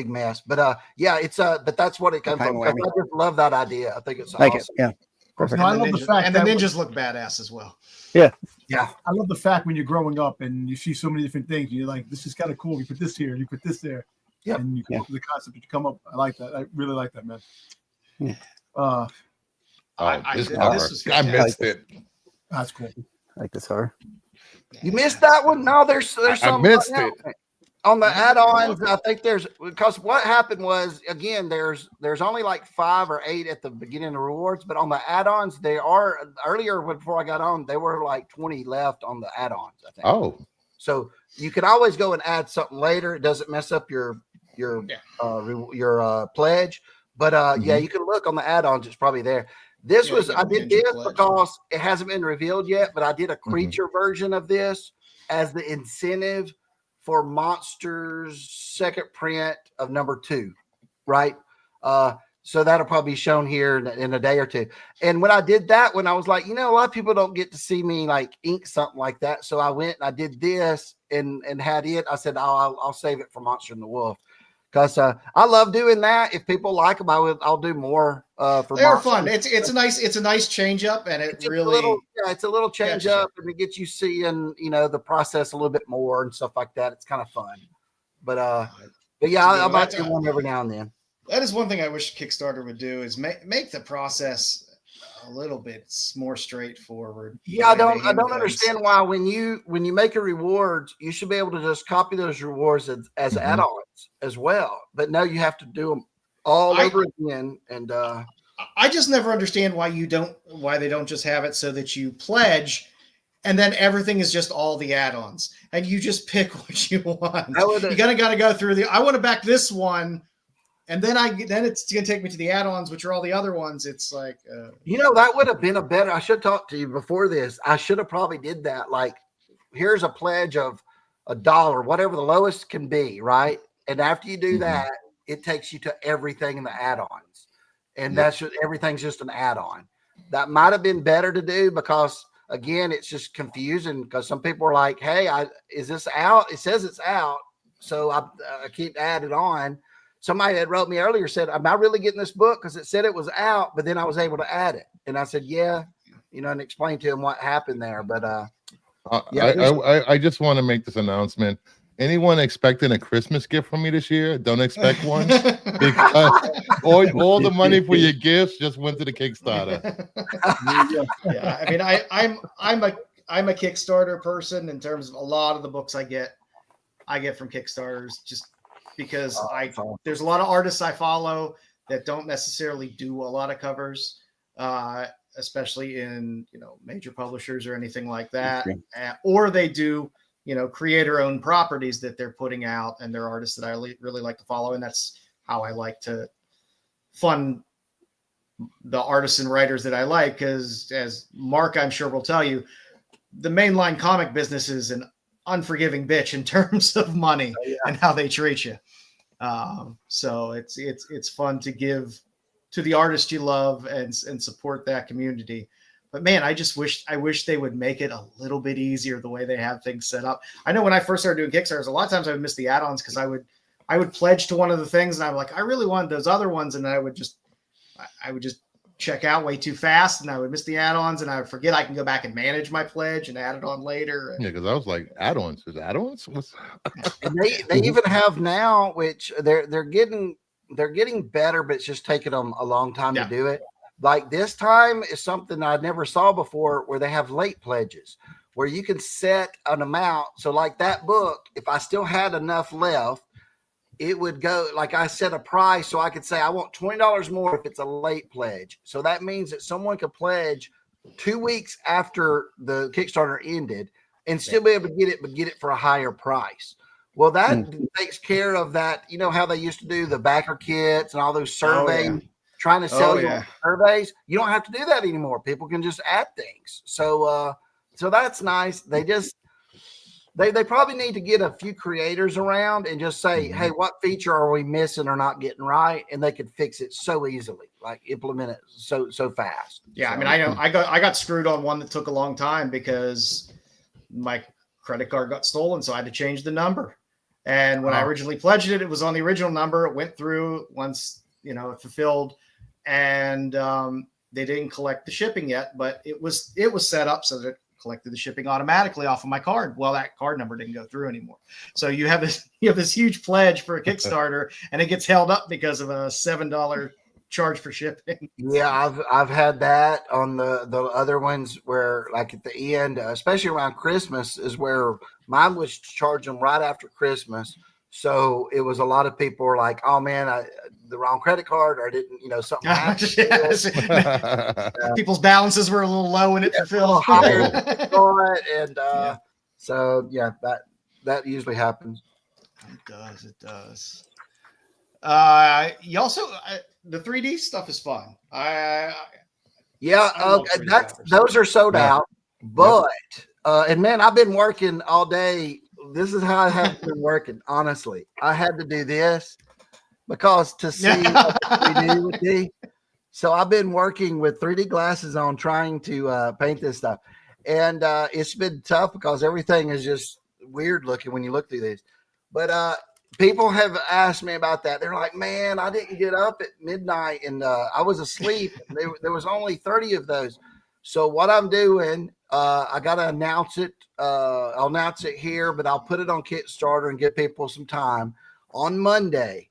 mess. But it's but that's what it comes from. I just love that idea. I think it's awesome. Yeah. No, I love the fact and the ninjas look badass as well. Yeah. I love the fact when you're growing up and you see so many different things, you're like, this is kind of cool. You put this here, you put this there. Yeah. And you come up with the concept that you come up. I like that. I really like that, man. Yeah. I missed it. That's cool. I like this horror. You missed that one? No, there's some. I missed it. On the add-ons, I think because what happened was, again, there's only like 5 or 8 at the beginning of the rewards, but on the add-ons, they are earlier before I got on, there were like 20 left on the add-ons, I think. Oh. So you can always go and add something later. It doesn't mess up your pledge. But you can look on the add-ons, it's probably there. I did this because it hasn't been revealed yet, but I did a creature version of this as the incentive for Monsters second print of number 2, right? So that'll probably be shown here in a day or two. And when I did that, when I was like, a lot of people don't get to see me like ink something like that. So I went and I did this and had it. I said, I'll save it for Monster and the Wolf. Because I love doing that. If people like them, I'll do more. They're fun. It's a nice change up, and it's a little change up, and it gets you seeing the process a little bit more and stuff like that. It's kind of fun. But I might do one every now and then. That is one thing I wish Kickstarter would do is make the process a little bit more straightforward. Yeah, I don't understand why when you make a reward, you should be able to just copy those rewards as add-ons as well. But no, you have to do them all over again. And I just never understand why they don't just have it so that you pledge and then everything is just all the add-ons and you just pick what you want. You gotta go through I want to back this one. And then it's going to take me to the add-ons, which are all the other ones. It's like, that would have been a better, I should talk to you before this. I should have probably did that. Like, here's a pledge of $1, whatever the lowest can be. Right. And after you do that, it takes you to everything in the add-ons. And everything's just an add-on. That might've been better to do because again, it's just confusing because some people are like, hey, is this out? It says it's out. So I keep adding on. Somebody that wrote me earlier said, am I really getting this book? Because it said it was out, but then I was able to add it. And I said, yeah, and explain to him what happened there. But I just want to make this announcement. anyone expecting a Christmas gift from me this year, don't expect one because all the money for your gifts just went to the Kickstarter. Yeah, I mean, I'm a Kickstarter person in terms of a lot of the books I get from Kickstarters, just because there's a lot of artists I follow that don't necessarily do a lot of covers, especially in major publishers or anything like that, or they do creator-owned properties that they're putting out, and they're artists that I really like to follow, and that's how I like to fund the artists and writers that I like, because as Mark I'm sure will tell you, the mainline comic business is an unforgiving bitch in terms of money and how they treat you. So it's fun to give to the artist you love and support that community. But man, I wish they would make it a little bit easier the way they have things set up. I know when I first started doing Kickstarters, a lot of times I would miss the add-ons because I would pledge to one of the things and I'm like, I really want those other ones, and I would just check out way too fast, and I would miss the add-ons, and I would forget I can go back and manage my pledge and add it on later. Yeah, because I was like, add-ons. Is add-ons? And they even have now, which they're getting better, but it's just taking them a long time to do it. Like this time is something I never saw before, where they have late pledges, where you can set an amount. So like that book, if I still had enough left, it would go, like I set a price so I could say I want $20 more if it's a late pledge. So that means that someone could pledge 2 weeks after the Kickstarter ended and still be able to get it, but get it for a higher price. Well, that takes care of that. You know how they used to do the backer kits and all those surveys, trying to sell you surveys? You don't have to do that anymore. People can just add things. So that's nice. They probably need to get a few creators around and just say, hey, what feature are we missing or not getting right? And they could fix it so easily, like implement it so fast. Yeah, I mean, I know I got screwed on one that took a long time because my credit card got stolen, so I had to change the number. And when I originally pledged it, it was on the original number. It went through once, it fulfilled, and they didn't collect the shipping yet, but it was set up so that it collected the shipping automatically off of my card. Well, that card number didn't go through anymore. So you have this huge pledge for a Kickstarter, and it gets held up because of a $7 charge for shipping. Yeah, I've had that on the other ones where, like at the end, especially around Christmas, is where mine was charging right after Christmas. So it was a lot of people were like, "Oh man, the wrong credit card, or I didn't, something happened." People's balances were a little low when it fulfilled. And so yeah, that usually happens. It does. You also the 3D stuff is fun. Those are sold out. But and man, I've been working all day. This is how I have been working. Honestly, I had to do this because to see what the 3D would be. So I've been working with 3D glasses on, trying to paint this stuff, and it's been tough because everything is just weird looking when you look through these. But people have asked me about that. They're like, "Man, I didn't get up at midnight, and I was asleep. There was only 30 of those." So what I'm doing, I got to announce it. I'll announce it here, but I'll put it on Kickstarter and give people some time. On Monday,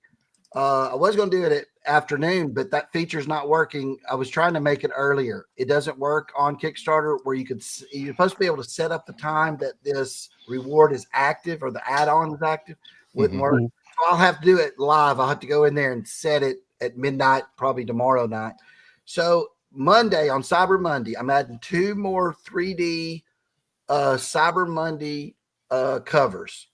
I was going to do it at afternoon, but that feature's not working. I was trying to make it earlier. It doesn't work on Kickstarter where you're supposed to be able to set up the time that this reward is active or the add-on is active. Wouldn't work. So I'll have to do it live. I'll have to go in there and set it at midnight, probably tomorrow night. So Monday, on Cyber Monday, I'm adding 2 more 3D Cyber Monday covers.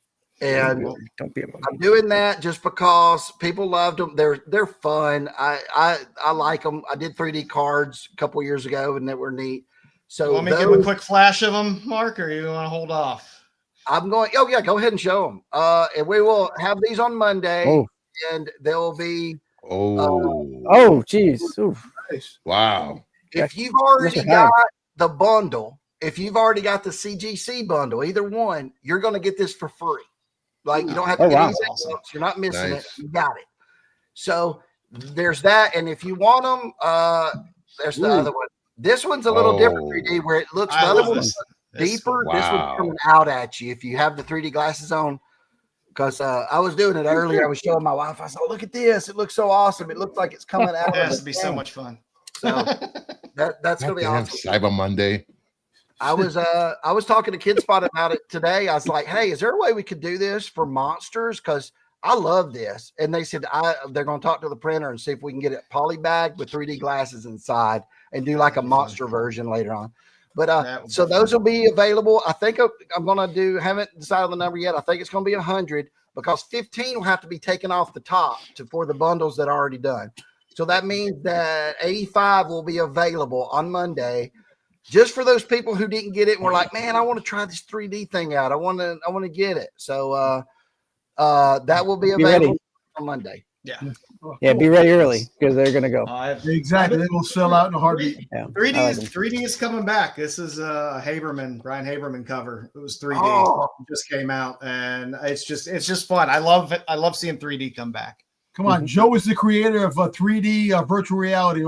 And I'm doing that just because people loved them. They're fun. I like them. I did 3D cards a couple years ago, and they were neat. So want me to give a quick flash of them, Mark, or you want to hold off? I'm going. Oh yeah, go ahead and show them. And we will have these on Monday, and they'll be. Geez. Nice. Wow. If you've already got the bundle, if you've already got the CGC bundle, either one, you're going to get this for free. Like you don't have to get anything else. You're not missing it. You got it. So there's that. And if you want them, there's the other one. This one's a little different 3D where it looks the other one's deeper. Wow. This one's coming out at you. If you have the 3D glasses on, because I was doing it earlier. I was showing my wife. I said, "Look at this! It looks so awesome. It looks like it's coming out." It has to be so much fun. So that's gonna be awesome. Cyber Monday. I was talking to KidSpot about it today. I was like, "Hey, is there a way we could do this for monsters? Because I love this." And they said they're going to talk to the printer and see if we can get it polybagged with 3D glasses inside and do like a monster version later on. But so those will be available. I think I'm going to do. Haven't decided on the number yet. I think it's going to be 100 because 15 will have to be taken off the top for the bundles that are already done. So that means that 85 will be available on Monday. Just for those people who didn't get it and were like, "Man, I want to try this 3D thing out. I want to get it." So that will be available on Monday. Yeah. Yeah, be ready early because they're gonna go. Exactly. They will sell out in a heartbeat. Yeah. 3D is coming back. This is a Brian Haberman cover. It was 3D. It just came out, and it's just fun. I love it. I love seeing 3D come back. Come on, Joe is the creator of 3D virtual reality.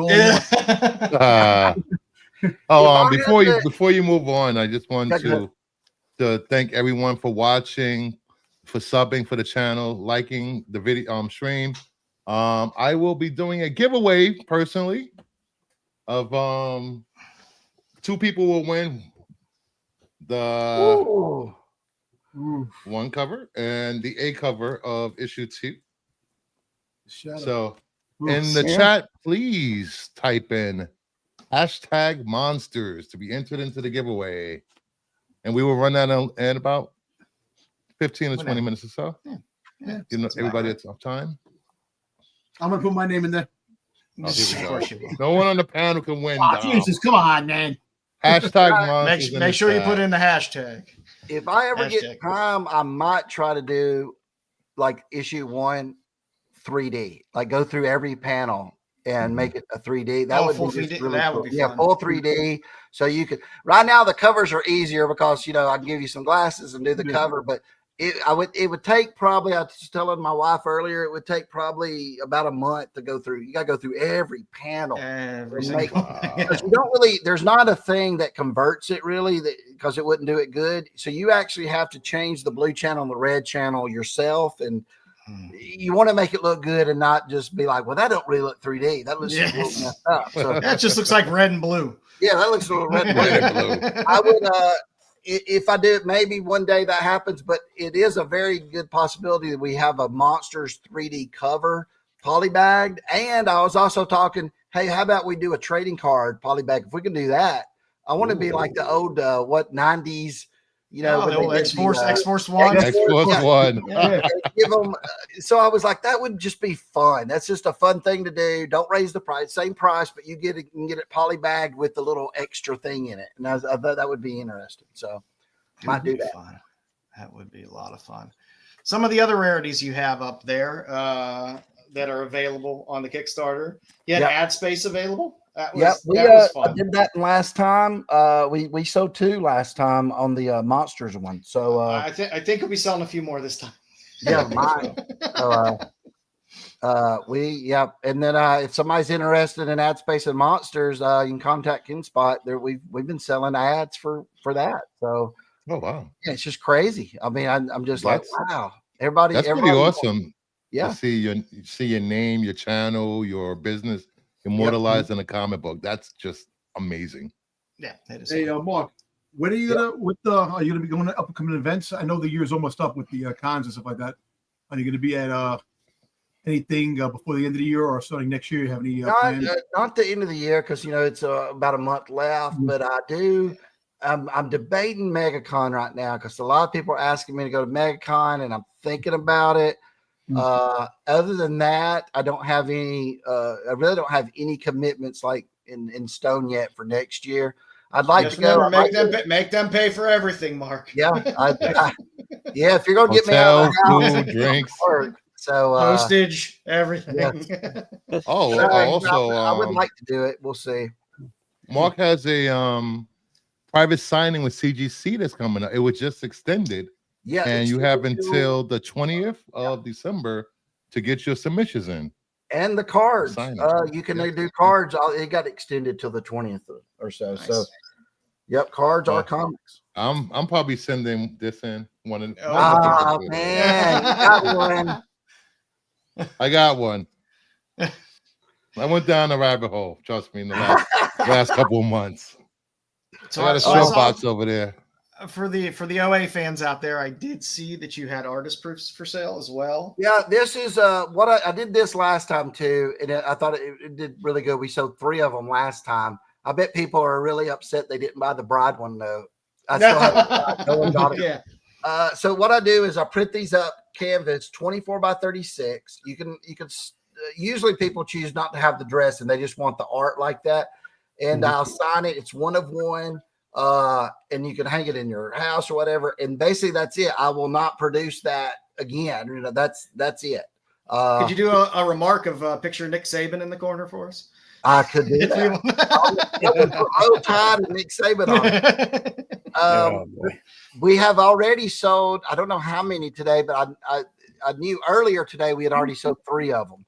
Before you move on, I just want to thank everyone for watching, for subbing for the channel, liking the video stream. I will be doing a giveaway personally of 2 people will win the one cover and the A cover of issue 2. So in the chat, please type in #monsters to be entered into the giveaway, and we will run that in about 15 to 20 minutes or so. Yeah. Give everybody enough time. I'm gonna put my name in there. No one on the panel can win. Oh, Jesus, come on, man. #monsters. Make sure you put in the hashtag. If I ever get time, I might try to do like issue 1 3D, like go through every panel and make it a 3D. That would be just really cool. Yeah, full 3D. So you could. Right now, the covers are easier because I can give you some glasses and do the cover. But it would take probably. I was telling my wife earlier, it would take probably about a month to go through. You got to go through every panel. Because you don't really. There's not a thing that converts it really, because it wouldn't do it good. So you actually have to change the blue channel and the red channel yourself, and you want to make it look good and not just be like, "Well, that don't really look 3D. That looks messed up." So that just looks like red and blue. Yeah, that looks a little red and blue. I would, if I do it, maybe one day that happens, but it is a very good possibility that we have a Monsters 3D cover polybagged. And I was also talking, hey, how about we do a trading card polybag? If we can do that, I want to be like the old 90s. The old X-Force One. X-Force One. Give them. So I was like, that would just be fun. That's just a fun thing to do. Don't raise the price, same price, but you can get it polybagged with the little extra thing in it. And I thought that would be interesting. So might do that. Fun. That would be a lot of fun. Some of the other rarities you have up there that are available on the Kickstarter. You had ad space available. That was fun. I did that last time. We sold 2 last time on the monsters one. So I think we'll be selling a few more this time. Yeah, mine. And then if somebody's interested in ad space and monsters, you can contact KidSpot. There we've been selling ads for that. So wow, yeah, it's just crazy. I mean, I'm just like, wow, everybody. That's pretty awesome. Yeah, to see your name, your channel, your business immortalized in a comic book. That's just amazing. Yeah, that is. Hey, Mark, when are you are you gonna be going to upcoming events? I know the year's almost up with the cons and stuff like that. Are you gonna be at anything before the end of the year or starting next year? You have any plans? Not the end of the year, because it's about a month left. But I do. I'm debating MegaCon right now because a lot of people are asking me to go to MegaCon, and I'm thinking about it. Other than that, I don't have any. I really don't have any commitments like in stone yet for next year. I'd like to go. Make them pay for everything, Mark. Yeah, yeah. If you're gonna get me out of the house, food, drinks, so postage, everything. Yeah. I would like to do it. We'll see. Mark has a private signing with CGC that's coming up. It was just extended. Yeah, and you have until the 20th of December to get your submissions in. And the cards, you can do cards. It got extended till the 20th or so. Nice. So, yep, cards are comics. I'm probably sending this in one. Oh man, you got one. I got one. I went down the rabbit hole. Trust me, in the last couple of months. So I got a show box over there. For the OA fans out there, I did see that you had artist proofs for sale as well. Yeah, this is what I did this last time too, and I thought it did really good. We sold 3 of them last time. I bet people are really upset they didn't buy the bride one though. I still have no one got it. Yeah. So what I do is I print these up canvas 24 by 36. You can usually people choose not to have the dress and they just want the art like that. And I'll sign it. It's 1 of 1. And you can hang it in your house or whatever. And basically that's it. I will not produce that again. You know, that's it. Could you do a remark of picture Nick Saban in the corner for us? I could do that. I'll tie Nick Saban on. We have already sold, I don't know how many today, but I knew earlier today we had already sold 3 of them.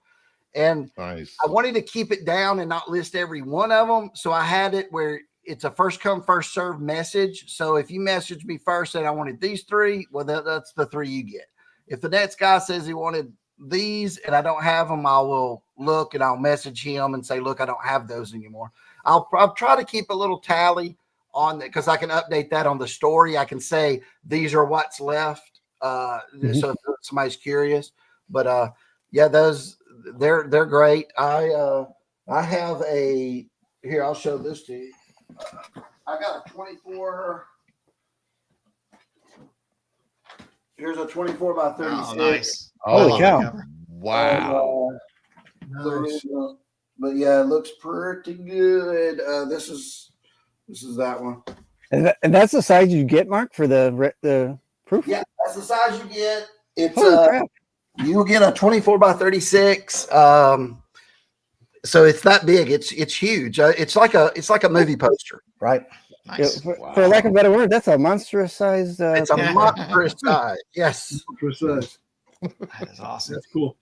And nice. I wanted to keep it down and not list every one of them. So I had it where it's a first come, first served message. So if you message me first and I wanted these 3, well, that's the 3 you get. If the next guy says he wanted these and I don't have them, I will look and I'll message him and say, look, I don't have those anymore. I'll try to keep a little tally on that because I can update that on the story. I can say these are what's left. So if somebody's curious, but yeah, those they're great. I have a here. I'll show this to you. I got a 24. Here's a 24 by 36. Oh, nice. Holy cow! Wow. Nice. But yeah, it looks pretty good. This is that one. And that's the size you get, Mark, for the proof. Yeah, that's the size you get. It's crap. You'll get a 24 by 36. So it's that big. It's huge. It's like a movie poster, right? Nice. Yeah, for lack of a better word, that's a monstrous size. It's a monstrous size. Yes. Precise. That is awesome. That's cool.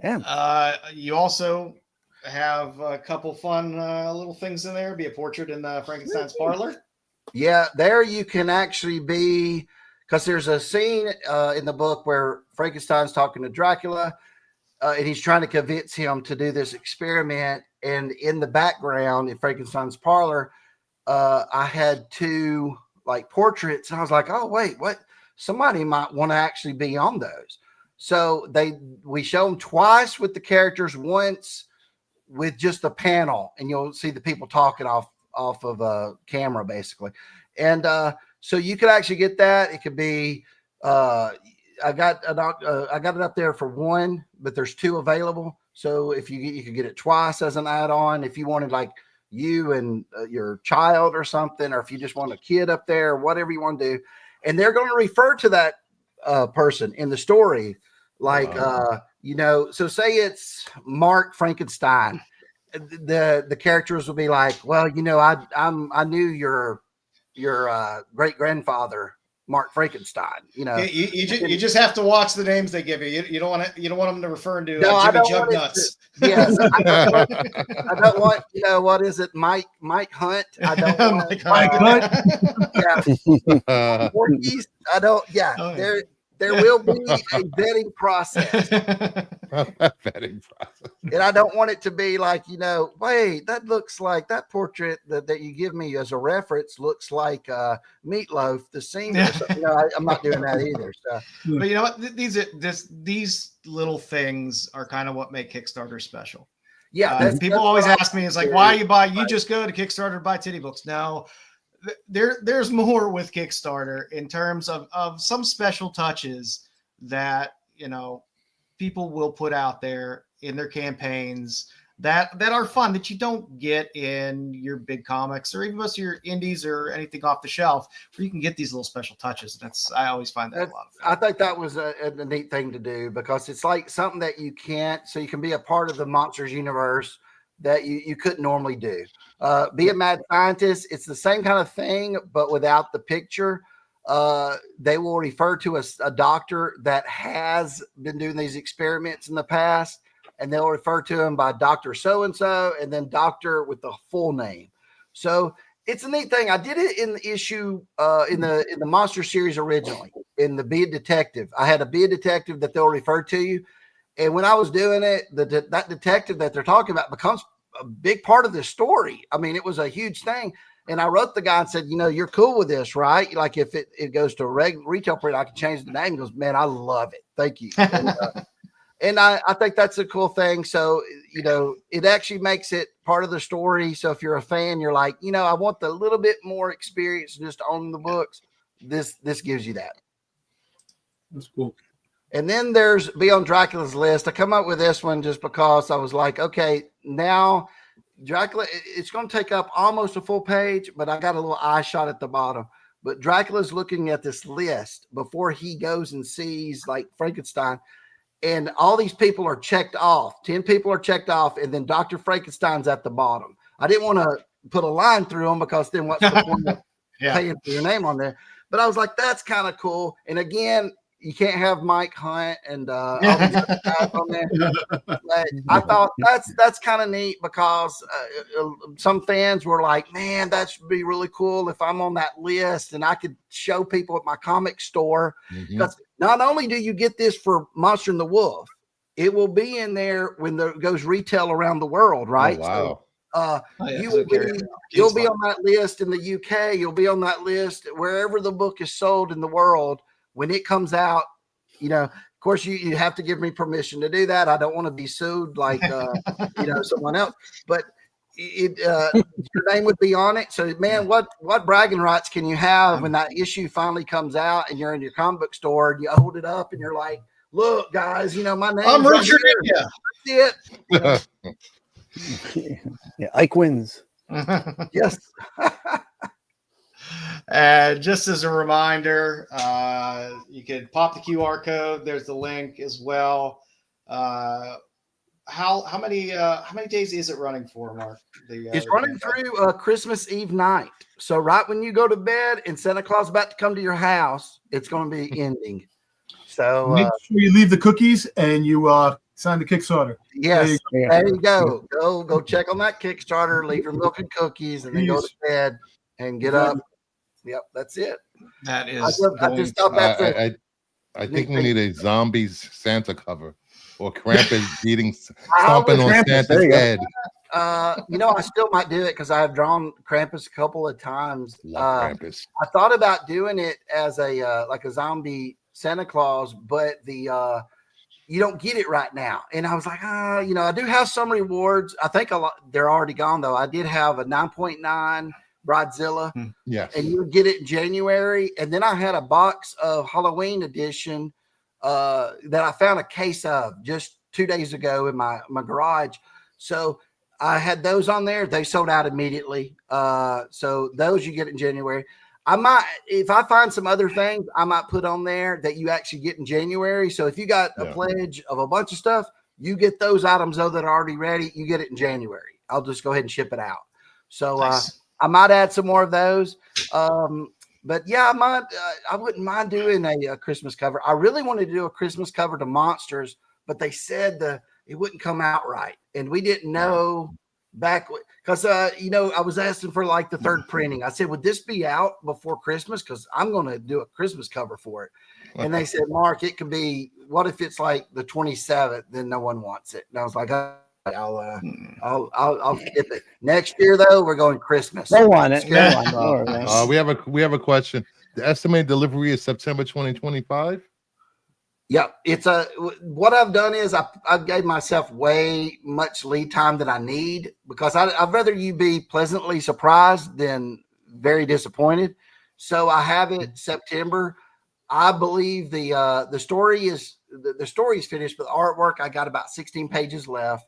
Yeah. You also have a couple fun little things in there. Be a portrait in Frankenstein's parlor. Yeah, there you can actually be, because there's a scene in the book where Frankenstein's talking to Dracula, and he's trying to convince him to do this experiment. And in the background in Frankenstein's parlor, I had 2 like portraits, and I was like, oh wait, what? Somebody might want to actually be on those. So we show them twice with the characters, once with just a panel, and you'll see the people talking off of a camera basically. And so you could actually get that. It could be I got it up there for 1, but there's 2 available. So if you could get it twice as an add-on, if you wanted like you and your child or something, or if you just want a kid up there, whatever you want to do. And they're going to refer to that person in the story. Like, you know, so say it's Mark Frankenstein. The characters will be like, well, you know, I knew your great grandfather, Mark Frankenstein. You know, you just have to watch the names they give you. You don't want them to refer to no, Jimmy Jugnuts. Yes, I don't want. You know, what is it, Mike Hunt? I don't want Mike Hunt. Yeah, I don't. Yeah, there will be a vetting process. Vetting process. And I don't want it to be like, you know, wait, that looks like that portrait that you give me as a reference looks like Meatloaf, the singer. You know, I'm not doing that either. So. But you know what? These little things are kind of what make Kickstarter special. Yeah. People always ask me, it's like, why you just go to Kickstarter to buy titty books? No. There's more with Kickstarter in terms of some special touches that, you know, people will put out there in their campaigns that are fun, that you don't get in your big comics or even most of your indies or anything off the shelf, where you can get these little special touches. I always find that a lot of fun. I think that was a neat thing to do, because it's like something that you can be a part of the Monsters universe that you couldn't normally do. Be a mad scientist, it's the same kind of thing, but without the picture. They will refer to a doctor that has been doing these experiments in the past, and they'll refer to him by Dr. So-and-so, and then doctor with the full name. So it's a neat thing. I did it in the issue in the Monster series originally in the Be a Detective. I had a Be a Detective that they'll refer to you, and when I was doing it, that detective that they're talking about becomes a big part of the story. I mean, it was a huge thing. And I wrote the guy and said, you're cool with this, right? Like if it goes to a regular retail print, I can change the name. He goes, man, I love it. Thank you. And I think that's a cool thing. So, it actually makes it part of the story. So if you're a fan, you're like, I want the little bit more experience just on the books. This gives you that. That's cool. And then there's Be on Dracula's List. I come up with this one just because I was like, okay, now Dracula, it's going to take up almost a full page, but I got a little eye shot at the bottom. But Dracula's looking at this list before he goes and sees like Frankenstein. And all these people are checked off. 10 people are checked off. And then Dr. Frankenstein's at the bottom. I didn't want to put a line through them because then what's the point of paying for your name on there? But I was like, that's kind of cool. And again, you can't have Mike Hunt and all these other guys on there. But I thought that's kind of neat because some fans were like, man, that should be really cool if I'm on that list and I could show people at my comic store. Because not only do you get this for Monster and the Wolf, it will be in there when it goes retail around the world, right? Oh, wow. So, you'll be on that list in the UK. You'll be on that list wherever the book is sold in the world. When it comes out, of course, you have to give me permission to do that. I don't want to be sued like, someone else. But your name would be on it. So, man, what bragging rights can you have when that issue finally comes out and you're in your comic book store and you hold it up and you're like, look, guys, my name. I'm Richard. That's it. Yeah, Ike wins. Yes. Just as a reminder, you can pop the QR code. There's the link as well. How many days is it running for, Mark? It's running through Christmas Eve night. So right when you go to bed and Santa Claus is about to come to your house, it's going to be ending. So make sure you leave the cookies and you sign the Kickstarter. Yes, there you go. Go check on that Kickstarter. Leave your milk and cookies, and then go to bed and get up. Yep, that's it. That is. I just thought that's it. I think we need a zombies Santa cover or Krampus stomping on Santa's head. I still might do it because I've drawn Krampus a couple of times. Krampus. I thought about doing it as a like a zombie Santa Claus, but you don't get it right now. And I was like, I do have some rewards. I think they're already gone though. I did have a 9.9 Bridezilla. Yes. And you would get it in January. And then I had a box of Halloween edition that I found a case of just 2 days ago in my garage. So I had those on there. They sold out immediately. So those you get in January. I might, if I find some other things, I might put on there that you actually get in January. So if you got a pledge of a bunch of stuff, you get those items though that are already ready. You get it in January. I'll just go ahead and ship it out. So nice. I might add some more of those. But yeah, I wouldn't mind doing a Christmas cover. I really wanted to do a Christmas cover to Monsters, but they said it wouldn't come out right. And we didn't know back because, I was asking for like the third printing. I said, would this be out before Christmas? Because I'm going to do a Christmas cover for it. And they said, Mark, it could be, what if it's like the 27th? Then no one wants it. And I was like, I'll skip it. Next year though, we're going Christmas. They want it. We have a question. The estimated delivery is September 2025. Yeah, what I've done is I gave myself way much lead time that I need because I'd rather you be pleasantly surprised than very disappointed. So I have it September. I believe the story is finished, but the artwork I got about 16 pages left.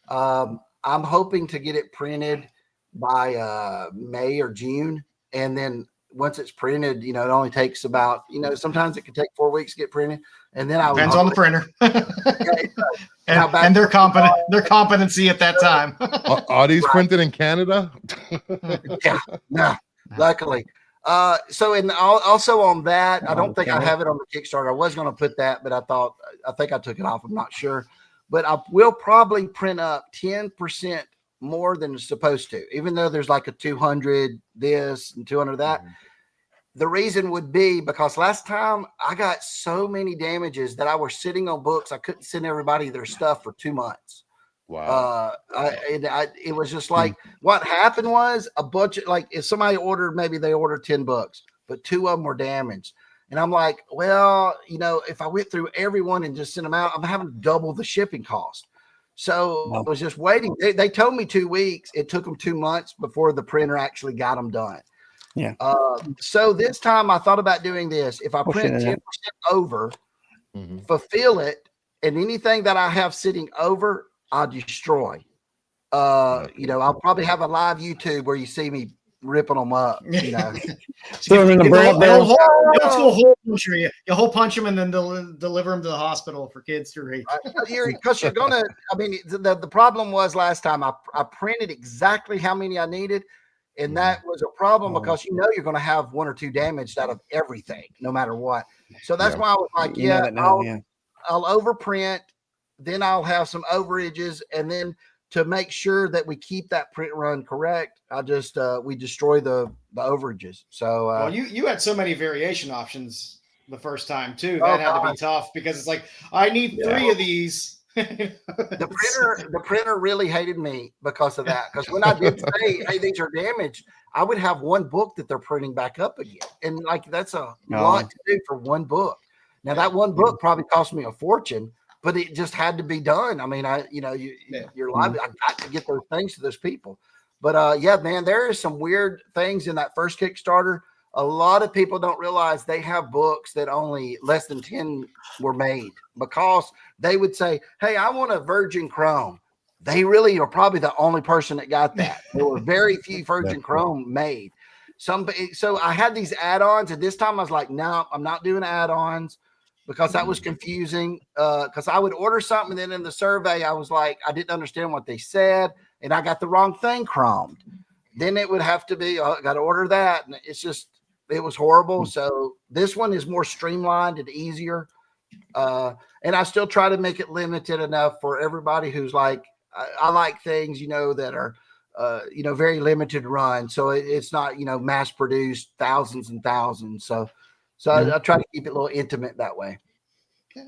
I'm hoping to get it printed by May or June, and then once it's printed, it only takes about sometimes it can take 4 weeks to get printed, and then depends on the printer and their competency at that time. Are these printed in Canada? Yeah, no, luckily. So and also on that, I don't think I have it on the Kickstarter. I was going to put that, but I think I took it off. I'm not sure. But I will probably print up 10% more than it's supposed to, even though there's like a 200 this and 200 that. The reason would be because last time I got so many damages that I was sitting on books. I couldn't send everybody their stuff for 2 months. Wow. It was just like what happened was a bunch of like if somebody ordered, maybe they ordered 10 books, but 2 of them were damaged. And I'm like, well, you know, if I went through everyone and just sent them out, I'm having to double the shipping cost. So I was just waiting. They told me 2 weeks. It took them 2 months before the printer actually got them done. Yeah. So this time I thought about doing this. If I print 10% over, fulfill it, and anything that I have sitting over, I'll destroy. You know, I'll probably have a live YouTube where you see me ripping them up. You know, throw them in the barrel. You'll hole punch them and then deliver them to the hospital for kids to read. Because you're gonna. I mean, the problem was last time I printed exactly how many I needed, and that was a problem because you know you're going to have 1 or 2 damaged out of everything, no matter what. So that's why I was like, I'll overprint, then I'll have some overages, and then to make sure that we keep that print run correct, I just we destroy the overages. So well, you had so many variation options the first time too. That had to be tough because it's like I need 3 of these. The printer really hated me because of that. Because when I did say, "Hey, these are damaged," I would have 1 book that they're printing back up again, and like that's a lot to do for 1 book. Now that 1 book probably cost me a fortune, but it just had to be done. I mean, you're live. I got to get those things to those people. But yeah, man, there is some weird things in that first Kickstarter. A lot of people don't realize they have books that only less than 10 were made because they would say, "Hey, I want a virgin chrome." They really are probably the only person that got that. There were very few virgin chrome made. So I had these add-ons, and this time I was like, "No, I'm not doing add-ons." Because that was confusing. Because I would order something, and then in the survey, I was like, I didn't understand what they said, and I got the wrong thing chromed. Then it would have to be, I got to order that, and it was horrible. So this one is more streamlined and easier, and I still try to make it limited enough for everybody who's like, I like things, you know, that are, you know, very limited run. So it's not, you know, mass produced thousands and thousands. So I try to keep it a little intimate that way.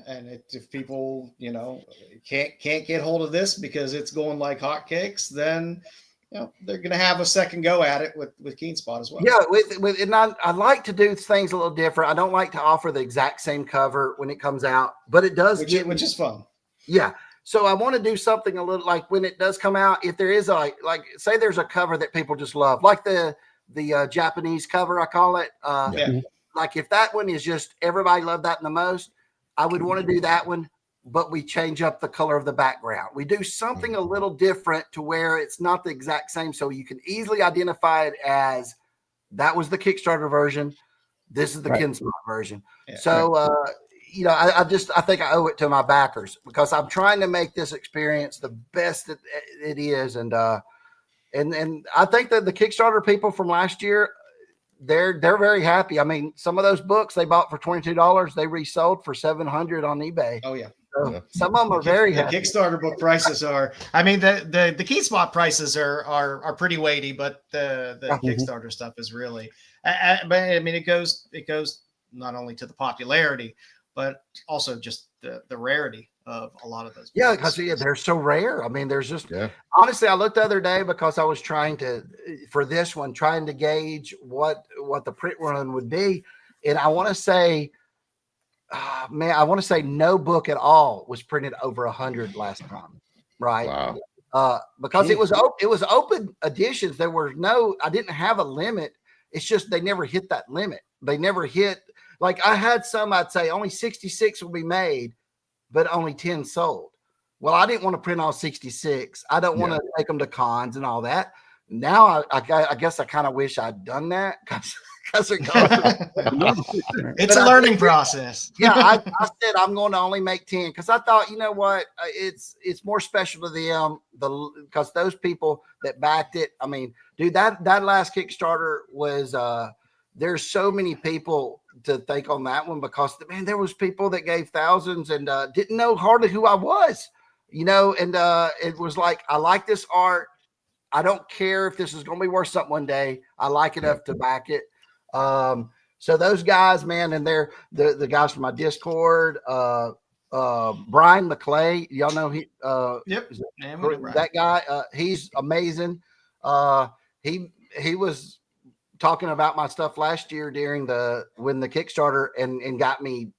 And if people, you know, can't get hold of this because it's going like hotcakes, then you know they're going to have a second go at it with KeenSpot as well. Yeah, and I like to do things a little different. I don't like to offer the exact same cover when it comes out, but it does which is fun. Yeah. So I want to do something a little like when it does come out. If there is like say there's a cover that people just love, like the Japanese cover, I call it. Like if that one is just everybody loved that the most, I would want to do that one, but we change up the color of the background. We do something a little different to where it's not the exact same, so you can easily identify it as that was the Kickstarter version. This is the KeenSpot version. Yeah, so you know, I think I owe it to my backers because I'm trying to make this experience the best that it is, and I think that the Kickstarter people from last year, they're very happy. I mean, some of those books they bought for $22, they resold for $700 on eBay. Oh yeah. So some of them are very happy. Kickstarter book prices are. I mean, the KeenSpot prices are pretty weighty, but the Kickstarter stuff is really. But I mean, it goes not only to the popularity, but also just the rarity of a lot of those books. Yeah, because they're so rare. I mean, there's just honestly, I looked the other day because I was trying to gauge what the print run would be, and I want to say, no book at all was printed over 100 last time, right? Wow. Because it was open editions. I didn't have a limit. It's just they never hit that limit. They never hit. Like I had some, I'd say only 66 will be made, but only 10 sold. Well, I didn't want to print all 66. I don't want to take them to cons and all that. Now I guess I kind of wish I'd done that because it's a learning process. I said I'm going to only make 10 because I thought, you know what, it's more special to them because those people that backed it. I mean, dude, that last Kickstarter was there's so many people to thank on that one because man, there was people that gave thousands and didn't know hardly who I was, you know, and it was like, I like this art. I don't care if this is going to be worth something one day. I like enough to back it. So those guys, man, and they're the guys from my Discord, Brian McClay, y'all know Yep. that guy, he's amazing. He was talking about my stuff last year when the Kickstarter and got me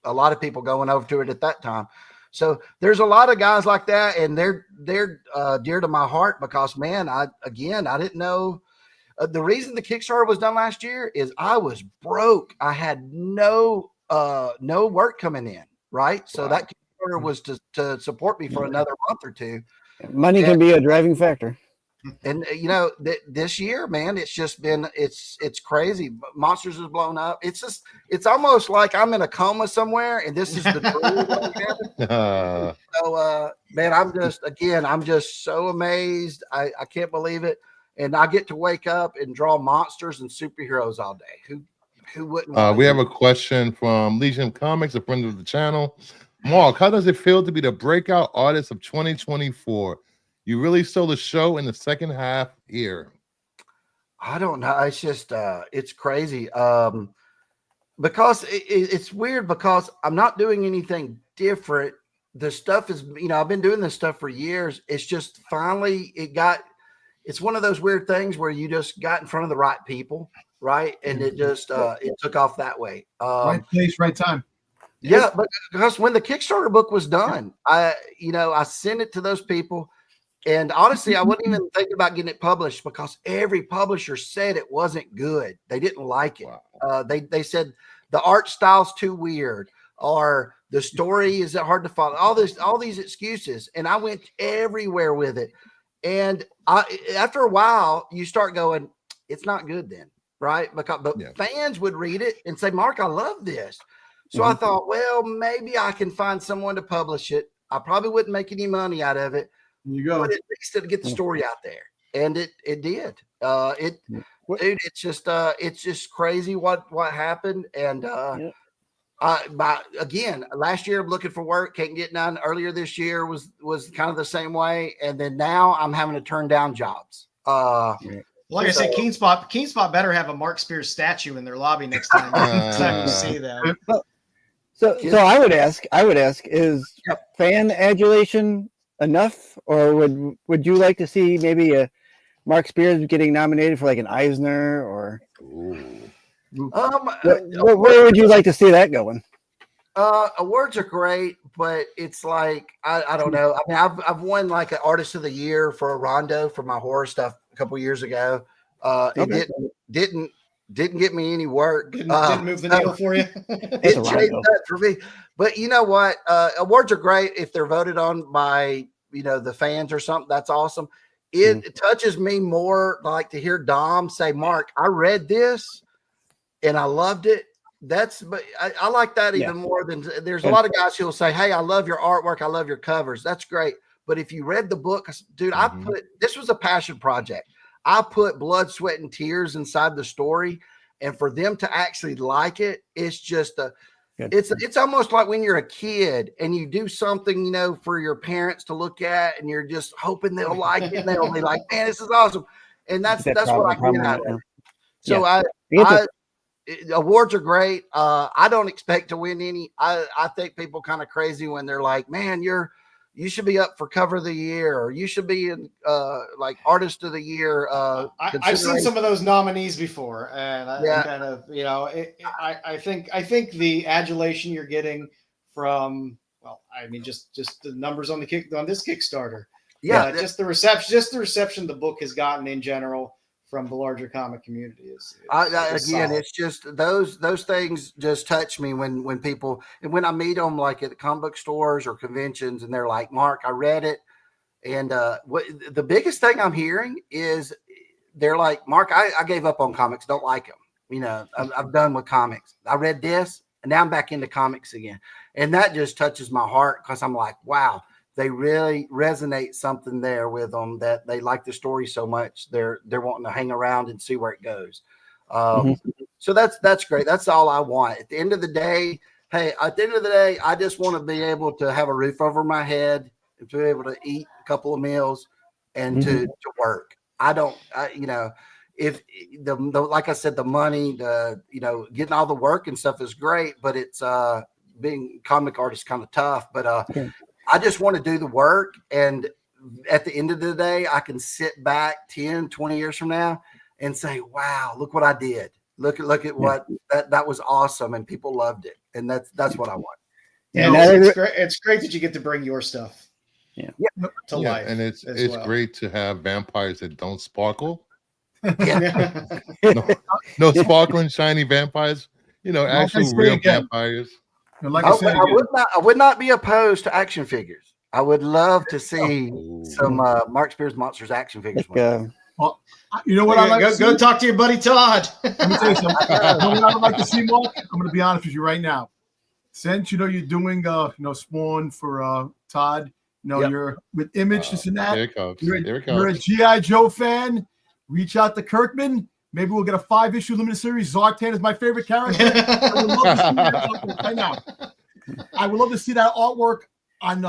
a lot of people going over to it at that time. So there's a lot of guys like that, and they're dear to my heart because, man, I didn't know. The reason the Kickstarter was done last year is I was broke. I had no work coming in, right? So that Kickstarter was to support me for another month or two. Money can be a driving factor. And this year, man, it's just been it's crazy. Monsters has blown up. It's almost like I'm in a coma somewhere, and this is the truth. So, man, I'm just so amazed. I can't believe it. And I get to wake up and draw monsters and superheroes all day. Who wouldn't? We have a question from Legion Comics, a friend of the channel. Mark, how does it feel to be the breakout artist of 2024? You really stole the show in the second half here. I don't know. It's just it's crazy. Because it's weird because I'm not doing anything different. The stuff is, I've been doing this stuff for years. It's just finally it's one of those weird things where you just got in front of the right people, right? And it just it took off that way. Right place, right time. Yeah, but because when the Kickstarter book was done, I sent it to those people. And honestly, I wasn't even thinking about getting it published because every publisher said it wasn't good. They didn't like it. Wow. They said the art style's too weird, or the story is hard to follow. All these excuses, and I went everywhere with it. And after a while, you start going, it's not good then, right? But fans would read it and say, Mark, I love this. So I thought, well, maybe I can find someone to publish it. I probably wouldn't make any money out of it. You go. But at least it'll get the story out there, and it did. Dude, it's just crazy what happened. And again, last year I'm looking for work, can't get none. Earlier this year was kind of the same way, and then now I'm having to turn down jobs. Like I said, Keenspot better have a Mark Spears statue in their lobby next time. You see that. So I would ask, is fan adulation enough, or would you like to see maybe a Mark Spears getting nominated for like an Eisner, or where would you like to see that going? Awards are great, but it's like I don't know. I mean, I've won like an Artist of the Year for a Rondo for my horror stuff a couple years ago. It didn't get me any work. Didn't move the needle for you. It changed that for me. But you know what? Awards are great if they're voted on by the fans or something. That's awesome. It touches me more like to hear Dom say, Mark, I read this and I loved it. But I like that even more than there's a lot of guys who'll say, hey, I love your artwork. I love your covers. That's great. But if you read the book, dude, this was a passion project. I put blood, sweat, and tears inside the story. And for them to actually like it, it's just it's almost like when you're a kid and you do something, for your parents to look at, and you're just hoping they'll like it. And they'll be like, man, this is awesome. And that's what I get out of it. So awards are great. I don't expect to win any. I think people kind of crazy when they're like, man, you should be up for cover of the year, or you should be in like artist of the year. I've seen some of those nominees before, and I kind of, I think the adulation you're getting from, just the numbers on this Kickstarter. Yeah. Just the reception the book has gotten in general from the larger comic community is again, it's just those things just touch me when people, and when I meet them like at the comic book stores or conventions, and they're like, Mark, I read it. And the biggest thing I'm hearing is they're like, Mark, I gave up on comics. Don't like them. I'm done with comics. I read this and now I'm back into comics again. And that just touches my heart, because I'm like, wow, they really resonate something there with them, that they like the story so much. They're wanting to hang around and see where it goes. So that's great. That's all I want. At the end of the day, I just want to be able to have a roof over my head and to be able to eat a couple of meals and to work. I don't, if the like I said, the money, getting all the work and stuff is great, but it's being comic artist kind of tough. But I just want to do the work, and at the end of the day, I can sit back 10, 20 years from now and say, wow, look what I did. Look at what that was awesome, and people loved it, and that's what I want. Yeah, it's great. It's great that you get to bring your stuff to life, and it's well. great to have vampires that don't sparkle. Yeah. no sparkling shiny vampires. Actual real vampires. Like I would not be opposed to action figures. I would love to see some Mark Spears Monsters action figures. Well, you know what I like? Go talk to your buddy Todd. Let me tell you something. You know what I would like to see, Mark? I'm going to be honest with you right now. Since you're doing Spawn for Todd, you're with Image, this and that. Here it comes. You're a G.I. Joe fan. Reach out to Kirkman. Maybe we'll get a 5-issue limited series. Zartan is my favorite character. I would love to see that right now. I would love to see that artwork on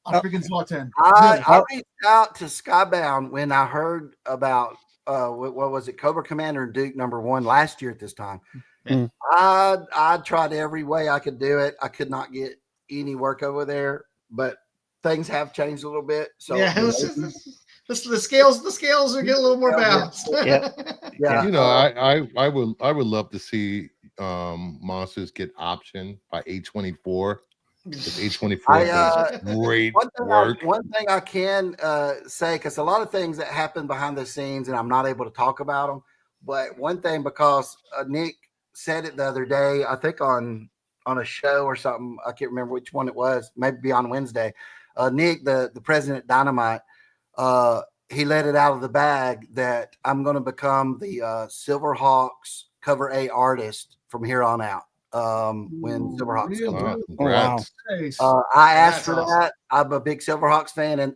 freaking Zartan. I reached out to Skybound when I heard about what was it, Cobra Commander and Duke #1 last year at this time. I tried every way I could do it. I could not get any work over there, but things have changed a little bit. So the scales are getting a little more balanced. I would love to see monsters get optioned by A24. A24 does great work. One thing I can say, because a lot of things that happen behind the scenes, and I'm not able to talk about them. But one thing, because Nick said it the other day, I think on a show or something, I can't remember which one it was, maybe on Wednesday. Nick, the president of Dynamite, he let it out of the bag that I'm going to become the Silverhawks cover A artist from here on out. When Silverhawks comes out. I asked for that. I'm a big Silverhawks fan and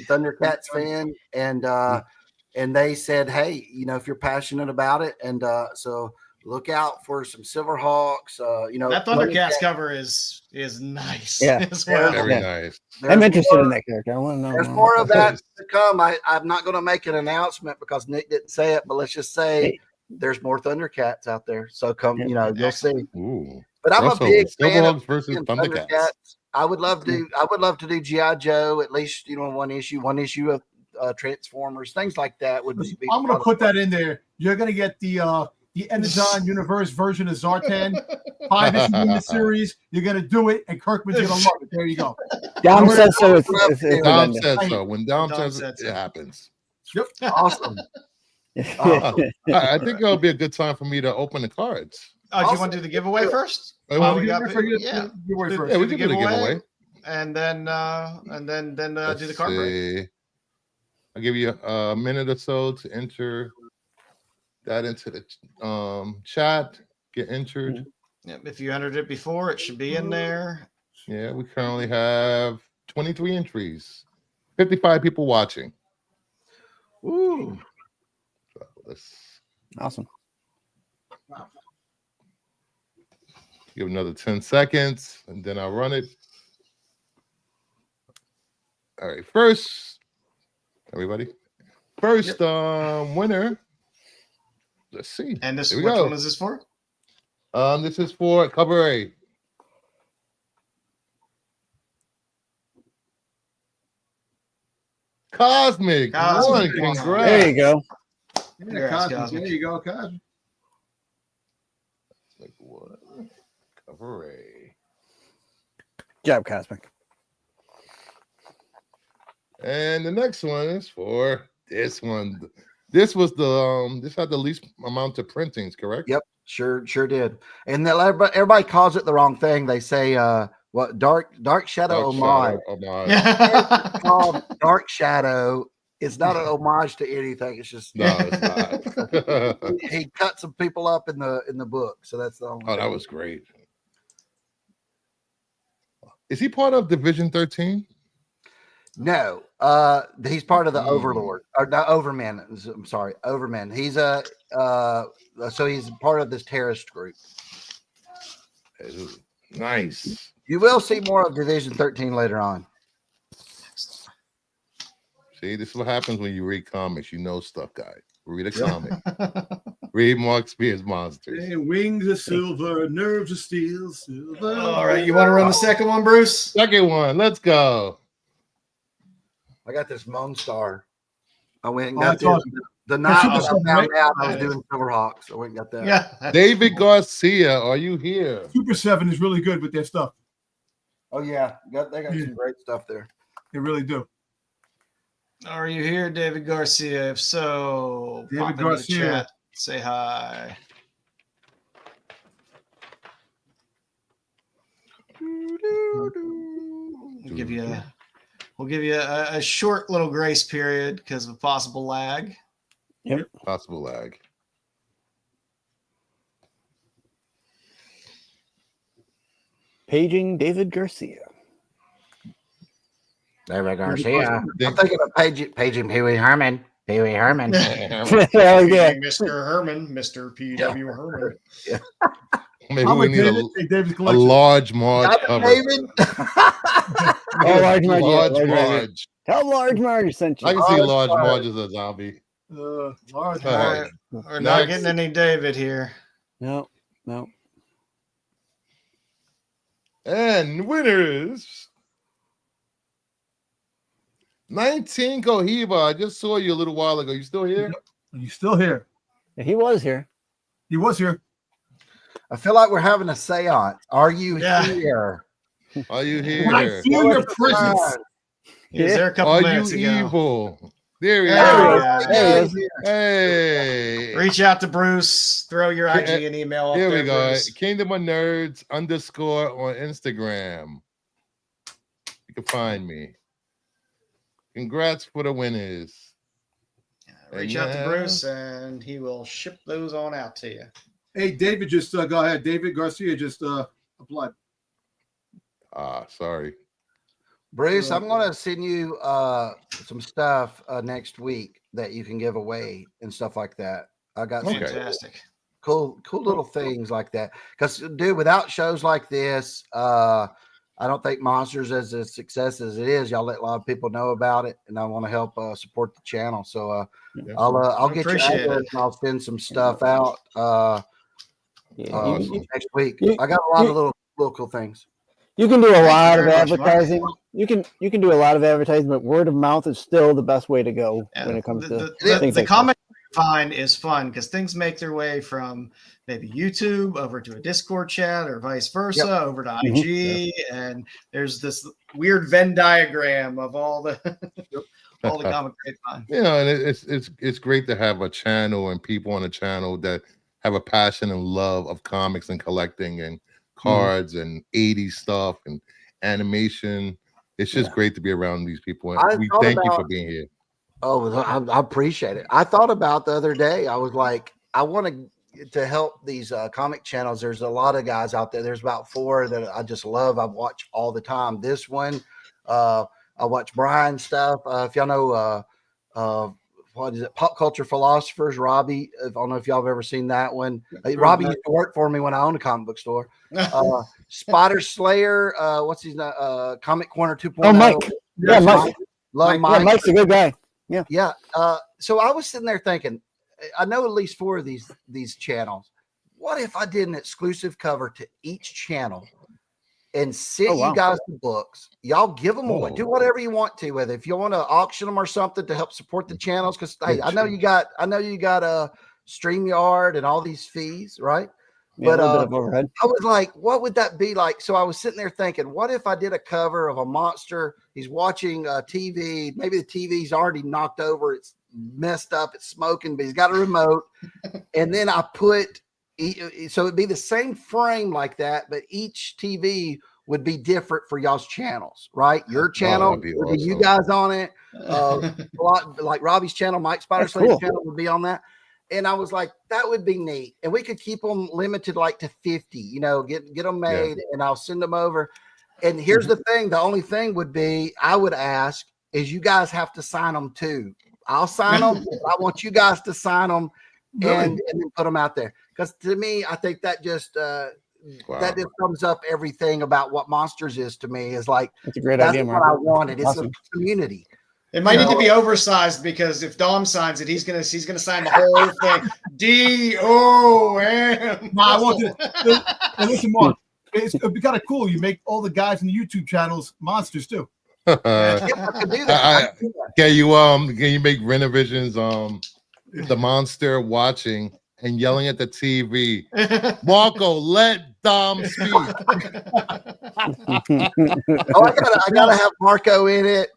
Thundercats fan, and they said, hey, if you're passionate about it, and so look out for some Silverhawks. That Thundercats cover is nice. Yeah, as well. Very nice. I'm interested in that character. I want to know. There's more of that to come. I'm not going to make an announcement because Nick didn't say it, but let's just say there's more Thundercats out there. So come, you'll see. Ooh. But I'm a big fan of versus Thundercats. I would love to do G.I. Joe, at least one issue of Transformers, things like that would be. I'm going to put that in there. You're going to get the Energon Universe version of Zartan, 5-issue in the series. You're going to do it, and Kirkman's going to love it. There you go. Dom says so. Dom says so. When Dom says it, it happens. Yep. Awesome. I think it'll be a good time for me to open the cards. Do you want to do the giveaway first? We can do the giveaway. And then do the card break. I'll give you a minute or so to enter that into the chat. Get entered. Yep, if you entered it before, it should be in there. Yeah, we currently have 23 entries, 55 people watching. Ooh. Awesome. Give another 10 seconds, and then I'll run it. All right, first, everybody. First winner. Let's see. And which one is this for? This is for cover A. Cosmic. One, congrats. There you go. Yeah, Cosmic. There you go, Cosmic. One. Cover A. Good job, Cosmic. And the next one is for this one. This was this had the least amount of printings, correct? Yep, sure did. And everybody calls it the wrong thing. They say Dark Shadow homage. It's called Dark Shadow. It's not an homage to anything. It's just it's not. he cut some people up in the book, so that's the only. Oh, that was great. Is he part of Division 13? No, he's part of the Overlord or the Overman. I'm sorry, Overman. He's so he's part of this terrorist group. Nice. You will see more of Division 13 later on. See, this is what happens when you read comics. You know stuff, guys. Read a comic. Read Mark Spears Monsters. Hey, wings of silver, nerves of steel, silver. All right, you want to run the second one, Bruce? Second one. Let's go. I got this Moonstar. I went and Oh, got that's this. awesome. The night Super I Seven, found right? out I was doing Silverhawks. I went and got that. Yeah. David Garcia, are you here? Super 7 is really good with their stuff. Oh yeah, they got some great stuff there. They really do. Are you here, David Garcia? If so, David pop into the Garcia. chat. Say hi. We'll give you a short little grace period because of possible lag. Possible lag. Paging David Garcia. David Garcia. I'm thinking of paging Pee Wee Herman. Pee Wee Herman. Oh, yeah. Mr. Herman, Mr. P.W. Herman. Maybe I'm we a need David, hey, David's a collection. large Marge Got it, cover. David. Oh, large Marge. Large Yeah, Marge. Tell large Marge sent you. I can see Large large Marge. Marge as a zombie. Large. All right. We're not getting any David here. No. And winners. 19 Cohiba. I just saw you a little while ago. You still here? He's still here. Yeah, he was here. He was here. I feel like we're having a seance. Are you Yeah. here? Are you When I here? feel your presence. He was there a couple Are minutes you ago. evil? There he There is. we There he is. Hey. Reach out to Bruce. Throw your IG and email up Here there, we go. Bruce. Kingdom of Nerds _ on Instagram. You can find me. Congrats for the winners. Reach out to Bruce and he will ship those on out to you. Hey, David, just go ahead. David Garcia just applied. Sorry. Bruce, I'm going to send you some stuff next week that you can give away and stuff like that. I got some Fantastic. cool little things like that. Because, dude, without shows like this, I don't think Monsters as a success as it is. Y'all let a lot of people know about it, and I want to help support the channel. So I'll get you Appreciate address it. and I'll send some stuff out Yeah, next week. you- I got a lot of little cool things. You can do a lot of very much, Mark. advertising. You can do a lot of advertising, but word of mouth is still the best way to go Yeah, when it comes to the things like comment find is fun because things make their way from maybe YouTube over to a Discord chat or vice versa over to IG, and there's this weird Venn diagram of all the all the comic grapevine. You know, and it's great to have a channel and people on a channel that have a passion and love of comics and collecting and cards and 80s stuff and animation. It's just great to be around these people. And we thank you for being here. Oh, I appreciate it. I thought about the other day. I was like, I want to help these comic channels. There's a lot of guys out there. There's about 4 that I just love. I watch all the time. This one, I watch Brian's stuff. If y'all know, what is it? Pop Culture Philosophers, Robbie. I don't know if y'all have ever seen that one. Robbie used to work for me when I owned a comic book store. Spider Slayer. What's his name? Comic Corner 2.0. Oh, Mike. Yeah, Mike. Love Yeah, Mike's a good guy. Yeah. So I was sitting there thinking, I know at least 4 of these channels. What if I did an exclusive cover to each channel and sent you guys the books? Y'all give them away. Do whatever you want to with it. If you want to auction them or something to help support the channels, because hey, I know you got a StreamYard and all these fees, right? Yeah, But a little bit of overhead. I was like, what would that be like? So I was sitting there thinking, what if I did a cover of a monster? He's watching TV. Maybe the TV's already knocked over. It's messed up. It's smoking, but he's got a remote. And then I put, so it'd be the same frame like that, but each TV would be different for y'all's channels, right? Your channel, that'd be would be you awesome. guys on it. A lot, like Robbie's channel, Mike Spider-Slay's channel would be on that. And I was like, that would be neat. And we could keep them limited like to 50, you know, get them made and I'll send them over. And here's the thing. The only thing would be, I would ask is you guys have to sign them too. I'll sign them. I want you guys to sign them and then put them out there. Because to me, I think that just, that just sums up everything about what Monsters is to me. Is like, That's a great that's idea, what Mark. I wanted. It's Awesome. a community. It might need to be oversized because if Dom signs it, he's gonna sign the whole thing. DOM. No, I want to. Listen, Mark, it'd be kind of cool. You make all the guys in the YouTube channels monsters too. Yeah, I could do that. Can you make Rennavision's the monster watching and yelling at the TV? Marco, let Dom speak. Oh, I gotta have Marco in it.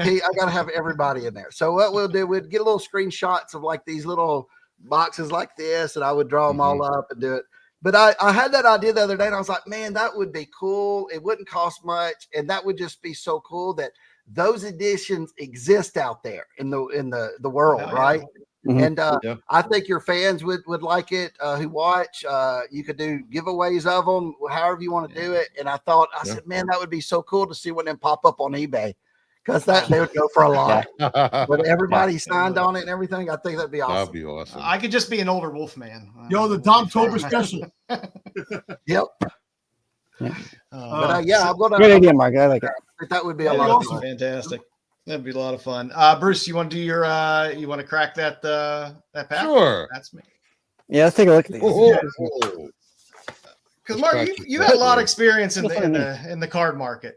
Pete, I gotta have everybody in there. So what we'll do, we'd get a little screenshots of like these little boxes like this, and I would draw them all up and do it. But I had that idea the other day, and I was like, man, that would be cool. It wouldn't cost much, and that would just be so cool that those editions exist out there in the world, right? And I think your fans would like it who watch. You could do giveaways of them, however you want to do it. And I said, man, that would be so cool to see when them pop up on eBay, because they would go for a lot. But everybody signed on it and everything. I think that'd be awesome. That'd be awesome. I could just be an older Wolfman. Yo, the Domtober special. Yep. Yeah. I'm gonna. Great idea, Mark. I like it. That would be a lot of fun. Fantastic. That'd be a lot of fun. Bruce, you want to do your? You want to crack that pack? Sure. That's me. Yeah, let's take a look at these. Because Mark, you had a lot of experience in the card market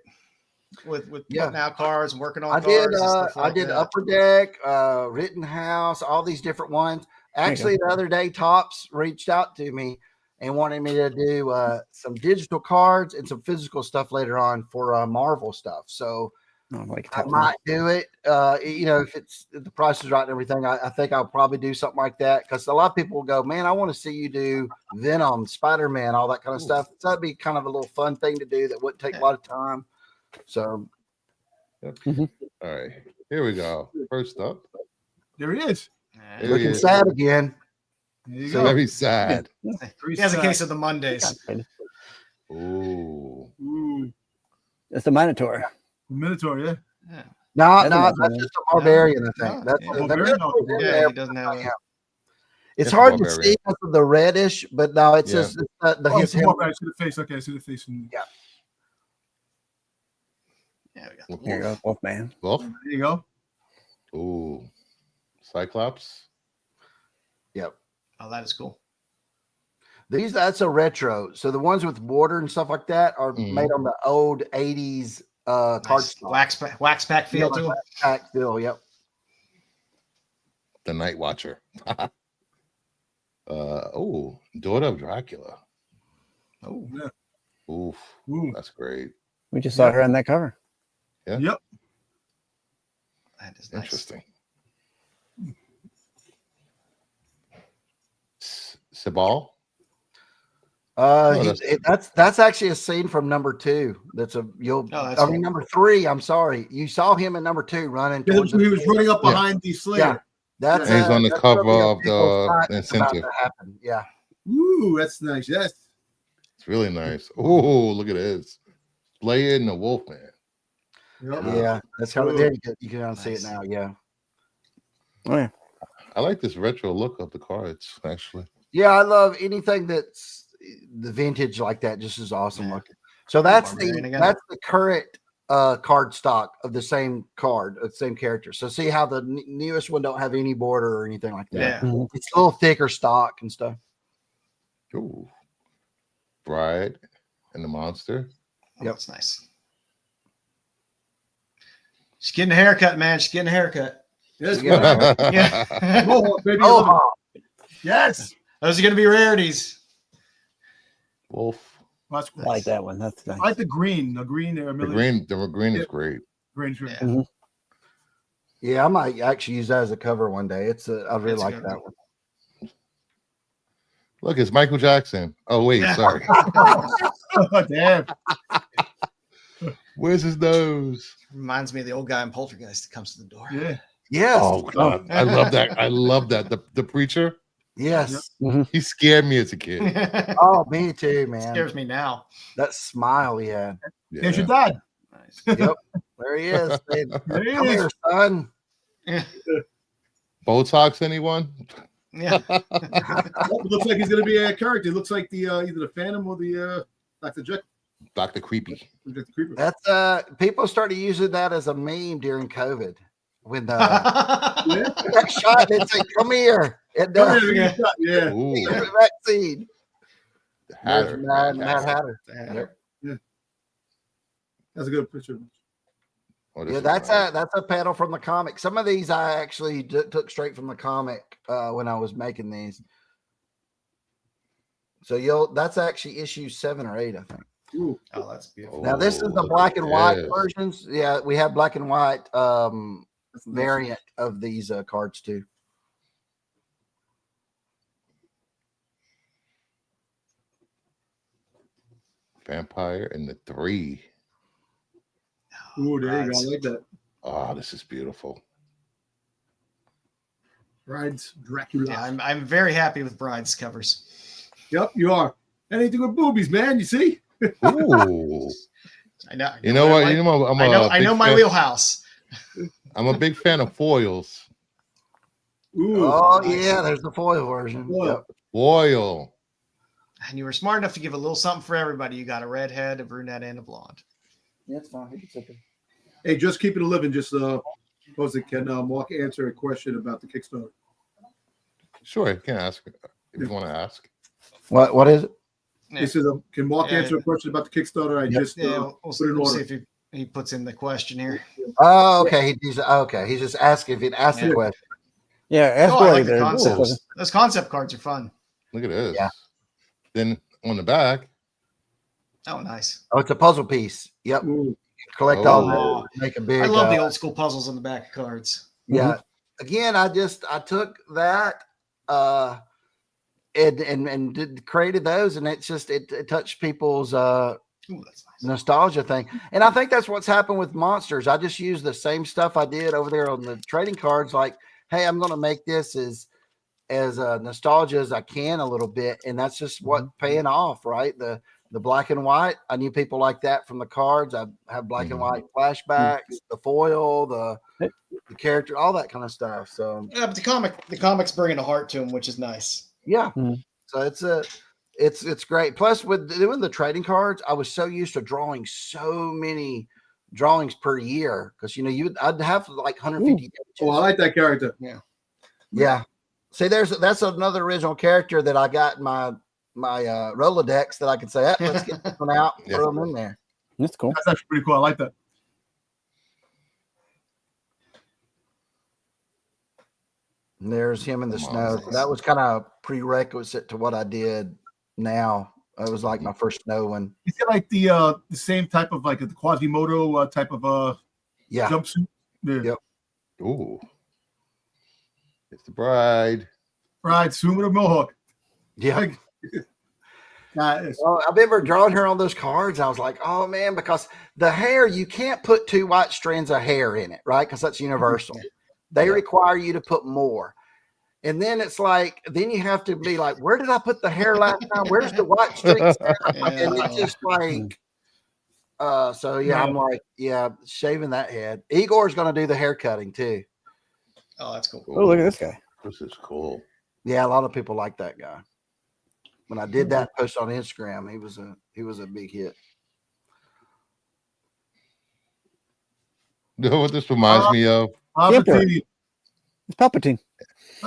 with putting out cards and working on cards. I did Upper Deck, Rittenhouse, all these different ones. Actually, the other day, Topps reached out to me and wanted me to do some digital cards and some physical stuff later on for Marvel stuff. So I might do it. If the price is right and everything, I think I'll probably do something like that, because a lot of people will go, man, I want to see you do Venom, Spider-Man, all that kind of stuff. So that'd be kind of a little fun thing to do that wouldn't take a lot of time. So, all right, here we go. First up, there he is. Looking sad again. So very sad. He has a case of the Mondays. Ooh. It's the Minotaur. Minotaur, yeah. No, that's just a barbarian, I think. That's he doesn't have a... It's hard to see because of the reddish, but no, it's just I see the face. Okay, I see the face. Yeah. Yeah, Here you go, Wolfman. Wolf. There you go. Ooh. Cyclops. Yep. Oh, that is cool. That's a retro. So the ones with border and stuff like that are made on the old 80s card stock. Wax pack feel too. Wax pack feel, yep. The Night Watcher. Daughter of Dracula. Oh, yeah. Oof. That's great. We just saw her on that cover. Yeah. Yep. That is nice. Interesting. Sabal. That's actually a scene from number 2. Number 3. I'm sorry, you saw him in number 2 running. He was running up behind the Slayer. Yeah, he's on the cover of the incentive. Yeah. Ooh, that's nice. Yes, it's really nice. Ooh, look at this. Slayer and the Wolfman. Yep. Yeah, that's how there you can see it now. Yeah. Oh yeah. I like this retro look of the cards, actually. Yeah, I love anything that's the vintage like that. Just is awesome looking. So that's the current card stock of the same card, same character. So see how the newest one don't have any border or anything like that. Yeah. It's a little thicker stock and stuff. Ooh. Bride and the Monster. Yep, that's nice. She's getting a haircut, man. She's getting a haircut. Yes, Yeah. Yes. Those are going to be rarities. Wolf. That's I like that one. That's nice. I like the green. The green. The green is great. Green's great. Yeah. Yeah, I might actually use that as a cover one day. I really like that one. Look, it's Michael Jackson. Oh wait, sorry. Oh, damn. Where's his nose? Reminds me of the old guy in Poltergeist that comes to the door. Yeah. Yes. Oh God, I love that. I love that. The preacher. Yes. He scared me as a kid. Oh, me too, man. Scares me now. That smile he had. Yeah. There's your dad. Nice. Yep. There he is. Babe. There he Come is. here, son. Botox, anyone? Yeah. It looks like he's going to be a character. It looks like the either the Phantom or the Dr. Jekyll. Dr. Creepy. Dr. Creeper. That's people started using that as a meme during COVID. when that shot and say, "Come here," it does. Yeah. Ooh, Vaccine. the Hatter. Mad Fantastic. Hatter. That's a good picture. Oh, this Yeah, is that's nice. a panel from the comic. Some of these I actually took straight from the comic when I was making these. So that's actually issue 7 or 8, I think. Ooh. Oh, that's beautiful. Now this is the Oh, black and white yes. versions. Yeah, we have black and white That's nice. variant of these cards too. Vampire and the 3. Ooh, there you go. I Brides. like that. Oh, this is beautiful. Brides, Dracula. Yeah, I'm very happy with Brides covers. Yep, you are. Anything with boobies, man. You see? Ooh. I know. You know what? I know my wheelhouse. I'm a big fan of foils. Ooh. Oh nice. yeah, there's the foil version. Foil. Yep. Foil. And you were smart enough to give a little something for everybody. You got a redhead, a brunette, and a blonde. That's fine. Hey, just keep it a living. Just suppose it can Mark answer a question about the Kickstarter. Sure, you can ask if you want to ask. What is it? Yeah. This is can Mark Yeah. answer a question about the Kickstarter? I Yep. just Yeah, put it in we'll see order. if he puts in the question here. Oh, okay. He's just asking if he'd ask the Yeah. question. Yeah, ask Oh, I Billy like the there. concepts. Those concept cards are fun. Look at this. Yeah. Then on the back, Oh, nice. Oh, it's a puzzle piece. Yep. Ooh. Collect Oh. all that. Make a big. I love the old school puzzles on the back of cards. Yeah. Again, I took that and created those, and it's just it touched people's Ooh, that's nice. nostalgia thing. And I think that's what's happened with Monsters. I just used the same stuff I did over there on the trading cards. Like, hey, I'm going to make this as nostalgia as I can a little bit, and that's just what paying off, right? The black and white. I knew people like that from the cards. I have black and white flashbacks, the foil, the character, all that kind of stuff. So Yeah, but the comic's bringing a heart to him, which is nice. yeah. Mhm. So it's great. Plus, with doing the trading cards, I was so used to drawing so many drawings per year because I'd have like 150 Oh, I like that character. Yeah. See, that's another original character that I got in my Rolodex that I could say, let's get this one out, Yeah. throw them in there. That's cool. That's actually pretty cool. I like that. And there's him in the Come snow. on. So that was kind of prerequisite to what I did now. It was like my first snow one. Is it like the same type of like the Quasimodo type of Yeah. jumpsuit? Yeah. Yep. ooh, it's the bride. Right, swim with a mohawk. Yeah. Nice. Well, I remember drawing her on those cards. I was like, oh man, because the hair, you can't put 2 white strands of hair in it, right? Because that's universal. They require you to put more. And then it's like, then you have to be like, where did I put the hair last time? Where's the white streaks? And it's just like, so yeah, I'm like, yeah, shaving that head. Igor's going to do the hair cutting too. Oh, that's cool. Oh, look at this guy. This is cool. Yeah, a lot of people like that guy. When I did that post on Instagram, he was a big hit. You know what this reminds me of? Palpatine. It's Palpatine.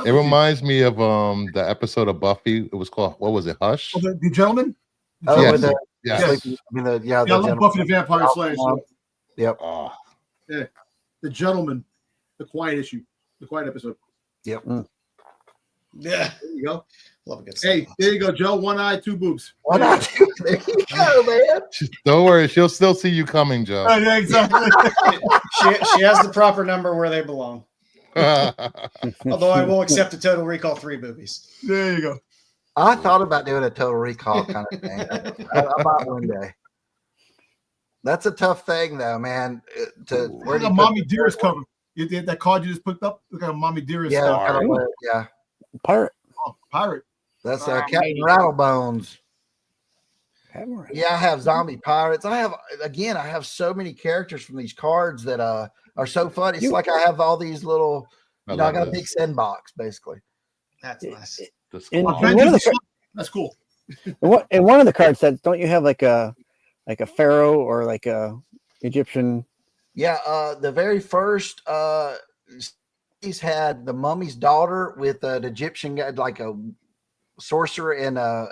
It reminds me of the episode of Buffy. It was called, what was it, Hush? Oh, the gentleman. Oh, Yes. with the, Yes. Yes. I mean, the Yeah, I love gentleman. Buffy the Vampire Slayer. So Yep. Oh, the gentleman, the quiet issue, the quiet episode. Yeah, There you go. love a good. Hey, stuff. there you go, Joe. 1 eye, 2 boobs. Why not? There you go, man. don't worry, she'll still see you coming, Joe. Oh, yeah, exactly. she has the proper number where they belong. Although I will accept a Total Recall 3 boobies. There you go. I thought about doing a Total Recall kind of thing. I might one day. That's a tough thing, though, man. Where's the Mommy Dearest cover? You did that card you just picked up? Look at Mommy Dearest. Yeah, stuff. kind of, yeah. Pirate. Oh, pirate. That's Captain Rattlebones. Hammer. Yeah, I have zombie pirates. I have so many characters from these cards that are so fun. It's like I have all these little. I got a big sandbox basically. That's nice. And Oh, one of the That's cool. in one of the card sets, don't you have like a pharaoh or like a Egyptian? Yeah, the very first he's had the mummy's daughter with an Egyptian guy, like a sorcerer, and a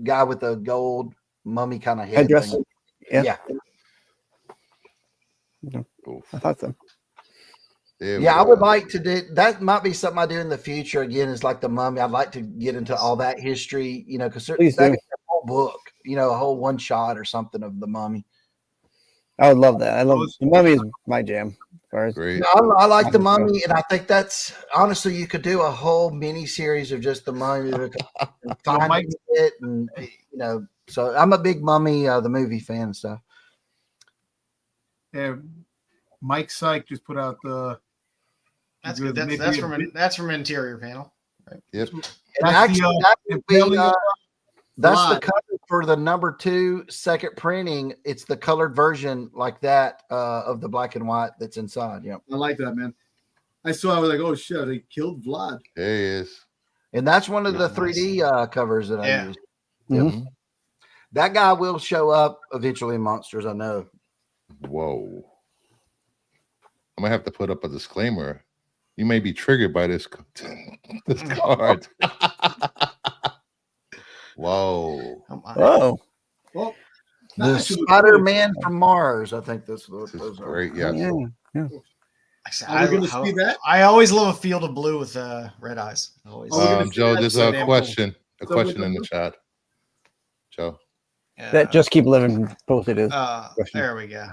guy with a gold mummy kind of head Headdress. thing. Yeah. Oof. I thought so. There we Yeah, I go. would like to do that. Might be something I do in the future. Again, is like the mummy. I'd like to get into all that history, because Please that do. could be a whole book, a whole one shot or something of the mummy. I would love that. I love the Mummy is my jam. As far as Great. I like the mummy, and I think that's honestly you could do a whole mini series of just the mummy, and finding it, and So I'm a big mummy, the movie fan and stuff. And Mike Syke just put out the. That's good. That's from Interior Panel. Right? Yep. And That's actually, the, that would be, Imperial that's the Blood. cover for the number 2 second printing. It's the colored version like that of the black and white that's inside. Yeah. I like that, man. I saw. I was like, oh shit, they killed Vlad. There he is. And that's one of the Nice. 3D covers that I Yeah. use. Mhm. That guy will show up eventually in Monsters, I know. Whoa. I'm gonna have to put up a disclaimer. You may be triggered by this card. Whoa. Come on. Whoa. Well, The actually, Spider-Man from Mars, I think that's what This is those are. great. Yes. Yeah. Are we gonna see that? I always love a field of blue with red eyes. Always. Are we gonna see Joe, that? there's So a damn question. A So question we're in the gonna- chat. Joe. That Just Keep Living posted is. question. There we go.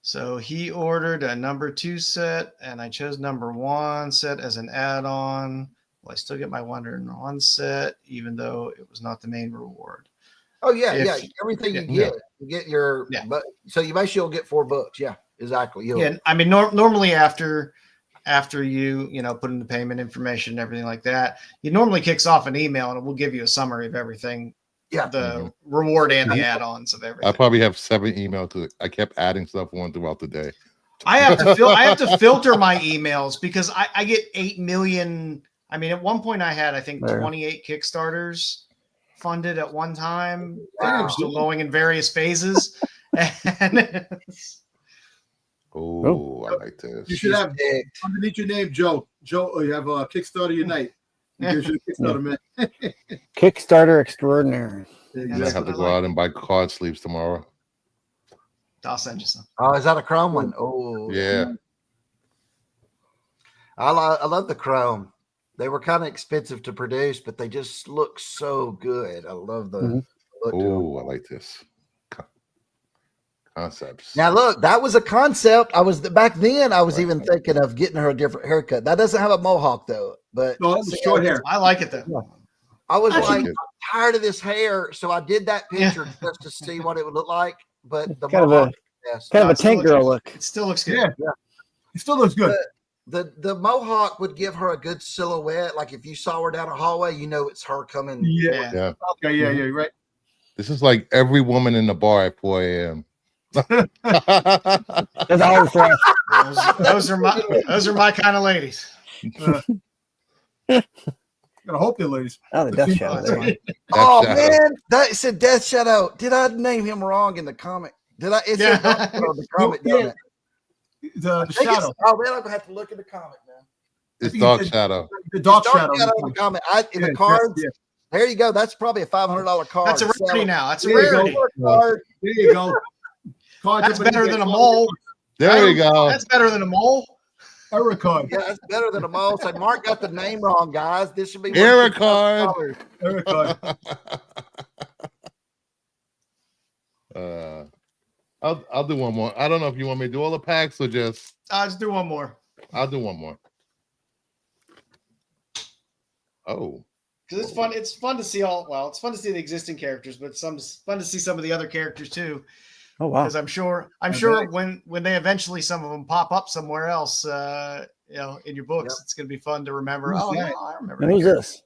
So he ordered a number 2 set, and I chose number 1 set as an add-on. Well, I still get my Wonder and 1 set, even though it was not the main reward. Oh yeah, If- yeah. Everything you Yeah. get your. Yeah. But so you basically will get 4 books. Yeah, exactly. Yeah, I mean, normally after you put in the payment information and everything like that, it normally kicks off an email, and it will give you a summary of everything. Yeah. The reward and the add-ons of everything. I probably have 7 emails to it. I kept adding stuff on throughout the day. I have to filter my emails because I get 8 million. I mean, at one point I had, I think, There. 28 Kickstarters funded at one time. Wow. They're still going in various phases. And Oh, I like this. You should have Dick. underneath your name, Joe. Joe, you have a Kickstarter Unite. You should Kickstarter, man. Kickstarter extraordinary. I'm That's gonna have to what go I like. out and buy card sleeves tomorrow. I'll send you some. Oh, is that a chrome one? Oh, Yeah. I love the chrome. They were kind of expensive to produce, but they just look so good. I love the Mhm. look to 'em. Oh, I like this. Concepts. Now look, that was a concept. Back then. I was even thinking of getting her a different haircut. That doesn't have a mohawk though. But No, that was short hair. I like it though. I was That's like, good. I'm tired of this hair, so I did that picture just to see what it would look like. But the Kind of mohawk, a yes. kind of No, a it still tank girl looks- look. It still looks good. Yeah. It still looks good. The mohawk would give her a good silhouette. Like if you saw her down a hallway, it's her coming. Yeah. Yeah. Okay. Yeah. Yeah. You're right. This is like every woman in the bar at 4 a.m. That's all for us. Those are my kind of ladies. Gotta hope they ladies. Oh, the Death Shadow. There. Death Oh Shadow. man, that said Death Shadow. Did I name him wrong in the comic? Did I? It's Yeah. in the comic, doesn't it? The I think it's- shadow. Oh man, I'm gonna have to look in the comic now. It's think Dark it's- Shadow. The dark Dark shadow. Shadow in the comic. In Yeah, the cards. yeah. There you go. That's probably a $500 card. That's a to sell. rarity now. That's a There you go. rarity. Card. There you go. Cards That's up and better you than get a mole. There we go. That's better than a mole. Error card. Yeah, that's better than a mole. So Mark got the name wrong, guys. This should be Error $1,000. card. Error card. I'll do one more. I don't know if you want me to do all the packs or just I'll just do one more. I'll do one more. Oh, Because it's fun. It's fun to see it's fun to see the existing characters, but it's fun to see some of the other characters too. Oh wow. Because I'm sure bet. when they eventually some of them pop up somewhere else, in your books, it's going to be fun to remember. Who's Oh yeah, that? I remember. And who's that this?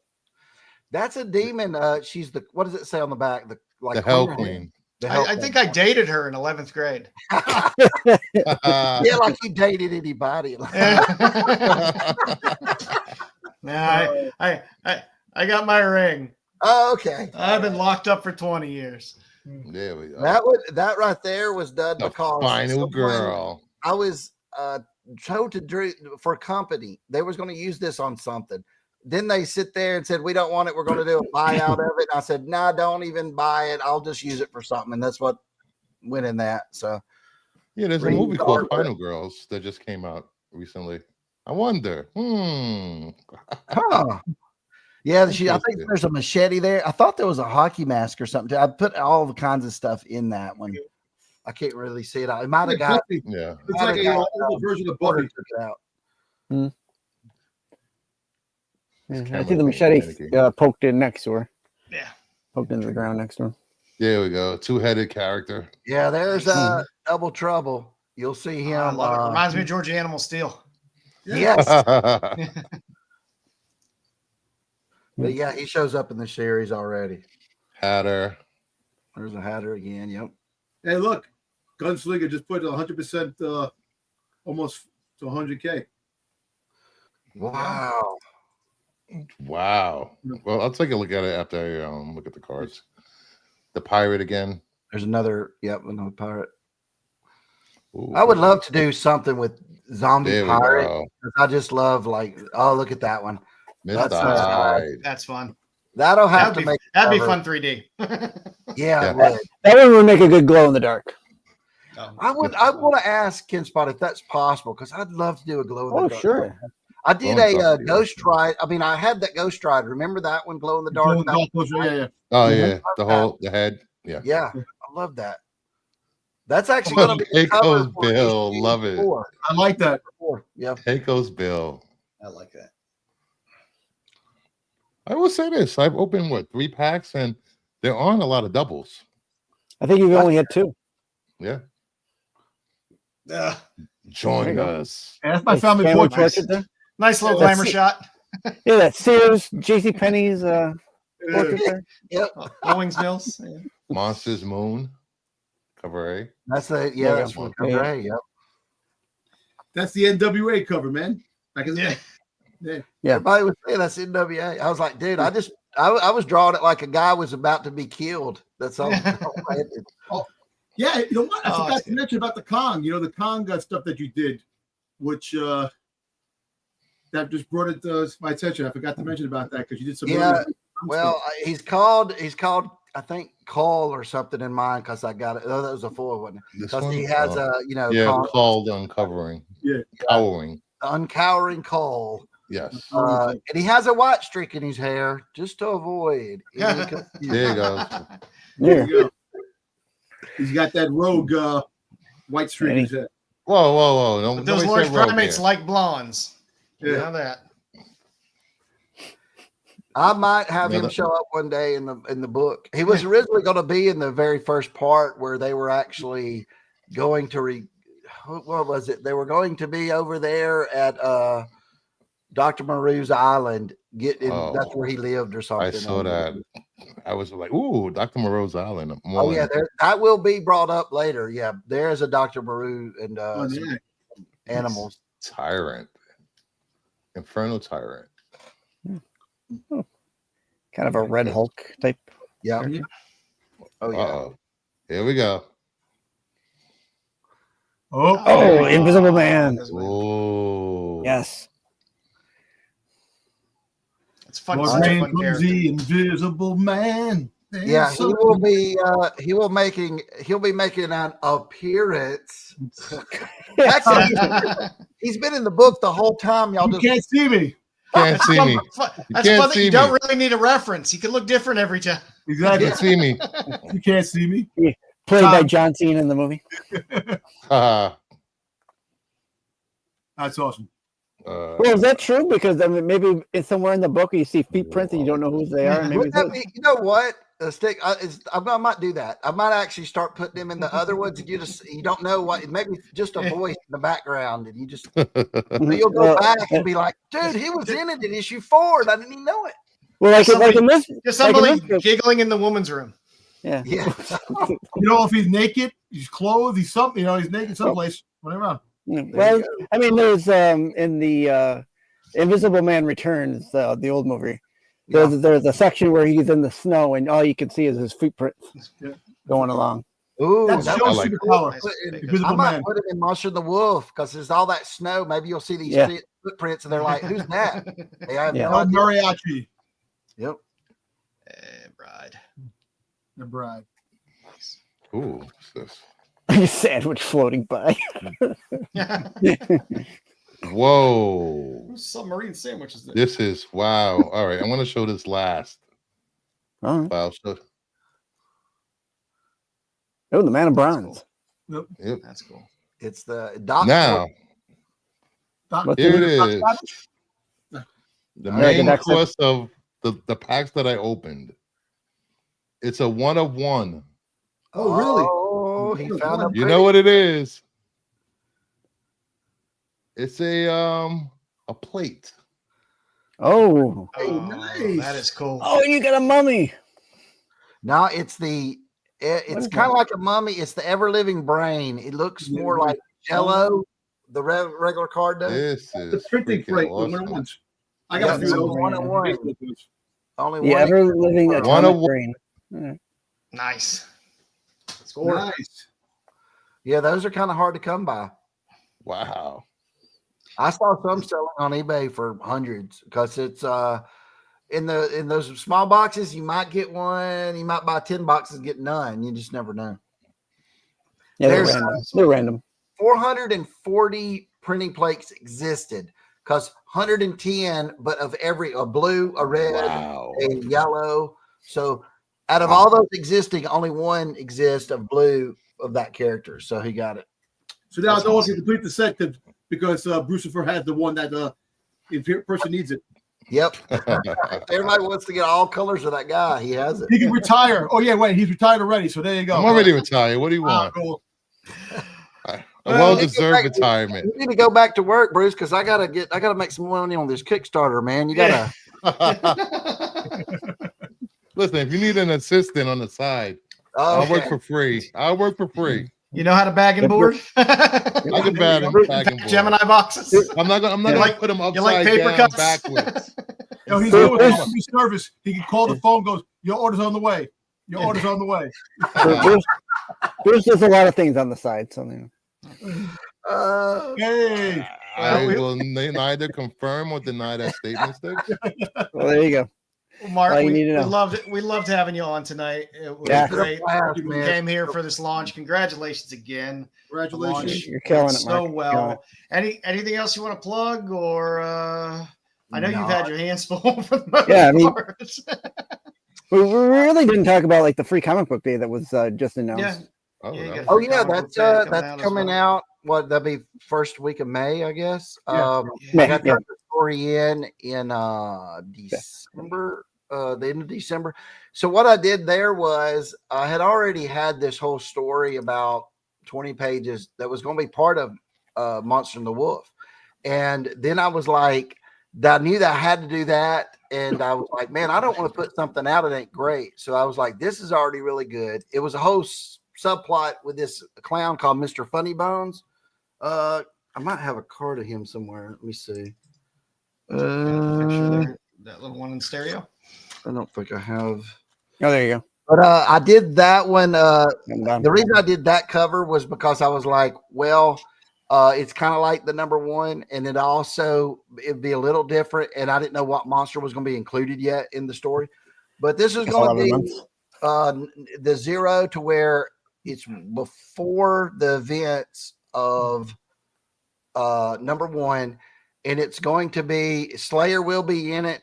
That's a demon. She's the. What does it say on the back? the Hell queen. Queen. The character. Hell I think I dated her in 11th grade. Yeah, like you dated anybody. Nah, I got my ring. Oh, okay. I've been locked up for 20 years. There we go. That right there was done The because final someone- girl. I was for a company. They was going to use this on something. Then they sit there and said, we don't want it. We're going to do a buyout of it. And I said, no, don't even buy it. I'll just use it for something. And that's what went in that. So yeah, there's a movie called Final Girls that just came out recently. I wonder. Huh. Yeah, I think there's a machete there. I thought there was a hockey mask or something. I put all the kinds of stuff in that one. I can't really see it. It might have got. Yeah, it's like a older version of Buffy. Took it out. Yeah, I see the machete poked in next to her. Yeah, poked into the ground next to her. There we go. Two-headed character. Yeah, there's Double Trouble. You'll see him. I love it. Reminds me of George Animal Steel. Yes. But yeah, he shows up in the series already. Hatter. There's a Hatter again. Yep. Hey, look, Gunslinger just put 100% almost to 100K. Wow. Wow. Well, I'll take a look at it after I look at the cards. The pirate again. There's another. Yep, another pirate. Ooh. I would love to do something with zombie There we pirate. go. I just love look at that one. Mr. That's Hyde. That's fun. That'll have to make. That'd be fun 3D. Yeah, it would. That one would make a good glow in the dark. I want to ask Ken Spot if that's possible because I'd love to do a glow in the dark. Oh, sure. I did a Ghost Ride. I mean, I had that Ghost Ride. Remember that one, glow in the dark? Yeah. Oh yeah, the head. Yeah. Yeah, I love that. That's actually going to be Keiko's Bill. Love it. I like that. Yeah, Keiko's Bill. I like that. I will say this: I've opened 3 packs, and there aren't a lot of doubles. I think you've only had 2. Yeah. Join us. Yeah, that's my family portrait. there. Nice little glamour shot. Yeah, that Sears, JC Penney's portrait there. Yep. Owings Mills. Yeah. Monsters Moon. Cover A. That's the Yeah, that's from cover A. Yep. That's the NWA cover, man. Back in the day. Yeah. Everybody was saying that's NWA. I was like, dude, I was drawing it like a guy was about to be killed. That's all. Yeah, you know what? I forgot to mention about the Kong. You know, the Kong stuff that you did, which that just brought it to my attention. I forgot to mention about that because you did some. Yeah. Well, he's called. I think Call or something in mine because I got it. Oh, that was a 4 one. Because he has called Uncovering. Yeah. Cowering. Uncowering Call. Yes. And he has a white streak in his hair just to avoid. There you go. There you go. He's got that rogue white streak in his head. Whoa. No, those large primates like blondes. Yeah. You know that. I might have him show up one day in the book. He was originally going to be in the very first part where they were actually going to what was it? They were going to be over there at Dr. Maru's island. That's where he lived or something. I saw that. I was like, ooh, Dr. Moreau's Island. Oh, yeah, that will be brought up later. Yeah, there is a Dr. Maru and animals. Tyrant. Infernal Tyrant. Kind of a Red Hulk type. Yeah. Oh, yeah. Uh-oh. Here we go. Oh, Invisible Man. Oh. Yes. It's fun. The Invisible Man. Yeah, he'll be making an appearance. Actually, he's been in the book the whole time. Y'all You can't see me. Can't see me. That's fun that you don't really need a reference. You can look different every time. Exactly. Can't see me. You can't see me. Played by John Cena in the movie. That's awesome. Well, is that true? Because I mean, maybe it's somewhere in the book you see feet prints and you don't know who they are. Maybe you know what? Stick. I might do that. I might actually start putting them in the other ones, and you don't know what. Maybe just a voice in the background, and you just you'll go back and be like, "Dude, he was in it in issue 4, and I didn't even know it." Well, like in this, just somebody giggling in the woman's room. Yeah. Yeah. You know, if he's naked, he's clothed, he's something. You know, he's naked someplace. Whatever. Well, I mean, there's in the Invisible Man Returns, the old movie. There's a section where he's in the snow and all you can see is his footprints going along. Ooh, That's that Joe's I like superpower. Nice The pick. Invisible I might Man. put it in Monster and the Wolf because there's all that snow. Maybe you'll see these Yeah. footprints and they're like, "Who's that?" They have Yeah. no El idea. Mariachi. Yep. Bride. The bride. Ooh, what's this? A sandwich floating by. Whoa. Whose submarine sandwich is this? This is wow. All right, I'm gonna show this last. All right. Wow. So, Oh, the Man of Bronze. yep. That's cool. It's the Doc. Now What's here it the- is. The All right, main the next one. quest of the packs that I opened. It's a 1 of 1. Oh, really? Oh, he found a You know what it is? It's a plate. Oh. Oh, nice. that is cool. Oh, you got a mummy. No, it's it's kind of like a mummy. It's the ever living brain. It looks more like Jello, the regular card does. This The is printing freaking freight. awesome. I got a Yeah, few it's of those. 1 of 1. Only The one. ever living One of atomic one. brain. All right. Nice. Score. Nice. Yeah, those are kind of hard to come by. Wow. I saw some selling on eBay for hundreds because it's in those small boxes. You might get one. You might buy 10 boxes, get none. You just never know. Yeah, they're There's- random. They're random. 440 printing plates existed because 110, but of a blue, a red, Wow. a yellow. So out of all those existing, only one exists of blue of that character. So he got it. So now That's no one awesome. can complete the set because Brucifer has the one that if a person needs it. Yep. Everybody wants to get all colors of that guy. He has it. He can retire. Oh yeah, wait, he's retired already. So there you go. I'm already retired. What do you Ah, want? cool. A Well, well-deserved retirement. You need to go back to work, Bruce, because I gotta make some money on this Kickstarter, man. You gotta. Listen, if you need an assistant on the side, I'll work for free. I'll work for free. You know how to bag and board? I can bag and board. Gemini boxes. I'm not gonna like- put them You upside like paper down cuts? backwards. Yo, he's doing customer service. He can call the phone, goes, your order's on the way. Your order's on the way. Bruce does a lot of things on the side. So you know. Hey. I will neither confirm or deny that statement, Styx. Well, there you go. Well, Mark, All you we need to know. loved it. We loved having you on tonight. It was Yeah. great. Blast, You man. came here for this launch. Congratulations again. Congratulations. You're killing it, so Mark. You're killing well. it. Anything else you want to plug, or I know No. you've had your hands full for the most Yeah, I mean- part. We really didn't talk about like the free comic book day that was just announced. Yeah. Oh, Yeah, you no. got Oh Free yeah, comic that's book day coming out that's as coming well. out. What, that'll be first week of May, I guess. Yeah. I got Yeah. the story in December, the end of December. So what I did there was I had already had this whole story about 20 pages that was going to be part of Monster and the Wolf, and then I was like, I knew that I had to do that, and I was like, man, I don't want to put something out that ain't great. So I was like, this is already really good. It was a whole subplot with this clown called Mr. Funny Bones. I might have a card of him somewhere. Let me see. Got the picture there, that little one in stereo. I don't think I have. Oh, there you go. But I did that one. I'm done. The reason I did that cover was because I was like, well, it's kind of like the #1, and it'd be a little different. And I didn't know what monster was going to be included yet in the story. But this is going to 11 be months. the 0 to where it's before the events of #1, and it's going to be Slayer will be in it.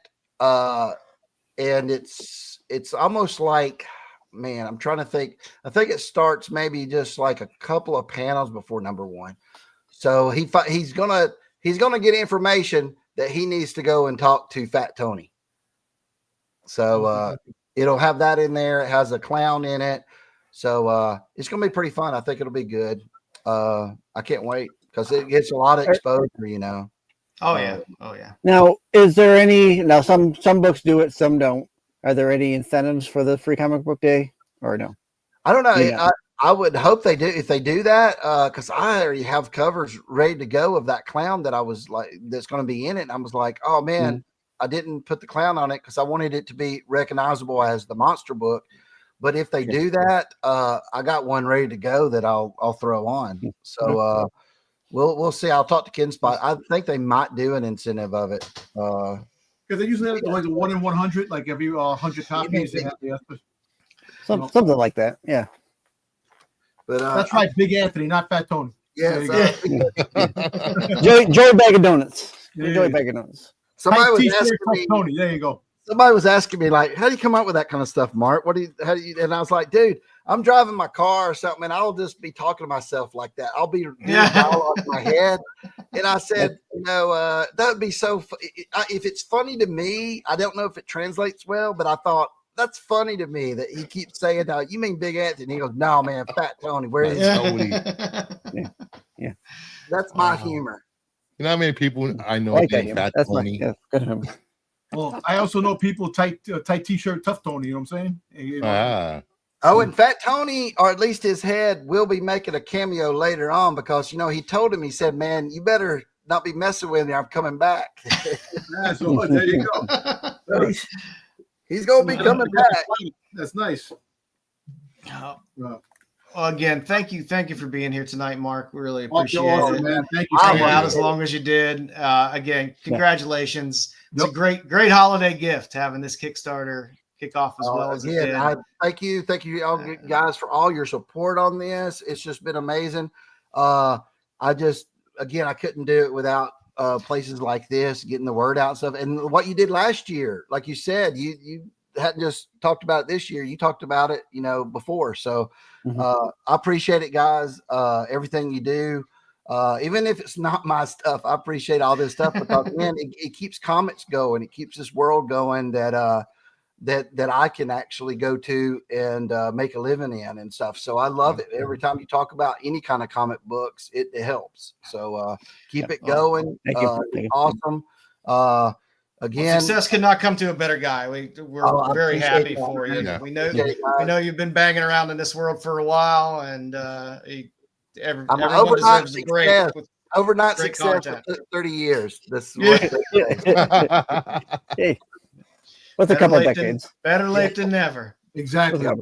And it's almost like, man, I'm trying to think. I think it starts maybe just like a couple of panels before #1. So he's gonna get information that he needs to go and talk to Fat Tony. So it'll have that in there. It has a clown in it. So it's gonna be pretty fun. I think it'll be good. I can't wait because it gets a lot of exposure, you know. Oh yeah. Oh yeah. Now, is there any? Now, some books do it, some don't. Are there any incentives for the free comic book day, or no? I don't know. Yeah. I would hope they do. If they do that, because I already have covers ready to go of that clown that I was like, that's going to be in it. And I was like, oh man, I didn't put the clown on it because I wanted it to be recognizable as the monster book. But if they do that, I got one ready to go that I'll throw on. So we'll see. I'll talk to KinSpot. I think they might do an incentive of it. Because they usually have like a 1 in 100, like every 100 copies. They have Something like that. Yeah. But that's right, Big Anthony, not Fat Tony. Yes. Joey Bag of Donuts. Joey Bag of Donuts. Somebody was T-shirt, asking Tough me. Tony. There you go. Somebody was asking me, like, how do you come up with that kind of stuff, Mark? How do you? And I was like, dude, I'm driving my car or something, and I'll just be talking to myself like that. I'll be doing dialogue in my head. And I said, that would be so. If it's funny to me, I don't know if it translates well, but I thought that's funny to me that he keeps saying, "You mean Big Anthony?" He goes, "No, man, Fat Tony. Where is Tony?" Yeah. That's my humor. You know how many people I know Like think that, Fat Tony? Good. Well, I also know people tight T-shirt, Tough Tony. You know what I'm saying? You know? Oh, and Fat Tony, or at least his head, will be making a cameo later on because he told him, he said, "Man, you better not be messing with me. I'm coming back." So there you go. He's gonna be coming back. That's nice. Well, again, thank you for being here tonight, Mark. We really appreciate awesome, it. man. Thank you. Hanging out as long as you did. Again, congratulations. It's a great holiday gift having this Kickstarter kick off as well as it did. Thank you all guys for all your support on this. It's just been amazing. I couldn't do it without places like this, getting the word out and stuff. And what you did last year, like you said, you hadn't just talked about it this year. You talked about it, before. So I appreciate it, guys. Everything you do. Even if it's not my stuff, I appreciate all this stuff because man, it keeps comics going. It keeps this world going that I can actually go to and make a living in and stuff. So I love it. Every time you talk about any kind of comic books, it helps. So keep it going. Thank you. Awesome. Again, success could not come to a better guy. We're very happy for you. Yeah. We know you've been banging around in this world for a while, and everyone deserves a break. Overnight great success content. for 30 years. This Hey, what's a couple of decades? Better late than never. Exactly. Yep.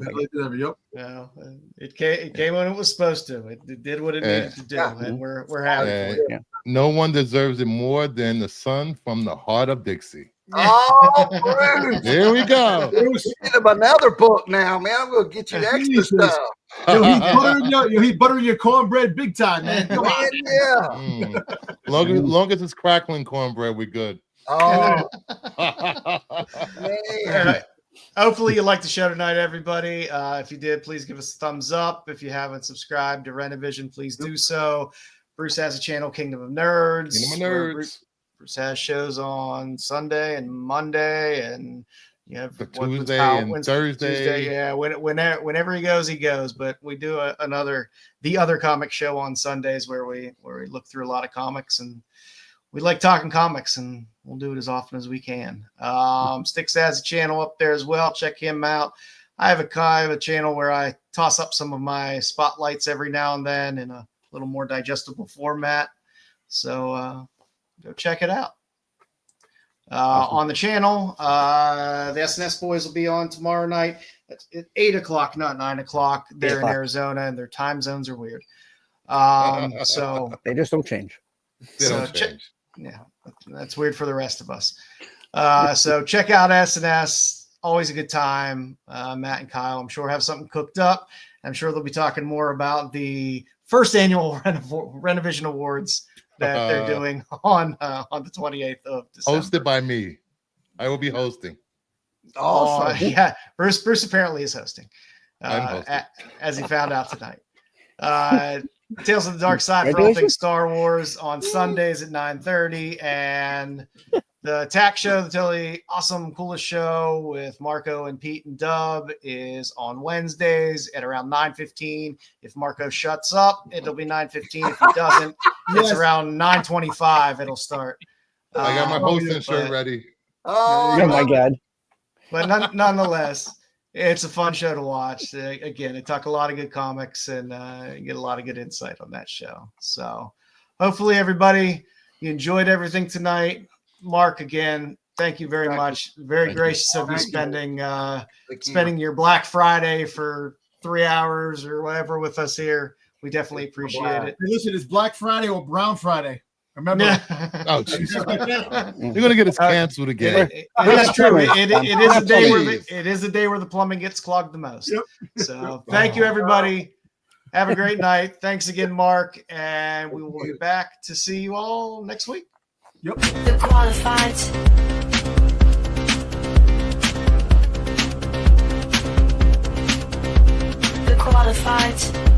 It came when it was supposed to. It did what it needed to do, and we're happy. for you. No one deserves it more than the son from the heart of Dixie. Oh, Bruce. There we go. Get him another book now, man. I'm gonna get you extra stuff. He's buttering your cornbread big time, man. Come on. Yeah. Long as it's crackling cornbread, we're good. Oh, man. Hopefully you liked the show tonight, everybody. If you did, please give us a thumbs up. If you haven't subscribed to Rennavision, please do so. Bruce has a channel, Kingdom of Nerds. Bruce has shows on Sunday and Monday, and you have Tuesday and Thursday. Tuesday, yeah, whenever he goes. But we do the other comic show on Sundays where we look through a lot of comics, and we like talking comics, and we'll do it as often as we can. Styx has a channel up there as well. Check him out. I have a channel where I toss up some of my spotlights every now and then in a little more digestible format. So go check it out. Awesome. On the channel, the SNS boys will be on tomorrow night at 8 o'clock, not 9 o'clock. They're in Arizona, and their time zones are weird. So they just don't change. They don't change. Yeah, that's weird for the rest of us. So check out SNS. Always a good time. Matt and Kyle, I'm sure, have something cooked up. I'm sure they'll be talking more about the first annual Rennavision Awards that they're doing on the 28th of December. Hosted by me. I will be hosting. awesome. Yeah, Bruce apparently is hosting, I'm hosting. as he found out tonight. Tales of the Dark Side for all things Star Wars on Sundays at 9:30, and the Attack Show, the totally awesome, coolest show with Marco and Pete and Dub, is on Wednesdays at around 9:15. If Marco shuts up, it'll be 9:15. If he doesn't, it's around 9:25. It'll start. I got my hosting shirt ready. Oh my God! But nonetheless. It's a fun show to watch. Again, they talk a lot of good comics, and you get a lot of good insight on that show. So hopefully everybody, you enjoyed everything tonight. Mark, again, Thank you very much. Very Thank gracious of you Thank you. spending Thank you. spending your Black Friday for 3 hours or whatever with us here. We definitely appreciate it. Hey, listen, it's Black Friday or Brown Friday. Remember? Oh, Jesus. You're gonna get us canceled again. It is true. It is a day where Please. it is a day where the plumbing gets clogged the most. Yep. So thank you, everybody. Have a great night. Thanks again, Mark, and we will be back to see you all next week. The qualified. The qualified.